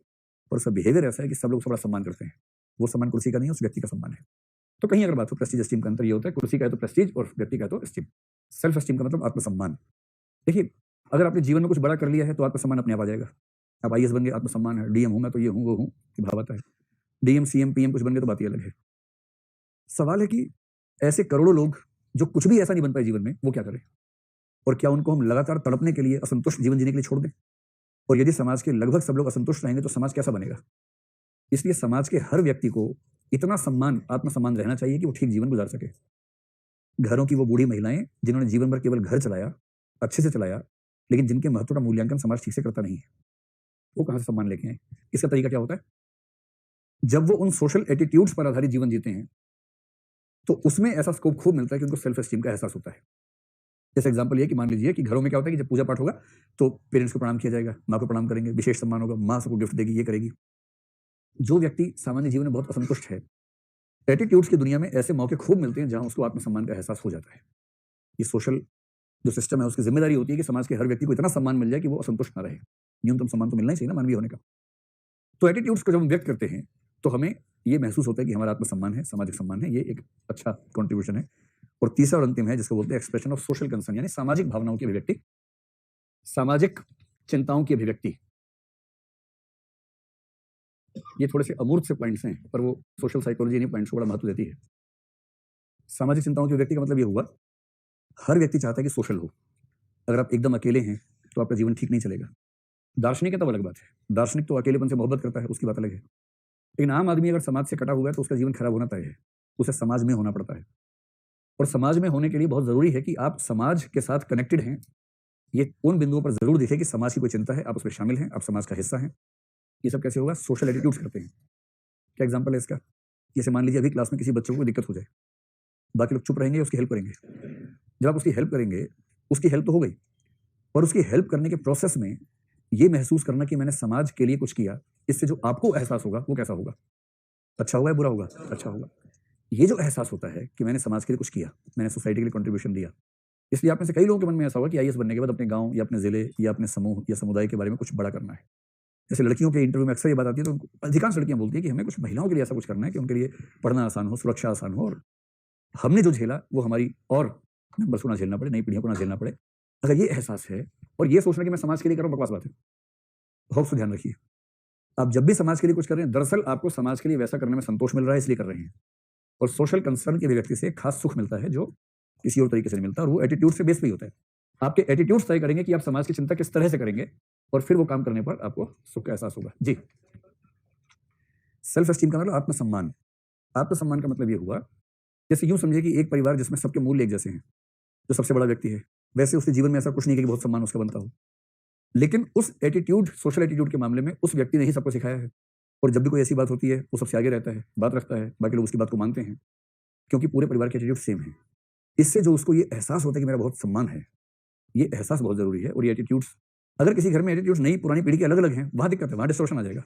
और उसका बिहेवियर ऐसा है कि सब लोग उसका बड़ा सम्मान करते हैं। वो सम्मान कुर्सी का नहीं है, उस व्यक्ति का सम्मान है। तो कहीं अगर बात हो प्रेस्टीज एस्टीम का अंतर ये होता है, कुर्सी का है तो प्रेस्टीज और व्यक्ति का है तो एस्टीम। सेल्फ एस्टीम का मतलब आत्मसम्मान। देखिए, अगर आपने जीवन में कुछ बड़ा कर लिया है तो आत्मसम्मान अपने आप आ जाएगा। आप आईएएस बन गए, आत्मसम्मान है। डीएम हूं मैं तो ये हूं वो हूं, ये भाव आता है। डीएम सीएम पीएम कुछ बन गए तो बात ही अलग है। सवाल है कि ऐसे करोड़ों लोग जो कुछ भी ऐसा नहीं बन पाए जीवन में, वो क्या करें? और क्या उनको हम लगातार तड़पने के लिए, असंतुष्ट जीवन जीने के लिए छोड़ दें? और यदि समाज के लगभग सब लोग असंतुष्ट रहेंगे तो समाज कैसा बनेगा? इसलिए समाज के हर व्यक्ति को इतना सम्मान, आत्मसम्मान रहना चाहिए कि वो ठीक जीवन गुजार सके। घरों की वो बूढ़ी महिलाएं जिन्होंने जीवन भर केवल घर चलाया, अच्छे से चलाया, लेकिन जिनके महत्व का मूल्यांकन समाज ठीक से करता नहीं है, वो कहां से सम्मान लेके आए? इसका तरीका क्या होता है? जब वो उन सोशल एटीट्यूड्स पर आधारित जीवन जीते हैं तो उसमें ऐसा स्कोप खूब मिलता है कि उनको सेल्फ एस्टीम का एहसास होता है। जैसे एग्जांपल ये कि मान लीजिए कि घरों में क्या होता है कि जब पूजा पाठ होगा तो पेरेंट्स को प्रणाम किया जाएगा, माँ को प्रणाम करेंगे, विशेष सम्मान होगा, माँ सबको गिफ्ट देगी, ये करेगी। जो व्यक्ति सामान्य जीवन में बहुत असंतुष्ट है, एटीट्यूड्स की दुनिया में ऐसे मौके खूब मिलते हैं जहां उसको आत्मसम्मान का एहसास हो जाता है। ये सोशल जो सिस्टम है उसकी जिम्मेदारी होती है कि समाज के हर व्यक्ति को इतना सम्मान मिल जाए कि वो असंतुष्ट ना रहे। न्यूनतम सम्मान तो मिलना ही चाहिए ना मानवीय होने का। तो एटीट्यूड्स को जब हम व्यक्त करते हैं तो हमें ये महसूस होता है कि हमारा आत्मसम्मान है, सामाजिक सम्मान है, ये एक अच्छा कॉन्ट्रीब्यूशन है। और तीसरा और अंतिम है जिसको बोलते हैं एक्सप्रेशन ऑफ सोशल कंसर्न, यानी सामाजिक भावनाओं की अभिव्यक्ति, सामाजिक चिंताओं की अभिव्यक्ति। ये थोड़े से अमूर्त से पॉइंट्स हैं पर वो सोशल साइकोलॉजी इन्हीं पॉइंट्स को बड़ा महत्व देती है। सामाजिक चिंताओं की अभिव्यक्ति का मतलब ये हुआ, हर व्यक्ति चाहता है कि सोशल हो। अगर आप एकदम अकेले हैं तो आपका जीवन ठीक नहीं चलेगा। दार्शनिक है तब अलग बात है, दार्शनिक तो अकेलेपन से मोहब्बत करता है, उसकी बात अलग है। लेकिन आम आदमी अगर समाज से कटा हुआ है तो उसका जीवन खराब होना तय है, उसे समाज में होना पड़ता है। और समाज में होने के लिए बहुत जरूरी है कि आप समाज के साथ कनेक्टेड हैं। ये उन बिंदुओं पर जरूर दिखे कि समाज की कोई चिंता है, आप उसमें शामिल हैं, आप समाज का हिस्सा हैं। ये सब कैसे होगा? सोशल एटीट्यूड्स करते हैं। क्या एग्जांपल है इसका? जैसे मान लीजिए अभी क्लास में किसी बच्चे को कोई दिक्कत हो जाए, बाकी लोग चुप रहेंगे, उसकी हेल्प करेंगे। जब आप उसकी हेल्प करेंगे, उसकी हेल्प तो हो गई, और उसकी हेल्प करने के प्रोसेस में ये महसूस करना कि मैंने समाज के लिए कुछ किया, इससे जो आपको एहसास होगा वो कैसा होगा? अच्छा होगा या बुरा होगा? अच्छा होगा। ये जो एहसास होता है कि मैंने समाज के लिए कुछ किया, मैंने सोसाइटी के लिए कंट्रीब्यूशन दिया, इसलिए आप में से कई लोगों के मन में ऐसा होगा कि आईएएस बनने के बाद अपने गांव या अपने जिले या अपने समूह या समुदाय के बारे में कुछ बड़ा करना है। जैसे लड़कियों के इंटरव्यू में अक्सर ये बात आती है, तो अधिकांश लड़कियां बोलती है कि हमें कुछ महिलाओं के लिए ऐसा कुछ करना है कि उनके लिए पढ़ना आसान हो, सुरक्षा आसान हो, और हमने जो झेला वो हमारी और मेंबर्स को ना झेलना पड़े, नई पीढ़ियों को ना झेलना पड़े। अगर ये एहसास है और ये सोचना कि मैं समाज के लिए कर रहा हूं, बकवास बात है। बहुत से ध्यान रखिए, आप जब भी समाज के लिए कुछ कर रहे हैं, दरअसल आपको समाज के लिए वैसा करने में संतोष मिल रहा है इसलिए कर रहे हैं। और सोशल कंसर्न की अभिव्यक्ति से खास सुख मिलता है जो किसी और तरीके से नहीं मिलता, और वो एटीट्यूड से बेस पे ही होता है। आपके एटीट्यूड तय करेंगे कि आप समाज की चिंता किस तरह से करेंगे, और फिर वो काम करने पर आपको सुख का एहसास होगा। जी, सेल्फ एस्टीम का मतलब आत्मसम्मान। आत्मसम्मान का मतलब ये हुआ, जैसे यूं समझिए कि एक परिवार जिसमें सबके मूल्य एक जैसे हैं, जो सबसे बड़ा व्यक्ति है, वैसे उसके जीवन में ऐसा कुछ नहीं है कि बहुत सम्मान उसका बनता हो, लेकिन उस एटीट्यूड, सोशल एटीट्यूड के मामले में उस व्यक्ति ने ही सबको सिखाया है। और जब भी कोई ऐसी बात होती है वो सबसे आगे रहता है, बात रखता है, बाकी लोग उसकी बात को मानते हैं, क्योंकि पूरे परिवार के एटीट्यूड सेम है। इससे जो उसको ये एहसास होता है कि मेरा बहुत सम्मान है, ये एहसास बहुत जरूरी है। और ये एटीट्यूड्स, अगर किसी घर में एटीट्यूड्स नई पुरानी पीढ़ी के अलग अलग हैं, वहां दिक्कत है, वहां डिस्टॉर्शन आ जाएगा।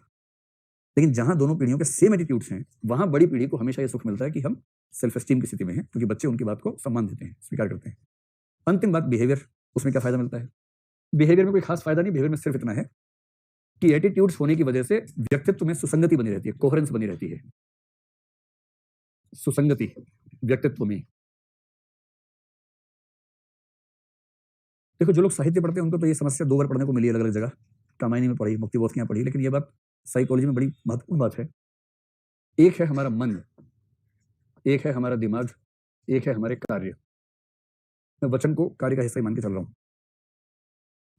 लेकिन जहां दोनों पीढ़ियों के सेम एटीट्यूड्स हैं, वहां बड़ी पीढ़ी को हमेशा ये सुख मिलता है कि हम सेल्फ एस्टीम की स्थिति में हैं, क्योंकि बच्चे उनकी बात को सम्मान देते हैं, स्वीकार करते हैं। अंतिम बात बिहेवियर, उसमें क्या फायदा मिलता है? बिहेवियर में कोई खास फायदा नहीं, बिहेवियर में सिर्फ इतना है कि एटीट्यूड्स होने की वजह से व्यक्तित्व में सुसंगति बनी रहती है, कोहेरेंस बनी रहती है। सुसंगति व्यक्तित्व में, देखो जो लोग साहित्य पढ़ते हैं उनको तो ये समस्या 2 बार पढ़ने को मिली अलग अलग जगह। कामायनी में पढ़ी, मुक्तिबोध के यहाँ पढ़ी, लेकिन ये बात साइकोलॉजी में बड़ी महत्वपूर्ण बात है। एक है हमारा मन, एक है हमारा दिमाग, एक है हमारे कार्य। मैं वचन को कार्य का हिस्सा ही मान के चल रहा हूं।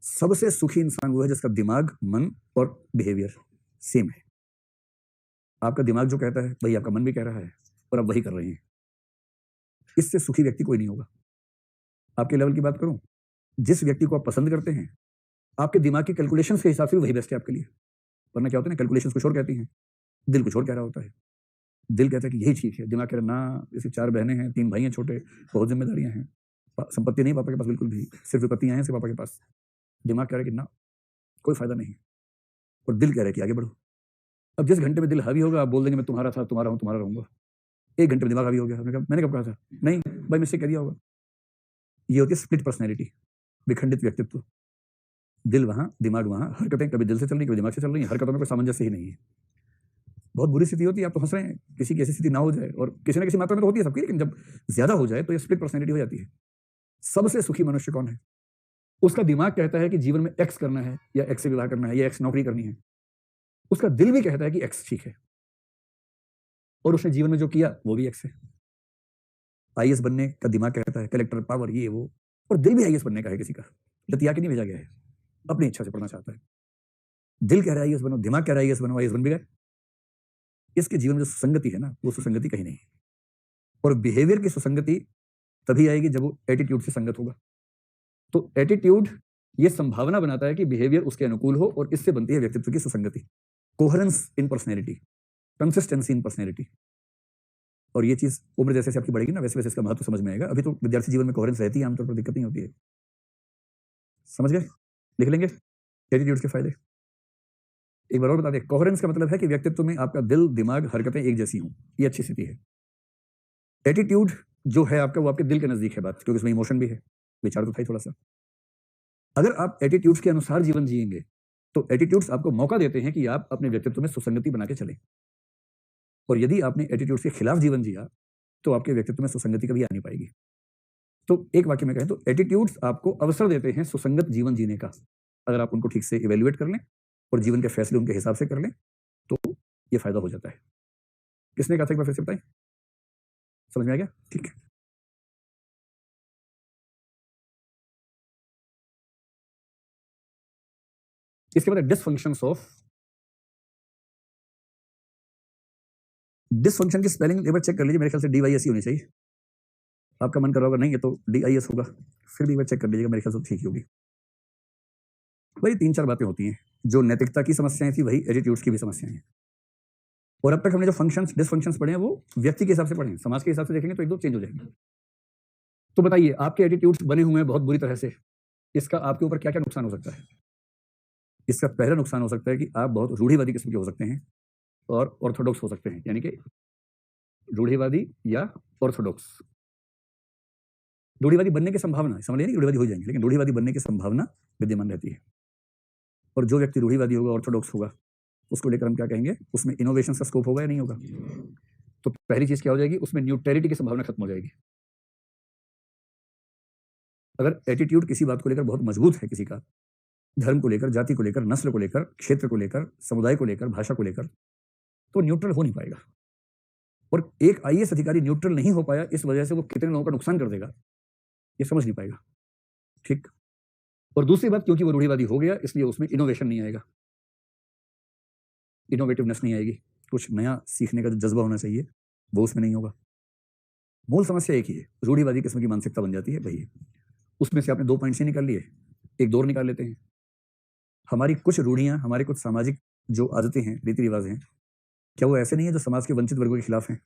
सबसे सुखी इंसान वो है जिसका दिमाग, मन और बिहेवियर सेम है। आपका दिमाग जो कहता है वही आपका मन भी कह रहा है, और आप वही कर रहे हैं। इससे सुखी व्यक्ति कोई नहीं होगा। आपके लेवल की बात करूं, जिस व्यक्ति को आप पसंद करते हैं, आपके दिमाग की कैलकुलेशंस के हिसाब से वही बेस्ट है आपके लिए। वरना क्या होता है ना, कैलकुलेशंस कुछ और कहती हैं, दिल कुछ और कह रहा होता है। दिल कहता है कि यही ठीक है, दिमाग कह रहा ना, जैसे 4 बहनें हैं, 3 भाई हैं छोटे, बहुत जिम्मेदारियां हैं, संपत्ति नहीं पापा के पास बिल्कुल भी, सिर्फ विपत्तियां हैं सिर्फ पापा के पास। दिमाग कह रहा है कि ना, कोई फायदा नहीं, और दिल कह रहा है कि आगे बढ़ो। अब जिस घंटे में दिल हावी होगा, आप बोल देंगे मैं तुम्हारा था, तुम्हारा हूं, तुम्हारा रहूंगा। 1 घंटे में दिमाग हावी हो गया, मैंने कब कहा था? नहीं भाई, मिस्टेक कह दिया होगा। ये होती है स्प्लिट पर्सनैलिटी, विखंडित व्यक्तित्व। दिल वहां, दिमाग वहां, हरकतें कभी दिल से चल रही, कभी दिमाग से चल रही है, हरकतों में कोई सामंजस्य ही नहीं है। बहुत बुरी स्थिति होती है। आप तो हंस रहे हैं, किसी की ऐसी स्थिति ना हो जाए, और किसी न किसी मात्रा में तो होती है सबकी, लेकिन जब ज्यादा हो जाए तो ये स्प्लिट पर्सनैलिटी हो जाती है। सबसे सुखी मनुष्य कौन है? उसका दिमाग कहता है कि जीवन में एक्स करना है, या एक्स से विवाह करना है, या एक्स नौकरी करनी है। उसका दिल भी कहता है कि एक्स ठीक है, और उसने जीवन में जो किया वो भी एक्स है। आईएएस बनने का दिमाग कहता है कलेक्टर पावर ये वो, और दिल भी आईएएस बनने का है किसी का, लतिया के नहीं भेजा गया है, अपनी इच्छा से पढ़ना चाहता है। दिल कह रहा है आईएएस बनो, दिमाग कह रहा है आईएएस बनो, आईएएस बन भी गए। इसके जीवन में जो सुसंगति है ना, वो सुसंगति कहीं नहीं है। और बिहेवियर की सुसंगति तभी आएगी जब वो एटीट्यूड से संगत होगा। तो एटीट्यूड ये संभावना बनाता है कि बिहेवियर उसके अनुकूल हो, और इससे बनती है व्यक्तित्व की सुसंगति, coherence in personality, consistency in personality. और ये चीज उम्र जैसे जैसे आपकी बढ़ेगी ना, वैसे वैसे इसका महत्व समझ में आएगा। अभी तो विद्यार्थी जीवन में कोहेरेंस रहती है आमतौर पर, दिक्कत नहीं होती है। समझ गए? लिख लेंगे एटीट्यूड के फायदे। एक बार और बता दें, कोहेरेंस का मतलब है कि व्यक्तित्व में आपका दिल, दिमाग, हरकतें एक जैसी हों, ये अच्छी स्थिति है। एटीट्यूड जो है आपका, वो आपके दिल के नजदीक है बात, क्योंकि उसमें इमोशन भी है, विचार तो था ही थोड़ा सा। अगर आप एटीट्यूड्स के अनुसार जीवन जिएंगे तो एटीट्यूड्स आपको मौका देते हैं कि आप अपने व्यक्तित्व में सुसंगति बना के चलें। और यदि आपने एटीट्यूड्स के खिलाफ जीवन जिया तो आपके व्यक्तित्व में सुसंगति कभी आ नहीं पाएगी। तो एक वाक्य में कहें तो एटीट्यूड्स आपको अवसर देते हैं सुसंगत जीवन जीने का, अगर आप उनको ठीक से इवेल्युएट कर लें और जीवन के फैसले उनके हिसाब से कर लें तो ये फायदा हो जाता है। किसने कहा था एक बार फिर से बताएं? समझ में आ गया? ठीक है। इसके बाद डिसफंक्शंस ऑफ, डिसफंक्शन की स्पेलिंग एक बार चेक कर लीजिए, मेरे ख्याल से DYSE होनी चाहिए। आपका मन कर रहा होगा नहीं ये तो DIS होगा, फिर भी एक बार चेक कर लीजिएगा, मेरे ख्याल से ठीक ही होगी। वही 3-4 बातें होती हैं, जो नैतिकता की समस्याएं थी वही एटीट्यूड्स की भी समस्याएं हैं। और अब तक हमने जो फंक्शंस डिसफंक्शंस पढ़े हैं वो व्यक्ति के हिसाब से पढ़े हैं, समाज के हिसाब से देखेंगे तो एक दो चेंज हो जाएंगे। तो बताइए, आपके एटीट्यूड्स बने हुए हैं बहुत बुरी तरह से, इसका आपके ऊपर क्या क्या नुकसान हो सकता है? इसका पहला नुकसान हो सकता है कि आप बहुत रूढ़िवादी किस्म के हो सकते हैं और ऑर्थोडॉक्स हो सकते हैं, यानी कि रूढ़िवादी या ऑर्थोडॉक्स। रूढ़िवादी बनने की संभावना, समझ नहीं रूढ़िवादी हो जाएंगे, लेकिन रूढ़िवादी बनने की संभावना विद्यमान रहती है। और जो व्यक्ति रूढ़िवादी होगा, ऑर्थोडॉक्स होगा, उसको लेकर हम क्या कहेंगे, उसमें इनोवेशन का स्कोप होगा या नहीं होगा? तो पहली चीज क्या हो जाएगी, उसमें न्यूट्रलिटी की संभावना खत्म हो जाएगी। अगर एटीट्यूड किसी बात को लेकर बहुत मजबूत है, किसी का धर्म को लेकर, जाति को लेकर, नस्ल को लेकर, क्षेत्र को लेकर, समुदाय को लेकर, भाषा को लेकर, तो न्यूट्रल हो नहीं पाएगा। और एक आईएएस अधिकारी न्यूट्रल नहीं हो पाया, इस वजह से वो कितने लोगों का नुकसान कर देगा ये समझ नहीं पाएगा। ठीक। और दूसरी बात, क्योंकि वो रूढ़िवादी हो गया इसलिए उसमें इनोवेशन नहीं आएगा, इनोवेटिवनेस नहीं आएगी, कुछ नया सीखने का जो जज्बा होना चाहिए वो उसमें नहीं होगा। मूल समस्या एक ही है, रूढ़िवादी किस्म की मानसिकता बन जाती है, वही है। उसमें से आपने 2 पॉइंट्स ही निकाल लिए, एक दो और निकाल लेते हैं। हमारी कुछ रूढ़ियां, हमारे कुछ सामाजिक जो आदतें हैं, रीति रिवाज हैं, क्या वो ऐसे नहीं है जो समाज के वंचित वर्गों के खिलाफ हैं?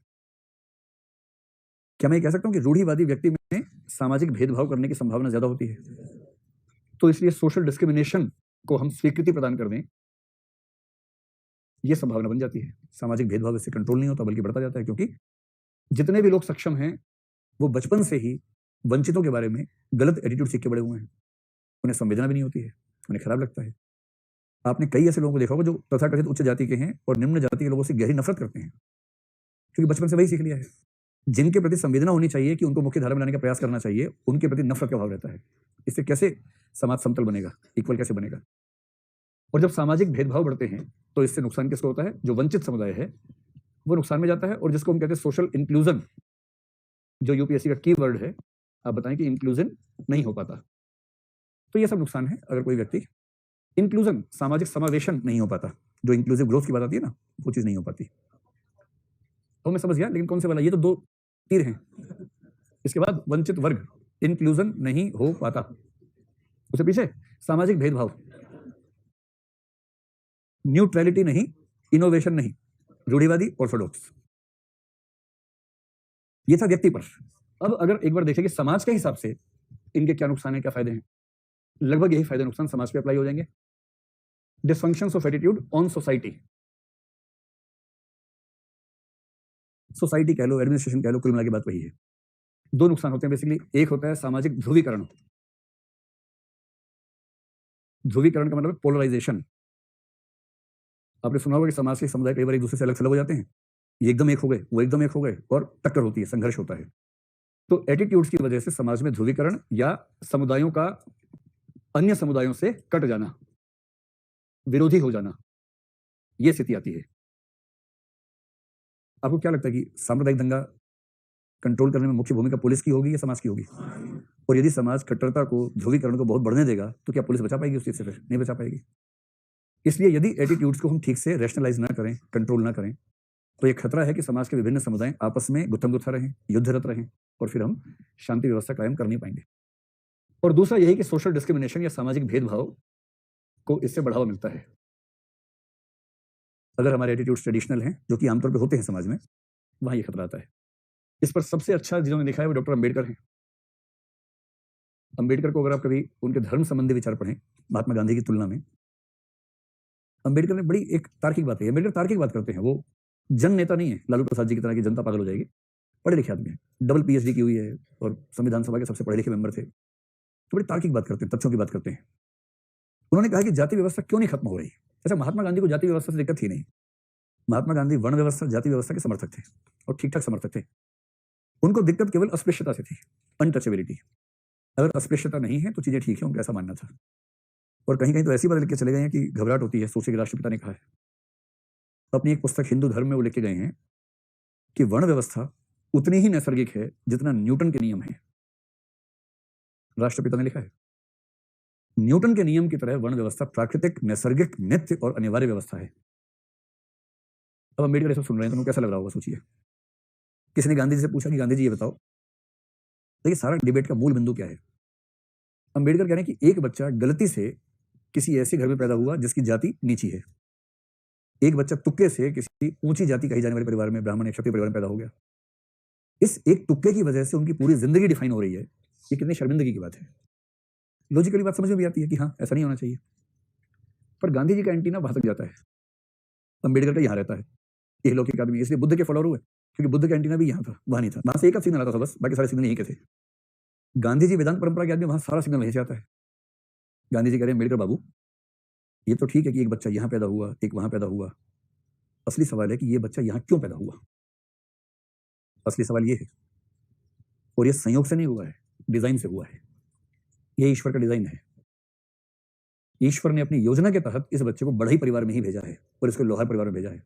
क्या मैं ये कह सकता हूं कि रूढ़िवादी व्यक्ति में सामाजिक भेदभाव करने की संभावना ज्यादा होती है? तो इसलिए सोशल डिस्क्रिमिनेशन को हम स्वीकृति प्रदान कर दें, यह संभावना बन जाती है। सामाजिक भेदभाव इससे कंट्रोल नहीं होता बल्कि बढ़ता जाता है, क्योंकि जितने भी लोग सक्षम हैं वो बचपन से ही वंचितों के बारे में गलत एटीट्यूड सीख के बड़े हुए हैं। उन्हें संवेदना भी नहीं होती है, उन्हें खराब लगता है। आपने कई ऐसे लोगों को देखा होगा जो तथाकथित उच्च जाति के हैं और निम्न जाति के लोगों से गहरी नफरत करते हैं, क्योंकि बचपन से वही सीख लिया है। जिनके प्रति संवेदना होनी चाहिए कि उनको मुख्य धारा में लाने का प्रयास करना चाहिए, उनके प्रति नफरत का भाव रहता है। इससे कैसे समाज समतल बनेगा, इक्वल कैसे बनेगा? और जब सामाजिक भेदभाव बढ़ते हैं तो इससे नुकसान किसको होता है? जो वंचित समुदाय है वो नुकसान में जाता है, और जिसको हम कहते हैं सोशल इंक्लूजन, जो यूपीएससी का की वर्ड है, आप बताएं कि इंक्लूजन नहीं हो पाता। तो ये सब नुकसान है अगर कोई व्यक्ति इंक्लूजन, सामाजिक समावेशन नहीं हो पाता, जो इंक्लूसिव ग्रोथ की बात आती है ना, वो चीज नहीं हो पाती। तो मैं समझ गया, लेकिन कौन से वाला? ये तो 2 तीर हैं। इसके बाद वंचित वर्ग, इंक्लूजन नहीं हो पाता, उससे पीछे सामाजिक भेदभाव, न्यूट्रलिटी नहीं, इनोवेशन नहीं, रूढ़िवादी, ऑर्थोडॉक्स। ये था व्यक्ति पर। अब अगर एक बार देखें कि समाज के हिसाब से इनके क्या नुकसान है, क्या फायदे हैं, लगभग यही फायदे नुकसान समाज पे अप्लाई हो जाएंगे। Dysfunctions of attitude on society, society कह लो, एडमिनिस्ट्रेशन कह लो, कुल मिला के बात वही है। दो नुकसान होते हैं बेसिकली। एक होता है सामाजिक ध्रुवीकरण। ध्रुवीकरण का मतलब पोलराइजेशन। आपने सुना होगा कि समाज के समुदाय कई बार एक दूसरे से अलग थलग हो जाते हैं, ये एकदम एक हो गए, वो एकदम एक हो गए, और टक्कर होती है, संघर्ष होता है। तो एटीट्यूड्स की वजह से समाज में ध्रुवीकरण या समुदायों का अन्य समुदायों से कट जाना, विरोधी हो जाना, यह स्थिति आती है। आपको क्या लगता है कि सांप्रदायिक दंगा कंट्रोल करने में मुख्य भूमिका पुलिस की होगी या समाज की होगी? और यदि समाज कट्टरता को, ध्रुवीकरण को बहुत बढ़ने देगा तो क्या पुलिस बचा पाएगी उस चीज से? फिर नहीं बचा पाएगी। इसलिए यदि एटीट्यूड्स को हम ठीक से रैशनलाइज ना करें, कंट्रोल ना करें, तो यह खतरा है कि समाज के विभिन्न समुदाय आपस में गुत्थम गुत्था रहें, युद्धरत रहें, और फिर हम शांति व्यवस्था कायम कर नहीं पाएंगे। और दूसरा यही कि सोशल डिस्क्रिमिनेशन या सामाजिक भेदभाव को इससे बढ़ावा मिलता है। अगर हमारे एटीट्यूड्स ट्रेडिशनल हैं, जो कि आमतौर पर होते हैं समाज में, वहां यह खतरा आता है। इस पर सबसे अच्छा जिन्होंने लिखा है वो डॉक्टर अंबेडकर हैं। अंबेडकर को अगर आप कभी उनके धर्म संबंधी विचार पढ़ें महात्मा गांधी की तुलना में, अंबेडकर ने बड़ी एक तार्किक बात है। अंबेडकर तार्किक बात करते हैं, वो जन नेता नहीं है लालू प्रसाद जी की तरह की जनता पागल हो जाएगी। पढ़े लिखे आदमी है, डबल पीएचडी की हुई है और संविधान सभा के सबसे पढ़े लिखे मेंबर थे। तो बड़ी तार्किक बात करते हैं, तथ्यों की बात करते हैं। उन्होंने कहा कि जाति व्यवस्था क्यों नहीं खत्म हो रही। अच्छा, महात्मा गांधी को जाति व्यवस्था से दिक्कत थी नहीं। महात्मा गांधी वर्ण व्यवस्था, जाति व्यवस्था के समर्थक थे और ठीक ठाक समर्थक थे। उनको दिक्कत केवल अस्पृश्यता से थी, अनटचेबिलिटी। अगर अस्पृश्यता नहीं है तो चीजें ठीक है, उनका ऐसा मानना था। और कहीं कहीं तो ऐसी बात लिख के चले गए हैं कि घबराहट होती है सोचे कि राष्ट्रपिता ने कहा है। अपनी एक पुस्तक हिंदू धर्म में वो लिख के गए हैं कि वर्ण व्यवस्था उतनी ही नैसर्गिक है जितना न्यूटन के नियम है। राष्ट्रपिता ने लिखा है न्यूटन के नियम की तरह वर्ण व्यवस्था प्राकृतिक, नैसर्गिक, नित्य और अनिवार्य व्यवस्था है। अब अम्बेडकर सब सुन रहे हैं तो उनको कैसा लग रहा होगा, सोचिए। किसी ने गांधी जी से पूछा कि गांधी जी ये बताओ, देखिए सारा डिबेट का मूल बिंदु क्या है। अंबेडकर कह रहे हैं कि एक बच्चा गलती से किसी ऐसे घर में पैदा हुआ जिसकी जाति नीची है। एक बच्चा तुक्के से किसी ऊंची जाति कही जाने वाले परिवार में, ब्राह्मण या क्षत्रिय परिवार में पैदा हो गया। इस एक तुक्के की वजह से उनकी पूरी जिंदगी डिफाइन हो रही है। ये कितनी शर्मिंदगी की बात है। लॉजिकली बात समझ में भी आती है कि हाँ, ऐसा नहीं होना चाहिए। पर गांधी जी का एंटीना वहां तक जाता है, अंबेडकर का यहां रहता है। ये लौकिक आदमी, इसलिए बुद्ध के फॉलोअर हुए, क्योंकि बुद्ध का एंटीना भी यहाँ था, वहां नहीं था। वहां से एक सिग्नल आता था बस, बाकी सारे सिग्नल यहीं के थे। गांधी जी वेदांत परंपरा के आदमी, वहां सारा सिग्नल वहीं से आता है। गांधी जी कह रहे हैं अम्बेडकर बाबू, ये तो ठीक है कि एक बच्चा यहां पैदा हुआ, एक वहां पैदा हुआ। असली सवाल है कि ये बच्चा यहां क्यों पैदा हुआ। असली सवाल ये है, और ये संयोग से नहीं हुआ है, डिजाइन से हुआ है। ये ईश्वर का डिजाइन है। ईश्वर ने अपनी योजना के तहत इस बच्चे को बढ़ई परिवार में ही भेजा है और इसको लोहार परिवार में भेजा है।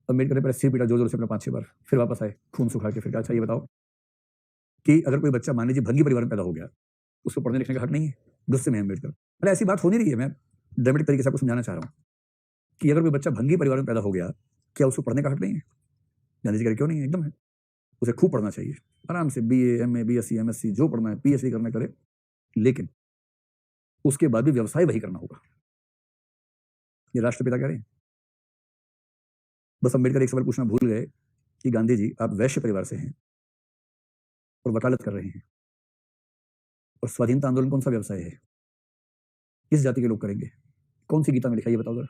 अम्बेडकर ने पहले सिर पीटा जोर जोर से अपना 5-6 बार, फिर वापस आए खून सुखा के। फिर कहा अच्छा ये बताओ कि अगर कोई बच्चा मान लीजिए भंगी परिवार में पैदा हो गया, उसको पढ़ने लिखने का हक नहीं है? गुस्से में अम्बेडकर, अरे ऐसी बात हो नहीं रही है, मैं ड्रामेटिक तरीके से आपको समझाना चाह रहा हूँ कि अगर कोई बच्चा भंगी परिवार में पैदा हो गया, क्या उसको पढ़ने का हक नहीं है? गांधी जी कह रहे क्यों नहीं है, एकदम है। उसे खूब पढ़ना चाहिए, आराम से BA, MA, BSc, MSc जो पढ़ना है, PhD करना करे, लेकिन उसके बाद भी व्यवसाय वही करना होगा। ये राष्ट्रपिता कह रहे हैं। बस अम्बेडकर एक सवाल पूछना भूल गए कि गांधी जी आप वैश्य परिवार से हैं और वकालत कर रहे हैं, और स्वाधीनता आंदोलन कौन सा व्यवसाय है? किस जाति के लोग करेंगे? कौन सी गीता में लिखा है ये बताओ जरा।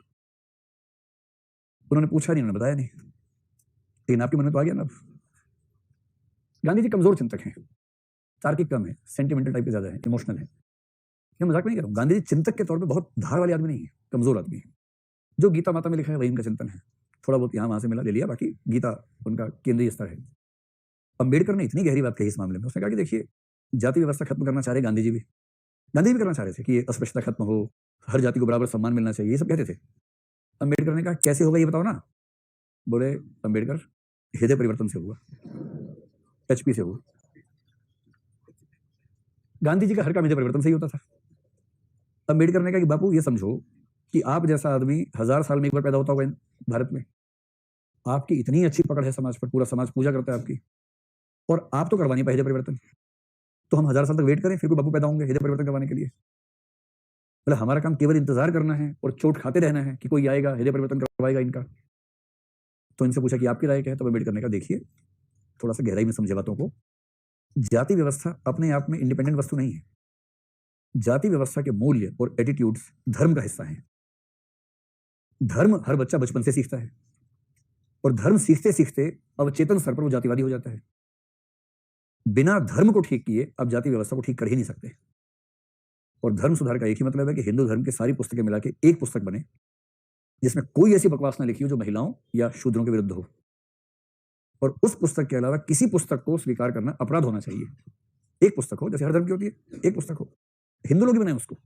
उन्होंने पूछा नहीं, उन्होंने बताया नहीं, लेकिन आपके मन में तो आ गया ना। अब गांधी जी कमजोर चिंतक हैं, तार्किक कम है, सेंटिमेंटल टाइप के ज्यादा है, इमोशनल है। मैं मजाक नहीं कर रहा हूं। गांधी जी चिंतक के तौर पे बहुत धार वाले आदमी नहीं है, कमजोर आदमी है। जो गीता माता में लिखा है वही उनका चिंतन है। थोड़ा बहुत यहां वहां से मिला ले लिया, बाकी गीता उनका केंद्रीय स्तर है। अंबेडकर ने इतनी गहरी बात कही इस मामले में। उसने कहा कि देखिए जाति व्यवस्था खत्म करना चाह रहे गांधी जी भी करना चाह रहे थे कि ये अस्पृश्यता खत्म हो, हर जाति को बराबर सम्मान मिलना चाहिए, ये सब कहते थे। अंबेडकर ने कहा कैसे होगा ये बताओ ना। बोले अंबेडकर हृदय परिवर्तन से हुआ, HP से हुआ। गांधी जी का हर काम हृदय परिवर्तन से ही होता था। अंबेडकर ने कहा कि बापू ये समझो कि आप जैसा आदमी 1000 साल में एक बार पैदा होता होगा भारत में। आपकी इतनी अच्छी पकड़ है समाज पर, पूरा समाज पूजा करता है आपकी, और आप तो करवा नहीं पाए हृदय परिवर्तन। तो हम 1000 साल तक वेट करें, फिर कोई बापू पैदा होंगे हृदय परिवर्तन करवाने के लिए? मतलब हमारा काम केवल इंतजार करना है और चोट खाते रहना है कि कोई आएगा हृदय परिवर्तन करवाएगा इनका। तो इनसे पूछा कि आपकी राय क्या है? तो अम्बेडकर ने कहा देखिए थोड़ा सा गहराई में समझे बातों को। जाति व्यवस्था अपने आप में इंडिपेंडेंट वस्तु नहीं है। जाति व्यवस्था के मूल्य और एटीट्यूड्स धर्म का हिस्सा है। धर्म हर बच्चा बचपन से सीखता है, और धर्म सीखते सीखते अवचेतन स्तर पर वो जातिवादी हो जाता है। बिना धर्म को ठीक किए आप जाति व्यवस्था को ठीक कर ही नहीं सकते। और धर्म सुधार का एक ही मतलब है कि हिंदू धर्म की सारी पुस्तकें मिला के एक पुस्तक बने जिसमें कोई ऐसी बकवास ना लिखी हो जो महिलाओं या शूद्रों के विरुद्ध हो, और उस पुस्तक के अलावा किसी पुस्तक को स्वीकार करना अपराध होना चाहिए। एक पुस्तक हो, जैसे हर धर्म की होती है, एक पुस्तक हो, हिंदू लोग ही बनाए उसको,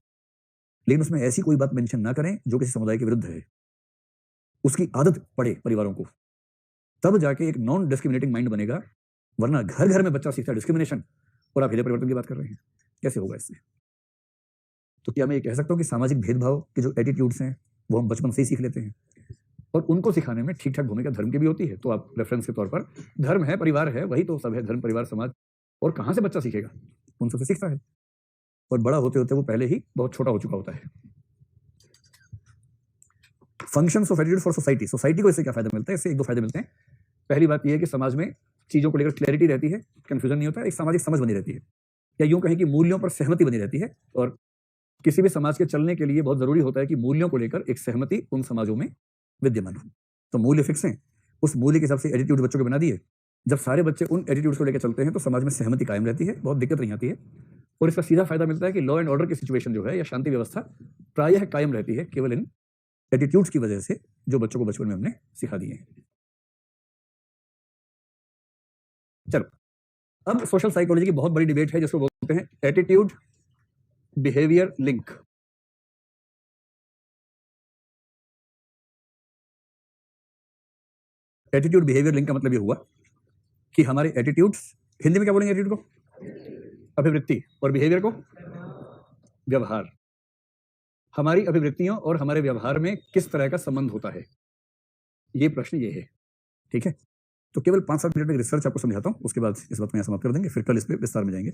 लेकिन उसमें ऐसी कोई बात मेंशन ना करें जो किसी समुदाय के विरुद्ध है। उसकी आदत पड़े परिवारों को, तब जाके एक नॉन डिस्क्रिमिनेटिंग माइंड बनेगा, वरना घर घर में बच्चा सीखता है डिस्क्रिमिनेशन और आप हृदय परिवर्तन की बात कर रहे हैं, कैसे होगा इससे? तो क्या मैं ये कह सकता हूँ कि सामाजिक भेदभाव के जो एटीट्यूड्स हैं वो हम बचपन से ही सीख लेते हैं, और उनको सिखाने में ठीक ठाक भूमिका धर्म की भी होती है। तो आप रेफरेंस के तौर पर धर्म है, परिवार है, वही तो सब है, धर्म परिवार समाज, और कहाँ से बच्चा सीखेगा? उन सबसे सीखता है, और बड़ा होते होते वो पहले ही बहुत छोटा हो चुका होता है। Functions of attitude for society, society को इससे क्या फायदा मिलता है? इससे एक दो फायदे मिलते हैं। पहली बात यह है कि समाज में चीजों को लेकर क्लैरिटी रहती है, कंफ्यूजन नहीं होता, एक सामाजिक समझ बनी रहती है, या यूं कहें कि मूल्यों पर सहमति बनी रहती है। और किसी भी समाज के चलने के लिए बहुत जरूरी होता है कि मूल्यों को लेकर एक सहमति उन समाजों में विद्यमान हो। तो मूल्य फिक्स हैं, उस मूल्य के हिसाब से एटीट्यूड बच्चों के बना दिए। जब सारे बच्चे उन एटीट्यूड्स को लेकर चलते हैं तो समाज में सहमति कायम रहती है, बहुत दिक्कत नहीं आती है। और इसका सीधा फायदा मिलता है कि लॉ एंड ऑर्डर की सिचुएशन जो है, या शांति व्यवस्था प्रायः कायम रहती है, केवल इन एटीट्यूड्स की वजह से जो बच्चों को बचपन में हमने सिखा दिए हैं। चलो, अब सोशल साइकोलॉजी की बहुत बड़ी डिबेट है जिसको बोलते हैं attitude behaviour link. Attitude behaviour link का मतलब ये हुआ कि हमारे एटीट्यूड्स, हिंदी में क्या बोलेंगे एटीट्यूड को? अभिवृत्ति, और बिहेवियर को व्यवहार। हमारी अभिवृत्तियों और हमारे व्यवहार में किस तरह का संबंध होता है, ये प्रश्न ये है। ठीक है, तो केवल 5-7 मिनट में रिसर्च आपको समझाता हूं, उसके बाद इस बात में समाप्त कर देंगे, फिर कल इस पे विस्तार में जाएंगे।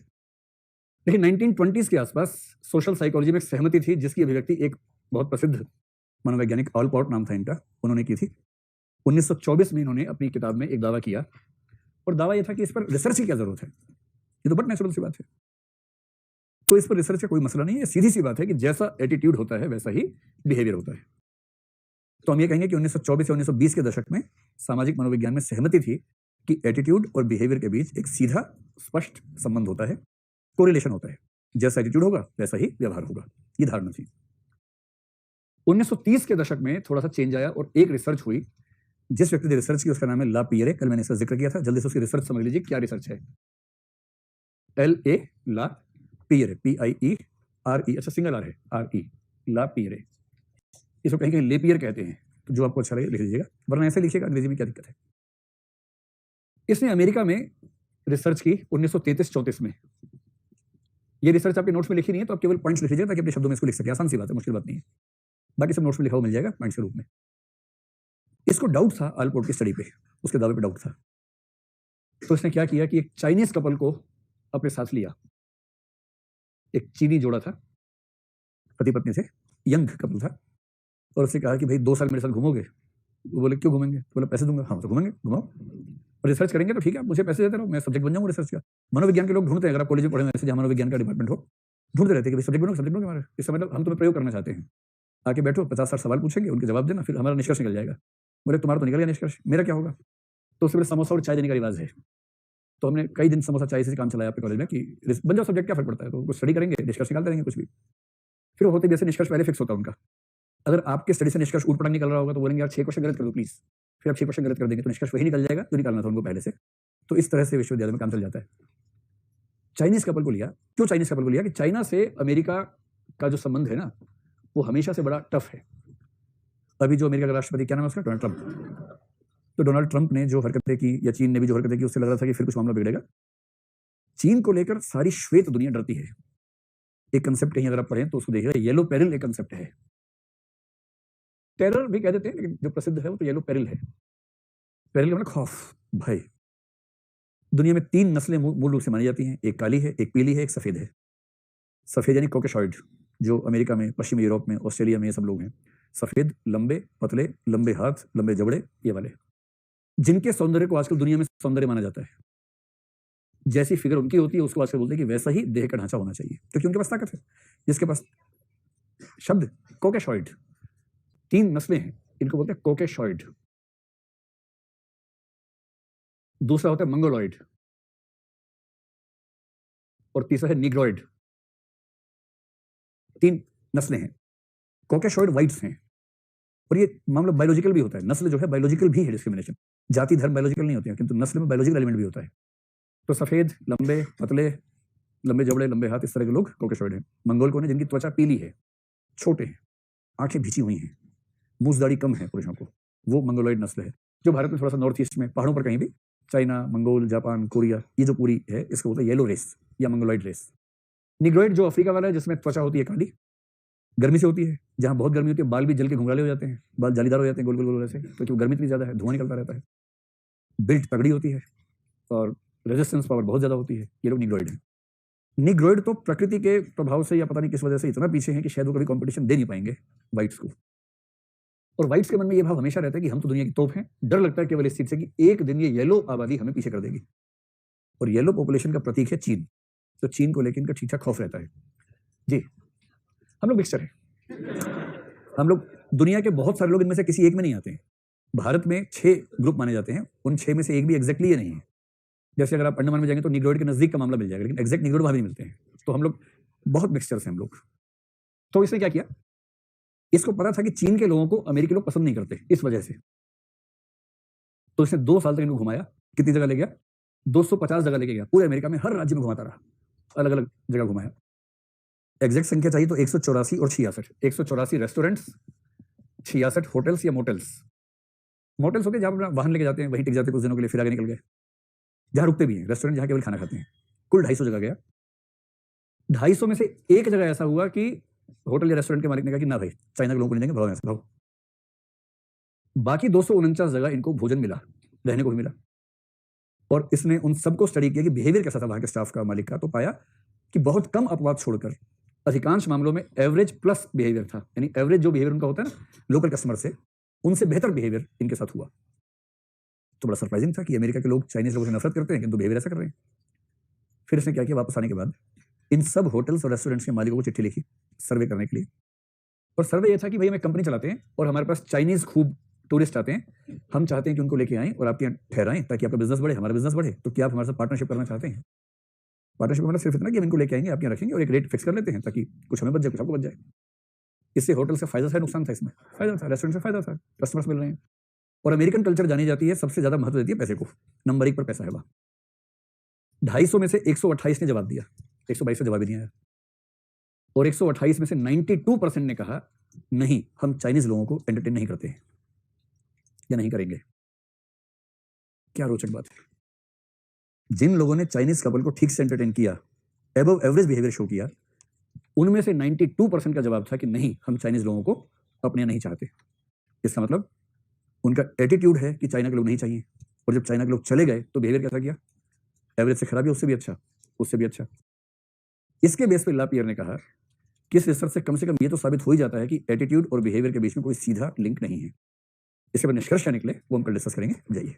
लेकिन 1920s के आसपास सोशल साइकोलॉजी में एक सहमति थी जिसकी अभिव्यक्ति एक बहुत प्रसिद्ध मनोवैज्ञानिक ऑलपोर्ट नाम था इनका, उन्होंने की थी। 1924 में इन्होंने अपनी किताब में एक दावा किया, और दावा यह था कि इस पर रिसर्च की क्या जरूरत है, ये तो बट नेचुरल सी बात है। तो इस पर रिसर्च का कोई मसला नहीं है, सीधी सी बात है कि जैसा एटीट्यूड होता है वैसा ही बिहेवियर होता है। तो हम ये कहेंगे कि 1924 या 1920 के दशक में सामाजिक मनोविज्ञान में सहमति थी कि एटीट्यूड और बिहेवियर के बीच एक सीधा स्पष्ट संबंध होता है, कोरिलेशन होता है, जैसा एटीट्यूड होगा वैसा ही व्यवहार होगा, ये धारणा थी। 1930 के दशक में थोड़ा सा चेंज आया और एक रिसर्च हुई, जिस व्यक्ति ने रिसर्च की उसका नाम है ला पियरे। कल मैंने इसका जिक्र किया था, जल्दी से उसकी रिसर्च समझ लीजिए क्या रिसर्च है। LA ला पियरे, PIERE, अच्छा सिंगल आर है, RE, ला पियरे। इसको कहीं कहीं लेपियर कहते हैं, तो जो आपको अच्छा लगे लिख लीजिएगा, वरना ऐसे लिखिएगा, अंग्रेजी में क्या दिक्कत है। इसने अमेरिका में रिसर्च की 1933-34 में। ये रिसर्च आपके नोट्स में लिखी नहीं है, तो आप केवल पॉइंट्स लिख लीजिएगा ताकि अपने शब्दों में इसको लिख सके। आसान सी बात है, मुश्किल बात नहीं है, बाकी सब नोट्स में लिखा हुआ मिल जाएगा पॉइंट्स के रूप में। इसको डाउट था ऑलपोर्ट की स्टडी पे, उसके दावे पे डाउट था। तो इसने क्या किया कि एक चाइनीज कपल को अपने साथ लिया, एक चीनी जोड़ा था, पति पत्नी थे, यंग कपल था, और उससे कहा कि भाई 2 साल मेरे साथ घूमोगे? वो बोले क्यों घूमेंगे? तो बोला पैसे दूंगा। हाँ तो घूमेंगे, घुमाओ, और रिसर्च करेंगे तो ठीक है, मुझे पैसे देते रहो, मैं सब्जेक्ट बन जाऊंगा रिसर्च का। मनोविज्ञान के लोग ढूंढते हैं, अगर आप कॉलेज में पढ़े हुए ऐसे जहाँ मनोविज्ञान का डिपार्टमेंट हो, ढूंढते रहते हैं कि सब्जेक्ट बनोगे हमारे, इसका मतलब हम तुम्हें प्रयोग करना चाहते हैं। आके बैठो, 50-60 सवाल पूछेंगे, उनके जवाब देना, फिर हमारा निष्कर्ष निकल जाएगा। बोले तुम्हारा तो निकल गया निष्कर्ष, मेरा क्या होगा? तो उससे पहले समोसा और चाय देने का रिवाज है। तो हमने कई दिन समोसा चाय से काम चलाया अपने कॉलेज में कि बन जाओ सब्जेक्ट, क्या फर्क पड़ता है, तो कुछ स्टडी करेंगे, निष्कर्ष निकालते रहेंगे कुछ भी। फिर होते जैसे निष्कर्ष पहले फिक्स होता है उनका। अगर आपके स्टडी से निष्कर्ष ऊट पटांग निकल रहा होगा तो बोलेंगे यार 6 क्वेश्चन गलत कर दो प्लीज, फिर आप 6 क्वेश्चन गलत कर देंगे तो निष्कर्ष वही निकल जाएगा जो निकालना था उनको पहले से। तो इस तरह से विश्वविद्यालय में काम चल जाता है। चाइनीज कपल को लिया, क्यों चाइनीज कपल को लिया? कि चाइना से अमेरिका का जो संबंध है ना, वो हमेशा से बड़ा टफ है। अभी जो अमेरिका का राष्ट्रपति, क्या नाम है उसका, डोनाल्ड ट्रंप। तो डोनाल्ड ट्रंप ने जो हरकतें की, या चीन ने भी जो हरकतें की, उससे लग रहा था कि फिर कुछ मामला बिगड़ेगा। चीन को लेकर सारी श्वेत दुनिया डरती है। एक कंसेप्ट कहीं अगर आप पढ़ें तो उसको देखिएगा, येलो पेरिल एक कंसेप्ट है। टेरर भी कह देते हैं, लेकिन जो प्रसिद्ध है वो तो येलो पेरिल है। पेरिल का मतलब खौफ, भय। दुनिया में 3 नस्लें मूल रूप से मानी जाती हैं, एक काली है, एक पीली है, एक सफेद है। सफेद यानी कॉकेशॉइड, जो अमेरिका में, पश्चिमी यूरोप में, ऑस्ट्रेलिया में ये सब लोग हैं। सफेद, लंबे, पतले, लंबे हाथ, लंबे जबड़े, ये वाले, जिनके सौंदर्य को आजकल दुनिया में सौंदर्य माना जाता है। जैसी फिगर उनकी होती है उसको आजकल बोलते हैं कि वैसा ही देह का ढांचा होना चाहिए, क्योंकि उनके पास ताकत है। जिसके पास शब्द कॉकेशॉइड, 3 नस्लें हैं, इनको बोलते हैं कॉकेशॉइड। दूसरा होता है मंगोलॉइड, और तीसरा है नीग्रॉइड। 3 नस्लें हैं। कॉकेशॉइड व्हाइट्स हैं, और ये मामला बायोलॉजिकल भी होता है। नस्ल जो है बायोलॉजिकल भी है डिस्क्रिमिनेशन। जाति धर्म बायोलॉजिकल नहीं होती है, किंतु नस्ल में बायोलॉजिकल एलिमेंट भी होता है। तो सफेद, लंबे, पतले, लंबे जबड़े, लंबे हाथ, इस तरह के लोग कॉकेशॉइड हैं। मंगोल कौन है? जिनकी त्वचा पीली है, छोटे हैं, आंखें भिची हुई हैं, मूछ दाढ़ी कम है पुरुषों को, वो मंगोलॉइड नस्ल है। जो भारत में थोड़ा सा नॉर्थ ईस्ट में पहाड़ों पर कहीं भी, चाइना, मंगोल, जापान, कोरिया, ये जो पूरी है इसको बोलते हैं येलो रेस या मंगोलॉइड रेस। निग्रोइड जो अफ्रीका वाला है, जिसमें त्वचा होती है काली, गर्मी से होती है, जहां बहुत गर्मी होती है बाल भी जल के घुंघराले हो जाते हैं, बाल जालीदार हो जाते हैं गोल गोल गोल ऐसे, क्योंकि गर्मी इतनी ज्यादा है, धुआं निकलता रहता है। बिल्ट तगड़ी होती है और रेजिस्टेंस पावर बहुत ज्यादा होती है। ये लोग निग्रोइड हैं। निग्रोइड तो प्रकृति के प्रभाव से या पता नहीं किस वजह से इतना पीछे हैं कि शायद वो कभी कंपटीशन दे नहीं पाएंगे व्हाइट्स को। और व्हाइट्स के मन में ये भाव हमेशा रहता है कि हम तो दुनिया की तोप हैं। डर लगता है केवल इस चीज से कि एक दिन ये येलो आबादी हमें पीछे कर देगी। और येलो पॉपुलेशन का प्रतीक है चीन, तो चीन को लेकर इनका ठीक ठाक खौफ रहता है। जी, हम लोग मिक्सचर हैं। हम लोग दुनिया के बहुत सारे लोग इनमें से किसी एक में नहीं आते हैं। भारत में 6 ग्रुप माने जाते हैं, उन 6 में से एक भी एग्जैक्टली ये नहीं है। जैसे अगर आप अंडमान में जाएंगे तो निग्रोइड के नजदीक का मामला मिल जाएगा, लेकिन एग्जैक्ट निग्रोइड वहां भी नहीं मिलते हैं। तो हम लोग बहुत मिक्सचर्स हैं हम लोग। तो इसने क्या किया, इसको पता था कि चीन के लोगों को अमेरिकी लोग पसंद नहीं करते, इस वजह से तो इसने 2 साल तक इनको घुमाया। कितनी जगह ले गया? 250 जगह लेके गया, पूरे अमेरिका में हर राज्य में घुमाता रहा, अलग अलग जगह घुमाया। एग्जैक्ट संख्या चाहिए तो 184 और 66, 184 रेस्टोरेंट्स, 66 होटल्स या मोटल्स। मोटल्स होते हैं जहां पर वाहन लेके जाते हैं, वहीं टिक जाते हैं कुछ दिनों के लिए, फिर आगे निकल गए। जहां रुकते भी हैं, रेस्टोरेंट जहां केवल खाना खाते हैं। कुल 250 जगह गया। 250 में से एक जगह ऐसा हुआ कि होटल या रेस्टोरेंट के मालिक ने कहा कि ना भाई, चाइना के लोगों को नहीं देंगे, भागो यहाँ से, भागो। बाकी 249 जगह इनको भोजन मिला, रहने को भी मिला। और इसने उन सबको स्टडी किया कि बिहेवियर कैसा था वहां के स्टाफ का, मालिक का। तो पाया कि बहुत कम अपवाद छोड़कर अधिकांश मामलों में एवरेज प्लस बिहेवियर था। यानी एवरेज जो बिहेवियर उनका होता है ना लोकल कस्टमर से, उनसे बेहतर बिहेवियर इनके साथ हुआ। तो बड़ा सरप्राइजिंग था कि अमेरिका के लोग चाइनीज लोगों से नफरत करते हैं, किंतु बिहेवियर ऐसा कर रहे हैं। फिर इसने क्या किया, वापस आने के बाद इन सब होटल्स और रेस्टोरेंट्स के मालिकों को चिट्ठी लिखी सर्वे करने के लिए। और सर्वे ये था कि भाई हम एक कंपनी चलाते हैं और हमारे पास चाइनीज खूब टूरिस्ट आते हैं, हम चाहते हैं कि उनको लेके आएं और आपके यहाँ ठहराएं ताकि आपका बिजनेस बढ़े, हमारा बिजनेस बढ़े। तो क्या आप हमारे साथ पार्टनरशिप करना चाहते हैं? पार्टनरशिप मतलब सिर्फ इतना कि हम इनको लेके आएंगे, आप यहाँ रखेंगे और एक रेट फिक्स कर लेते हैं ताकि कुछ हमें बच जाए, कुछ आपको बच जाए। इससे होटल से फायदा था, नुकसान था? इसमें फायदा था, रेस्टोरेंट से फायदा था, कस्टमर्स मिल रहे हैं। और अमेरिकन कल्चर जानी जाती है, सबसे ज्यादा महत्व देती है पैसे को, नंबर 1 पर पैसा है वहां। 250 में से 128 ने जवाब दिया, 122 से जवाब ही नहीं आया। और 128 में से 92% ने कहा नहीं, हम चाइनीज लोगों को एंटरटेन नहीं करते हैं या नहीं करेंगे। क्या रोचक बात है। जिन लोगों ने चाइनीज कपल को ठीक से एंटरटेन किया, एबव एवरेज बिहेवियर शो किया, उनमें से 92% का जवाब था कि नहीं, हम चाइनीज लोगों को अपने नहीं चाहते। इसका मतलब उनका एटीट्यूड है कि चाइना के लोग नहीं चाहिए। और जब चाइना के लोग चले गए तो बिहेवियर कैसा किया? एवरेज से खराब, उससे भी अच्छा, उससे भी अच्छा। इसके बेस पर लापियर ने कहा कि इस रिसर्च से कम ये तो साबित हो ही जाता है कि एटीट्यूड और बिहेवियर के बीच में कोई सीधा लिंक नहीं है। इसके बाद निष्कर्ष क्या निकले वो हम कल डिस्कस करेंगे। जाइए।